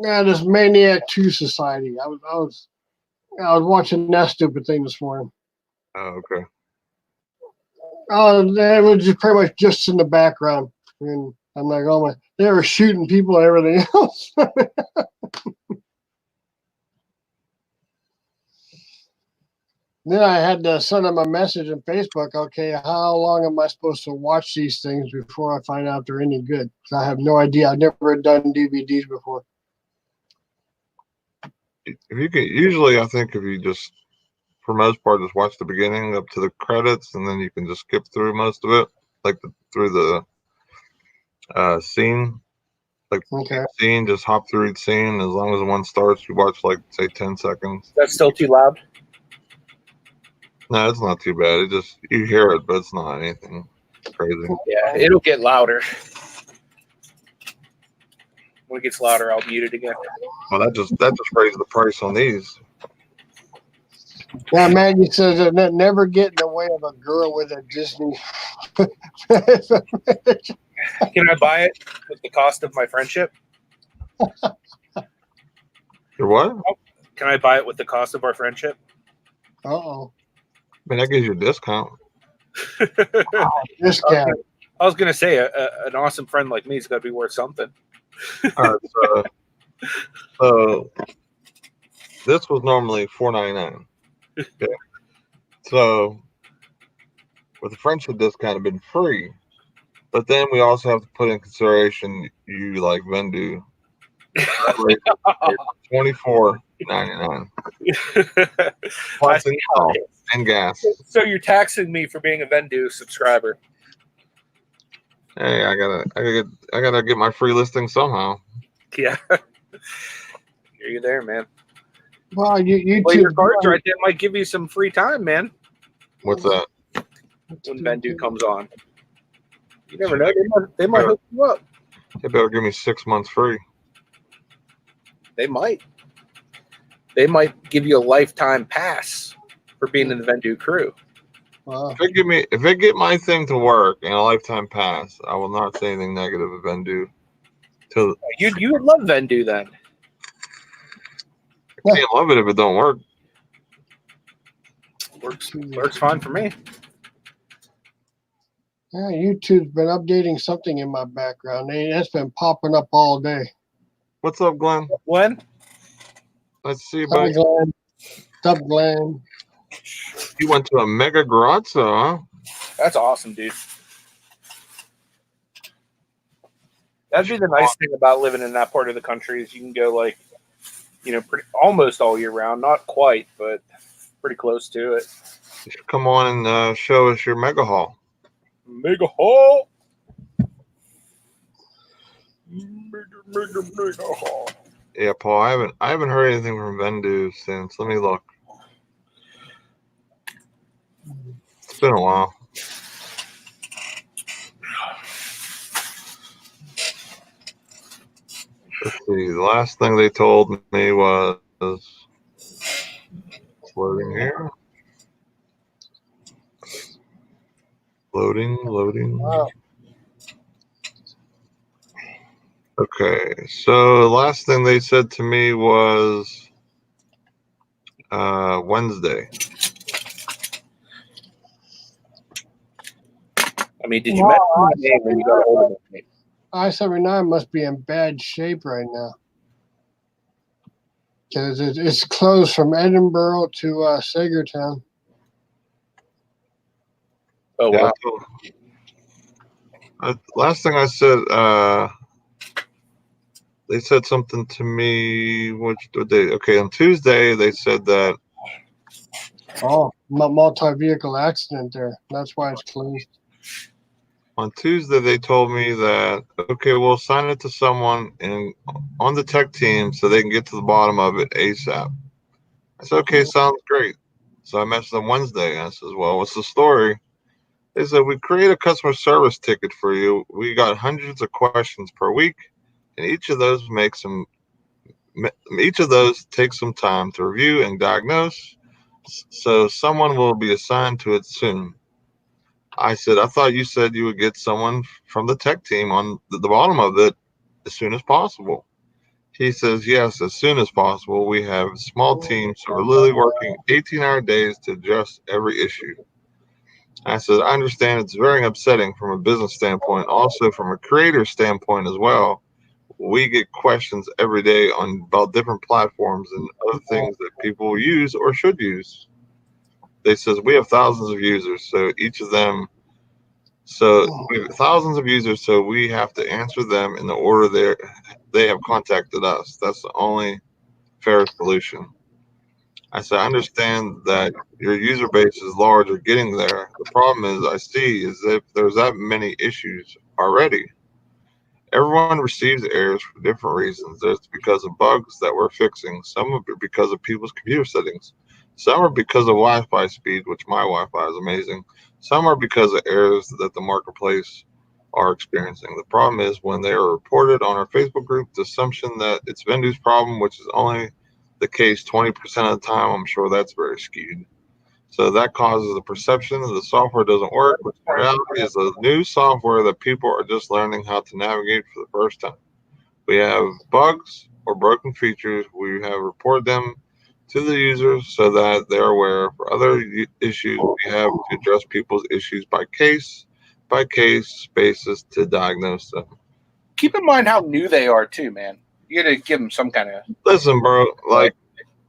this Maniac 2 Society. I was watching that stupid thing this morning. Oh, okay. It was just pretty much just in the background. And I'm like, oh my, they were shooting people and everything else. Then I had to send them a message on Facebook. Okay, how long am I supposed to watch these things before I find out they're any good? I have no idea. I've never done DVDs before. If you can, usually I think if you just, for most part, just watch the beginning up to the credits, and then you can just skip through most of it, like through the scene. Like scene, just hop through each scene. As long as the one starts, you watch like say 10 seconds. That's still too loud. No, it's not too bad. It just you hear it, but it's not anything crazy. Yeah, it'll get louder. When it gets louder, I'll mute it again. Well, that just raised the price on these. Yeah, Maggie says that never get in the way of a girl with a Disney. Can I buy it with the cost of my friendship? Your what? Can I buy it with the cost of our friendship? Uh-oh. I mean, that gives you a discount. Discount. I was going to say, an awesome friend like me has got to be worth something. All right, so this was normally $4.99. Okay. So with the friendship discount, it'd been free, but then we also have to put in consideration you like Vendu. $24.99. and gas. So you're taxing me for being a Vendu subscriber. Hey, I gotta get my free listing somehow. Yeah. You're there, man. Well, you Play your cards right there. Might give you some free time, man. What's that? When Vendu comes on. You never know. They might hook you up. They better give me 6 months free. They might. They might give you a lifetime pass for being in the Vendu crew. Wow. If they get my thing to work and a lifetime pass, I will not say anything negative of Vendu. You would love Vendu then. I can't love it if it don't work. Works fine for me. Yeah, YouTube's been updating something in my background. That's been popping up all day. What's up, Glenn? Glenn? Let's see, Hi, buddy. Glenn. What's up, Glenn? You went to a mega garage, huh? That's awesome, dude. That'd be the nice thing about living in that part of the country is you can go like, almost all year round. Not quite, but pretty close to it. You should come on and show us your mega haul. Mega haul. Mega haul. Yeah, Paul. I haven't heard anything from Vendu since. Let me look. It's been a while. Let's see. The last thing they told me was loading here. Loading. Wow. Okay, so the last thing they said to me was Wednesday. I mean, did you mention my name when you got a hold of me? I-79 must be in bad shape right now. Because it's closed from Edinburgh to Sagertown. Oh, wow. Last thing I said, they said something to me. Okay, on Tuesday they said that. Oh, multi-vehicle accident there. That's why it's closed. On Tuesday they told me that okay, we'll assign it to someone on the tech team so they can get to the bottom of it ASAP. I said okay, sounds great. So I messaged them Wednesday. I says, well, what's the story? They said we create a customer service ticket for you. We got hundreds of questions per week, and each of those takes some time to review and diagnose. So someone will be assigned to it soon. I said, I thought you said you would get someone from the tech team on the bottom of it as soon as possible. He says, yes, as soon as possible. We have small teams who are literally working 18-hour days to address every issue. I said, I understand it's very upsetting from a business standpoint, also from a creator standpoint as well. We get questions every day about different platforms and other things that people use or should use. They says we have thousands of users, so each of them, we have thousands of users, so we have to answer them in the order they have contacted us. That's the only fair solution. I said, I understand that your user base is large or getting there. The problem is if there's that many issues already. Everyone receives errors for different reasons. It's because of bugs that we're fixing. Some are because of people's computer settings. Some are because of Wi-Fi speed, which my Wi-Fi is amazing. Some are because of errors that the marketplace are experiencing. The problem is when they are reported on our Facebook group, the assumption that it's Vendu's problem, which is only the case 20% of the time, I'm sure that's very skewed. So that causes the perception that the software doesn't work, which in reality is a new software that people are just learning how to navigate for the first time. We have bugs or broken features. We have reported them to the users so that they're aware. For other issues, we have to address people's issues by case basis to diagnose them. Keep in mind how new they are too, man. You got to give them some kind of. Listen, bro. Like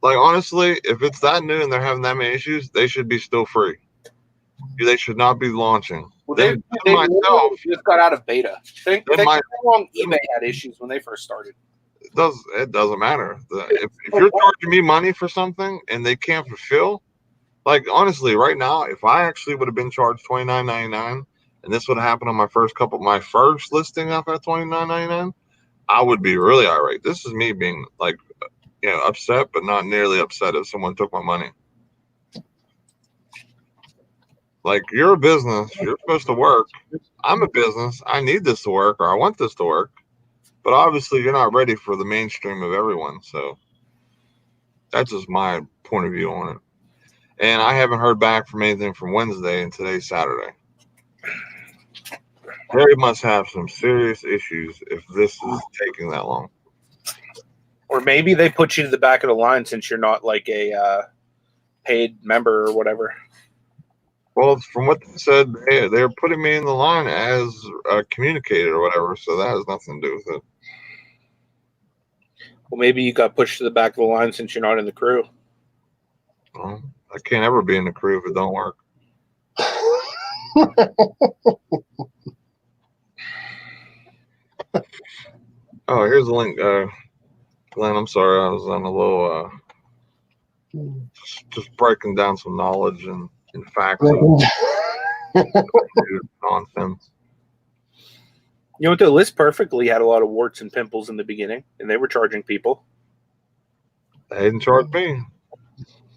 honestly, if it's that new and they're having that many issues, they should be still free. They should not be launching. Well, they just got out of beta. Think how long eBay had issues when they first started. It doesn't matter. If you're charging me money for something and they can't fulfill, Like honestly, right now, if I actually would have been charged $29.99, and this would have happened on my first listing off at $29.99, I would be really irate. This is me being like, upset, but not nearly upset if someone took my money. Like, you're a business, you're supposed to work. I'm a business, I need this to work, or I want this to work. But obviously, you're not ready for the mainstream of everyone. So that's just my point of view on it. And I haven't heard back from anything from Wednesday, and today's Saturday. They must have some serious issues if this is taking that long. Or maybe they put you to the back of the line since you're not like a paid member or whatever. Well, from what they said, they're putting me in the line as a communicator or whatever, so that has nothing to do with it. Well, maybe you got pushed to the back of the line since you're not in the crew. Well, I can't ever be in the crew if it don't work. Oh, here's a link. Glenn, I'm sorry, I was on a little, just breaking down some knowledge and facts of nonsense. You know what? The List Perfectly had a lot of warts and pimples in the beginning, and they were charging people. They didn't charge me.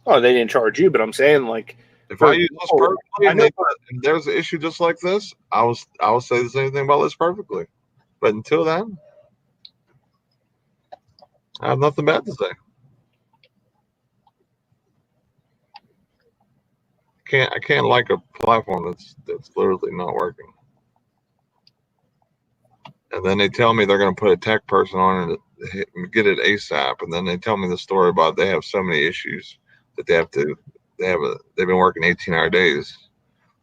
Oh, they didn't charge you, but I'm saying like if I use List Perfectly and there's an issue just like this, I will say the same thing about List Perfectly. But until then, I have nothing bad to say. I can't like a platform that's literally not working. And then they tell me they're going to put a tech person on it and get it ASAP. And then they tell me the story about they have so many issues that they've been working 18-hour days.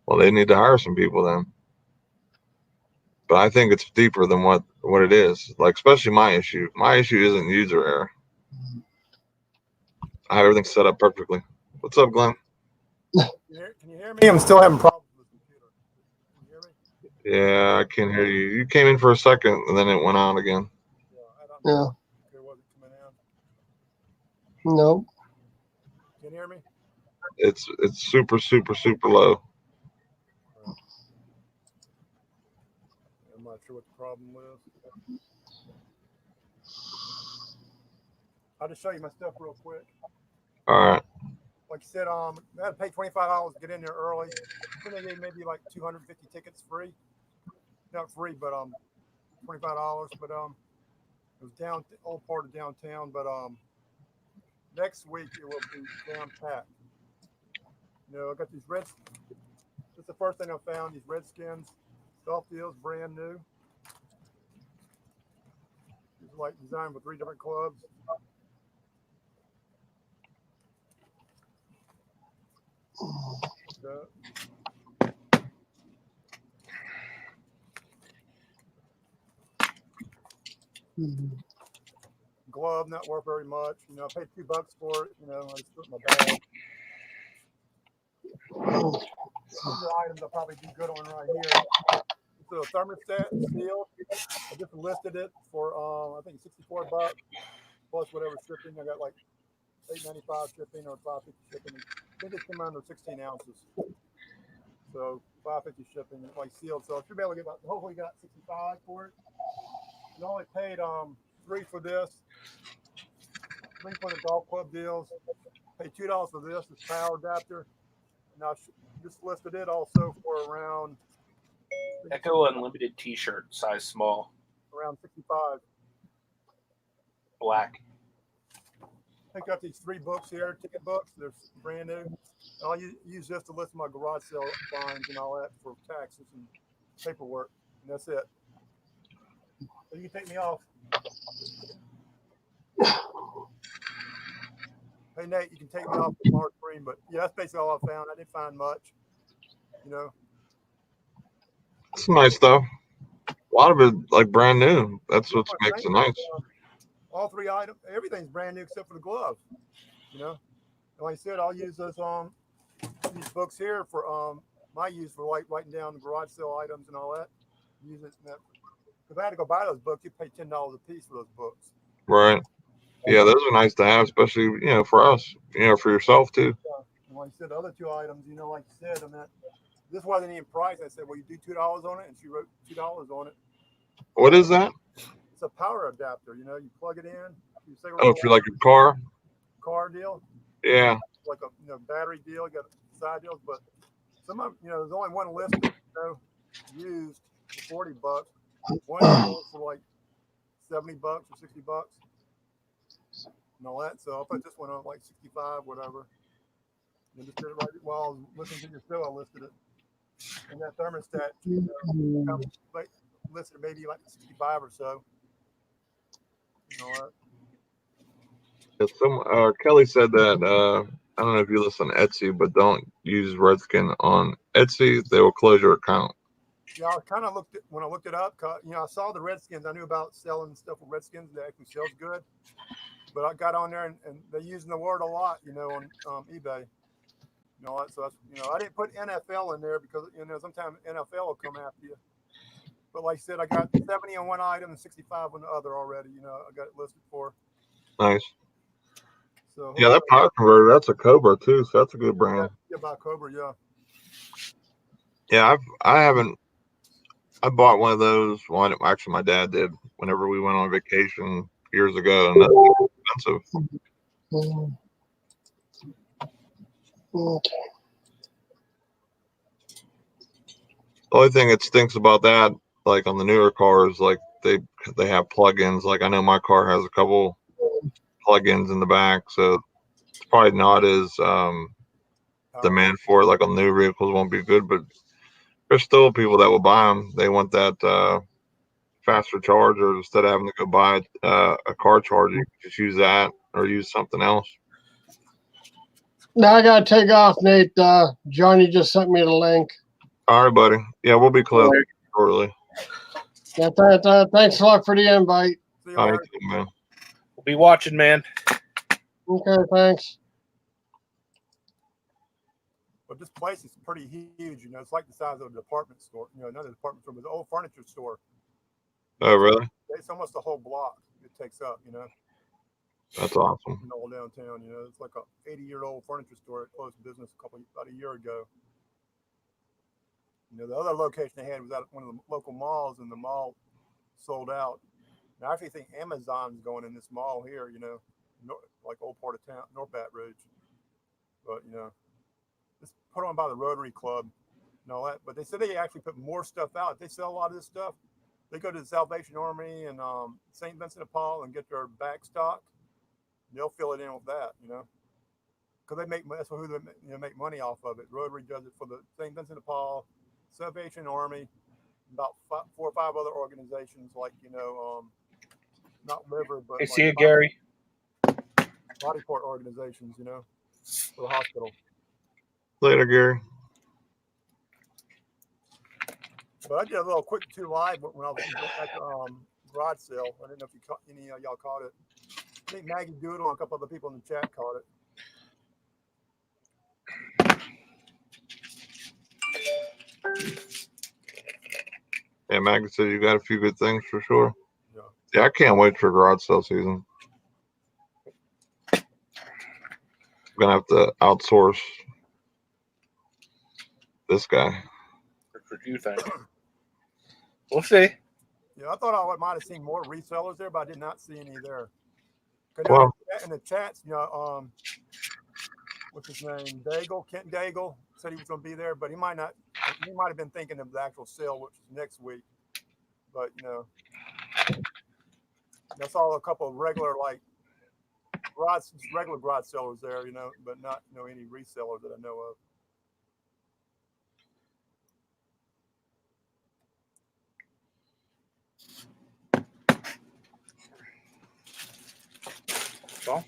Well, they need to hire some people then. But I think it's deeper than what it is. Like, especially my issue. My issue isn't user error. I have everything set up perfectly. What's up, Glenn? Can you hear me? I'm still having problems with the computer. Can you hear me? Yeah, I can't hear you. You came in for a second and then it went on again. Yeah. It wasn't coming out. No. Can you hear me? It's super, super, super low. I'm not sure what the problem was. I'll just show you my stuff real quick. All right. Like I said, I had to pay $25 to get in there early. I think they gave maybe like 250 tickets free. Not free, but $25. But it was old part of downtown. But next week it will be down packed. I got these This is the first thing I found. These Redskins soft deals, brand new. These are like designed with 3 different clubs. Glove not worth very much. I paid $2 for it. I just put it in my bag. These are items I'll probably do good on right here. It's a thermostat sealed. I just listed it for I think $64 plus whatever shipping. I got like $8.95 shipping or $5.50 shipping. I think it came under 16 ounces. So $5.50 shipping, like sealed. So I should be able to get hopefully got 65 for it. And I only paid $3 for this, $3 for the golf club deals. Paid $2 for this power adapter. And I just listed it also for around Echo Unlimited T-shirt, size small, around 65. black. I got these 3 books here, ticket books. They're brand new. I'll use this to list my garage sale fines and all that for taxes and paperwork. And that's it. So you can take me off. Hey, Nate, you can take me off the smart screen. But yeah, that's basically all I found. I didn't find much. It's nice, though. A lot of it, like, brand new. That's what makes it nice. All 3 items, everything's brand new except for the glove. And like I said, I'll use these books here for my use for like writing down the garage sale items and all that. Use it because I had to go buy those books. You pay $10 a piece for those books. Right. Yeah, those are nice to have, especially for us. For yourself too. Yeah. like you said, the other two items, you know, like you said, I mean, this wasn't even priced. I said, well, you do $2 on it, and she wrote $2 on it. What is that? It's a power adapter. You know, you plug it in. You say Oh, for like a car deal. Yeah. Like a battery deal. You got side deals, but some of there's only one listed. You know, used for $40. One sold for like $70 or $60, and all that. So I put this one on like 65, whatever. And just did it right while I was listening to your show. I listed it, and that thermostat, like listed maybe like 65 or so. You know what? Kelly said that I don't know if you listen to Etsy, but don't use Redskin on Etsy. They will close your account. Yeah, I kind of looked at when I looked it up. You know, I saw the Redskins. I knew about selling stuff with Redskins that actually sells good, but I got on there and they're using the word a lot. You know, on eBay. You know, so that's, you know, I didn't put NFL in there because, you know, sometimes NFL will come after you. But like I said, I got 70 on one item and 65 on the other already. You know, I got it listed for. Nice. So yeah, that power converter, that's a Cobra too, so that's a good brand. Yeah, about Cobra, yeah. Yeah, I bought one of those. One actually, my dad did whenever we went on vacation years ago, and that's expensive. Okay. The only thing that stinks about that, like on the newer cars, like they have plugins. Like I know my car has a couple plugins in the back, so it's probably not as demand for it. Like on new vehicles won't be good, but there's still people that will buy them. They want that faster charger instead of having to go buy a car charger. You can just use that or use something else. Now I gotta take off, Nate. Johnny just sent me the link. All right, buddy. Yeah, we'll be closed shortly. Yeah, thanks a lot for the invite. All right, man. We'll be watching, man. Okay, thanks. But this place is pretty huge. You know, it's like the size of a department store. You know, another department store, but the old furniture store. Oh, really? It's almost a whole block it takes up, you know. That's awesome. In old downtown, you know, it's like a 80-year-old furniture store. It closed business about a year ago. You know, the other location they had was at one of the local malls, and the mall sold out. Now, I actually think Amazon's going in this mall here, you know, like old part of town, North Baton Rouge. But, you know, it's put on by the Rotary Club and all that. But they said they actually put more stuff out. They sell a lot of this stuff. They go to the Salvation Army and St. Vincent de Paul and get their back stock. They'll fill it in with that, you know, because that's who they make money off of it. Rotary does it for the St. Vincent de Paul, Salvation Army, about 4 or 5 other organizations, like, you know, not liver, but I like see you, Gary. Body part organizations, you know, for the hospital. Later, Gary. But I did a little quick 2 live when I was at the garage sale. I didn't know if any of y'all caught it. I think Maggie Doodle and a couple other people in the chat caught it. Yeah, Maggie said you got a few good things for sure. Yeah. Yeah, I can't wait for garage sale season. I'm gonna have to outsource this guy. What you think? We'll see. Yeah, I thought I might have seen more resellers there, but I did not see any there. Well, in the chats, you know, what's his name? Kent Daigle said he was going to be there, but he might not. He might have been thinking of the actual sale, which is next week. But you know, I saw a couple of regular garage sellers there, you know, but not any resellers that I know of. Well,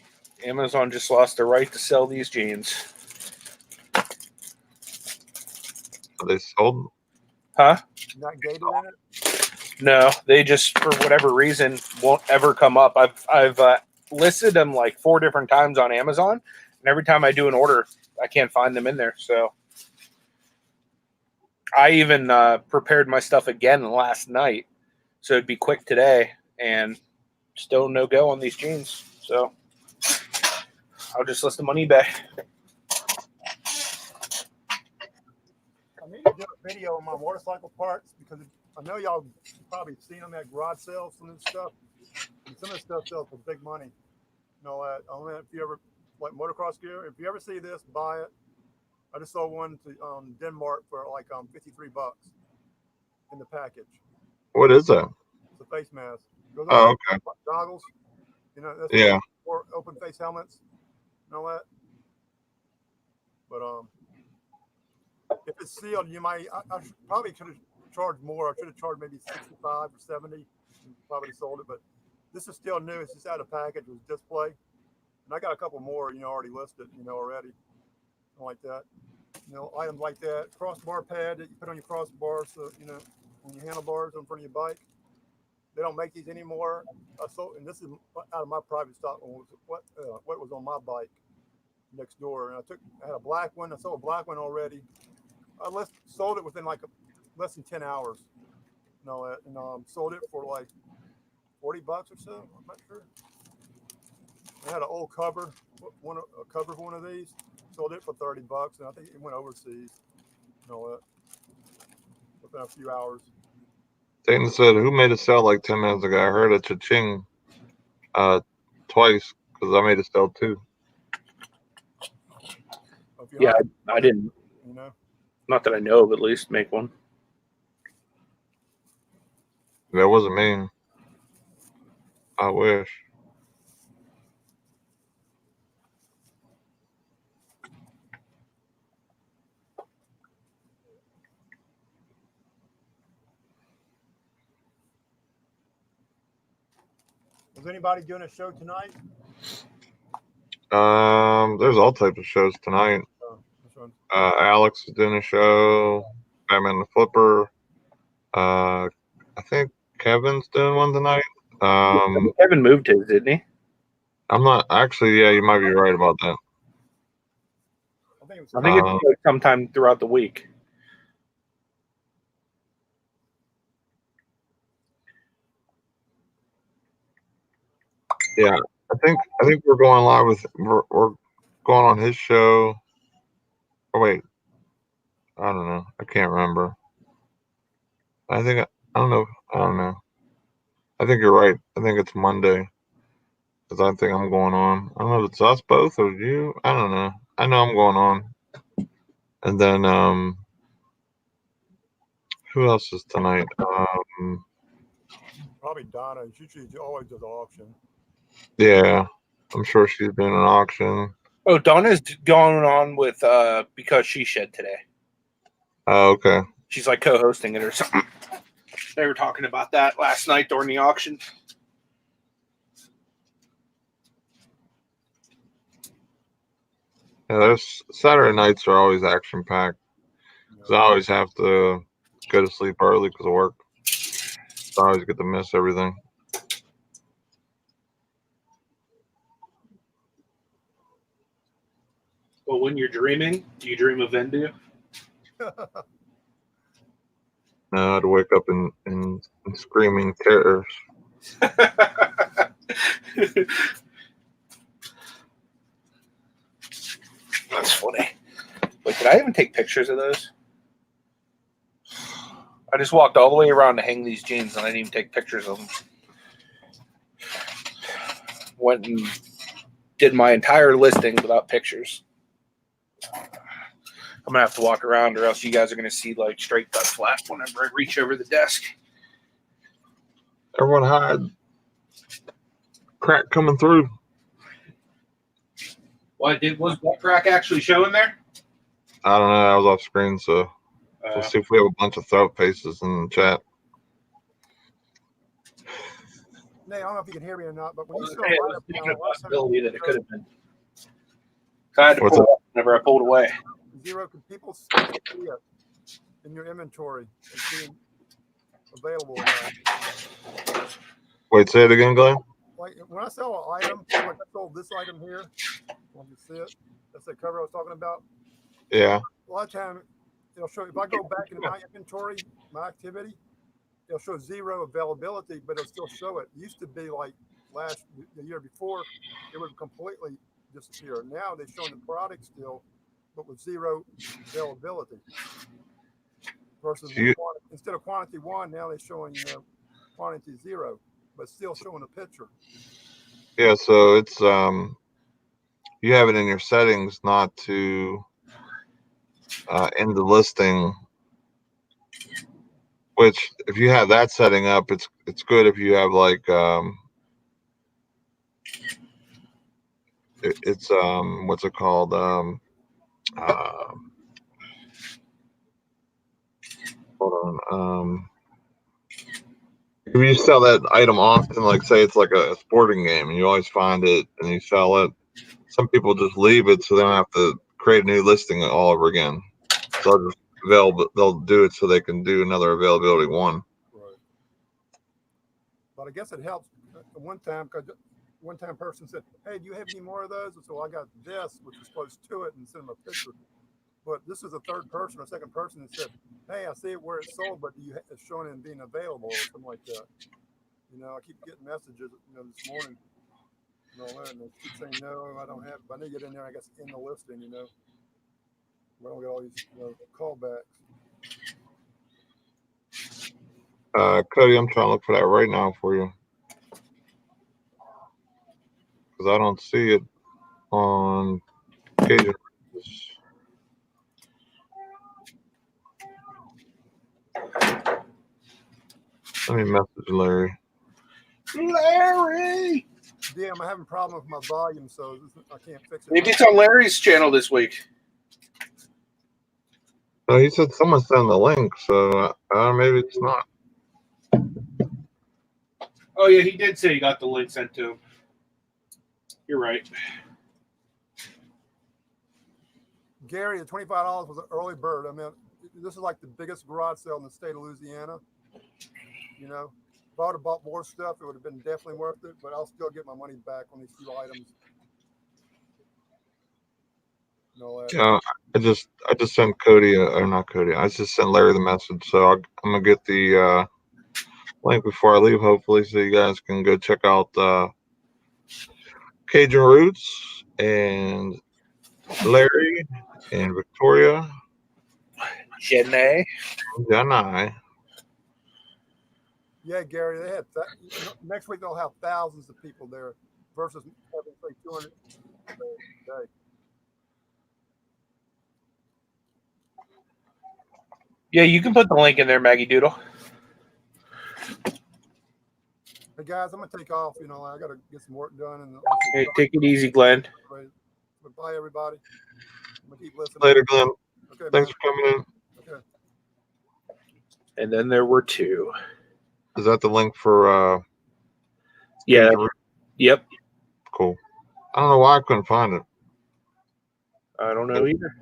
Amazon just lost the right to sell these jeans. Are they sold? Huh? Not gated in it? No, they just, for whatever reason, won't ever come up. I've listed them like 4 different times on Amazon, and every time I do an order, I can't find them in there. So I even prepared my stuff again last night, so it'd be quick today, and still no go on these jeans. So I'll just list them on eBay. need to do a video on my motorcycle parts because I know y'all probably seen them at garage sales, some of this stuff. And some of this stuff sells for big money. You know, I don't know if you ever like motocross gear. If you ever see this, buy it. I just saw one to Denmark for like $53 in the package. What is that? It's a face mask. Goes Oh, on okay. goggles. You know, that's Yeah. or open face helmets and all that. But if it's sealed, you might. I probably could have charged more. I should have charged maybe 65 or 70. And probably sold it, but this is still new. It's just out of package with display, and I got a couple more, already listed, already, something like that. Items like that, crossbar pad that you put on your crossbar, so on your handlebars in front of your bike. They don't make these anymore. And this is out of my private stock. What was on my bike next door, and I had a black one. I sold a black one already. I sold it within like less than 10 hours. And sold it for like $40 or so. I'm not sure. I had an old cover, a cover for one of these. Sold it for $30, and I think it went overseas. Within a few hours. Dayton said, "Who made a sale like 10 minutes ago? I heard a cha-ching twice because I made a sale too." Yeah, I didn't. Not that I know of, at least make one. That wasn't me. I wish. Is anybody doing a show tonight? There's all types of shows tonight. Alex is doing a show. Batman the Flipper. I think Kevin's doing one tonight. Kevin moved his, didn't he? I'm not actually. Yeah, you might be right about that. I think it's like sometime throughout the week. Yeah, I think we're going live with we're going on his show. Oh wait, I don't know. I can't remember. I don't know. I think you're right. I think it's Monday because I think I'm going on. I don't know if it's us both or you. I don't know. I know I'm going on. And then who else is tonight? Probably Donna. She always does an auction. Yeah, I'm sure she's doing an auction. Oh, Donna's going on with Because She Shed today. Oh, okay. She's like co-hosting it or something. They were talking about that last night during the auction. Yeah, there's Saturday nights are always action packed. Cause I always have to go to sleep early because of work. So I always get to miss everything. Well, when you're dreaming, do you dream of Vendu? No, to wake up in screaming terrors. That's funny. Wait, did I even take pictures of those? I just walked all the way around to hang these jeans and I didn't even take pictures of them. Went and did my entire listing without pictures. I'm gonna have to walk around or else you guys are gonna see like straight cut flat whenever I reach over the desk. Everyone hide. Crack coming through. Was that crack actually showing there? I don't know. I was off screen, so we'll see if we have a bunch of throat faces in the chat. Nate, I don't know if you can hear me or not, but when you saw a possibility that it could have been. I had to pull up whenever I pulled away. Zero, can people see it in your inventory and see it available? Wait, say it again, Glenn. Like when I sell an item, like I sold this item here. Want you see it? That's the cover I was talking about. Yeah. A lot of time it'll show. If I go back into my inventory, my activity, it'll show zero availability, but it'll still show it. It used to be like the year before, it would completely disappear. Now they're showing the product still, but with zero availability. versus So you, instead of quantity 1, now they're showing quantity 0, but still showing a picture. yeah, so it's you have it in your settings not to end the listing. Which, if you have that setting up, it's good. If you have like it's what's it called? Hold on. If you sell that item often, like say it's like a sporting game, and you always find it and you sell it, some people just leave it so they don't have to create a new listing all over again. So they'll do it so they can do another availability 1. Right. But I guess it helps. One time, because one time person said, "Hey, do you have any more of those?" And so I got this, which is close to it, and sent them a picture. But this is a third person or second person that said, "Hey, I see it where it's sold, but it's showing it being available," or something like that. I keep getting messages, this morning, and all that, and they keep saying, "No, I don't have it." But I need to get in there, I guess, in the listing, We don't get all these callbacks. Cody, I'm trying to look for that right now for you because I don't see it on Cajun. Let me message Larry. Larry! DM, I'm having a problem with my volume, so I can't fix it. Maybe it's on Larry's channel this week. No, he said someone sent the link, so maybe it's not. Oh, yeah, he did say he got the link sent to him. You're right. Gary, the $25 was an early bird. I mean, this is like the biggest garage sale in the state of Louisiana. If I would have bought more stuff, it would have been definitely worth it, but I'll still get my money back on these few items. Yeah, I just sent Cody, or not Cody, I just sent Larry the message, so I'm gonna get the link before I leave, hopefully, so you guys can go check out Cajun Roots and Larry and Victoria. Jenny. Yeah, Gary, they had next week they'll have thousands of people there versus having say 200 a day. Yeah, you can put the link in there, Maggie Doodle. Hey guys, I'm gonna take off. I gotta get some work done. And Hey, take it easy, Glenn. Bye, everybody. I'm gonna keep listening. Later, Glenn. Okay, thanks man. for coming in. Okay. And then there were 2. Is that the link for yeah. Cajun Roots? Yep. Cool. I don't know why I couldn't find it. I don't know either.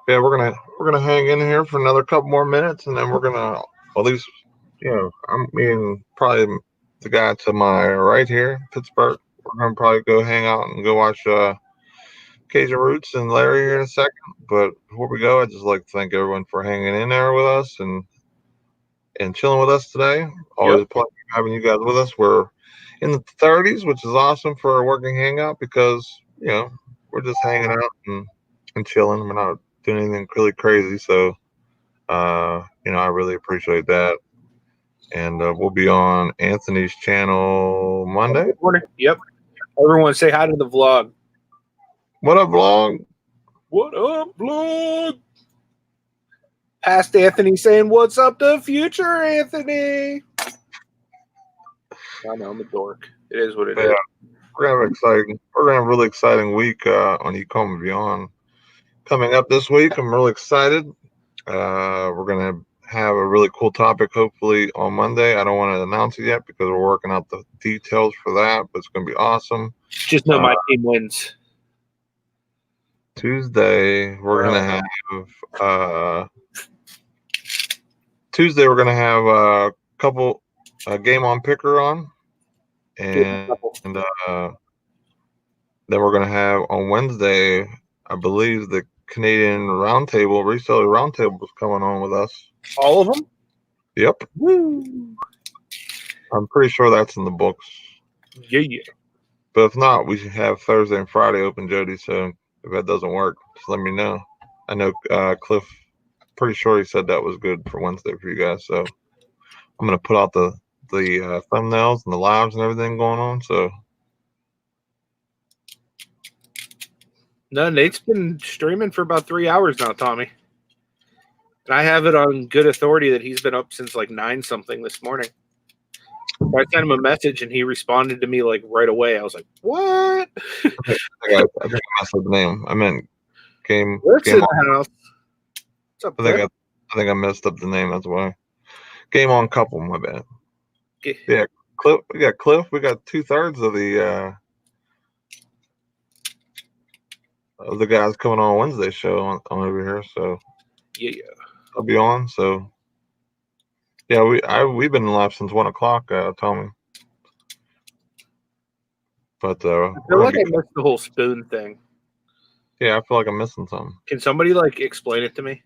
Yeah, we're gonna hang in here for another couple more minutes, and then we're gonna, at least, I'm meeting probably the guy to my right here, Pittsburgh. We're gonna probably go hang out and go watch Cajun Roots and Larry here in a second. But before we go, I'd just like to thank everyone for hanging in there with us and chilling with us today. Always a pleasure having you guys with us. We're in the 30s, which is awesome for a working hangout because we're just hanging out and chilling. We're not doing anything really crazy, so I really appreciate that. And we'll be on Anthony's channel Monday. Yep. Everyone say hi to the vlog. What up, vlog? What up, vlog? Past Anthony saying, "What's up to future Anthony?" I know, I'm a dork. It is what it is. We're gonna have a really exciting week on Ecom and Beyond coming up this week. I'm really excited. We're gonna have a really cool topic hopefully on Monday. I don't want to announce it yet because we're working out the details for that, but it's gonna be awesome. Just know my team wins. Tuesday we're gonna have a couple game on picker on, and then we're gonna have on Wednesday, I believe, the Canadian Roundtable, Reseller Roundtable is coming on with us. All of them? Yep. Woo! I'm pretty sure that's in the books. Yeah. But if not, we should have Thursday and Friday open, Jody. So if that doesn't work, just let me know. I know Cliff, pretty sure he said that was good for Wednesday for you guys. So I'm gonna put out the thumbnails and the lives and everything going on. So No, Nate's been streaming for about 3 hours now, Tommy. And I have it on good authority that he's been up since like 9 something this morning. I sent him a message and he responded to me like right away. I was like, "What?" I think I messed up the name. I meant game. What's game in on. the house? What's up, I think I messed up the name. That's why. Game on couple. My bad. Yeah, Cliff. We got Cliff. We got 2/3 of the guys coming on Wednesday show on over here. So yeah, I'll be on. So yeah, we've been live since 1 o'clock, Tommy. But I feel like I missed the whole spoon thing. Yeah, I feel like I'm missing something. Can somebody like explain it to me?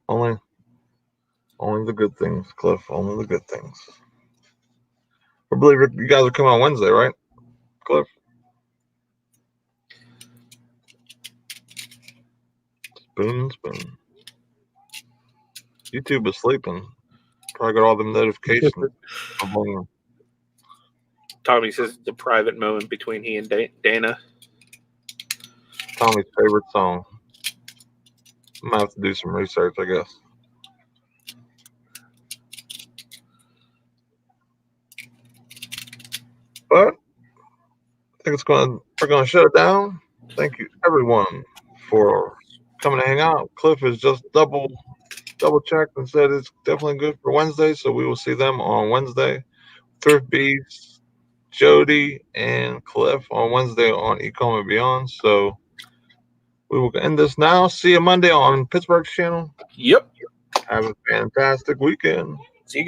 Only the good things, Cliff. Only the good things. I believe you guys are coming on Wednesday, right, Cliff? Spoon. YouTube is sleeping. Probably got all them notifications. Tommy says it's a private moment between he and Dana. Tommy's favorite song. I'm gonna have to do some research, I guess. But I think we're gonna shut it down. Thank you everyone for coming to hang out. Cliff has just double checked and said it's definitely good for Wednesday, so we will see them on Wednesday. Thrift Beast, Jody, and Cliff on Wednesday on Ecom and Beyond. So we will end this now. See you Monday on Pittsburgh's channel. Yep. Have a fantastic weekend.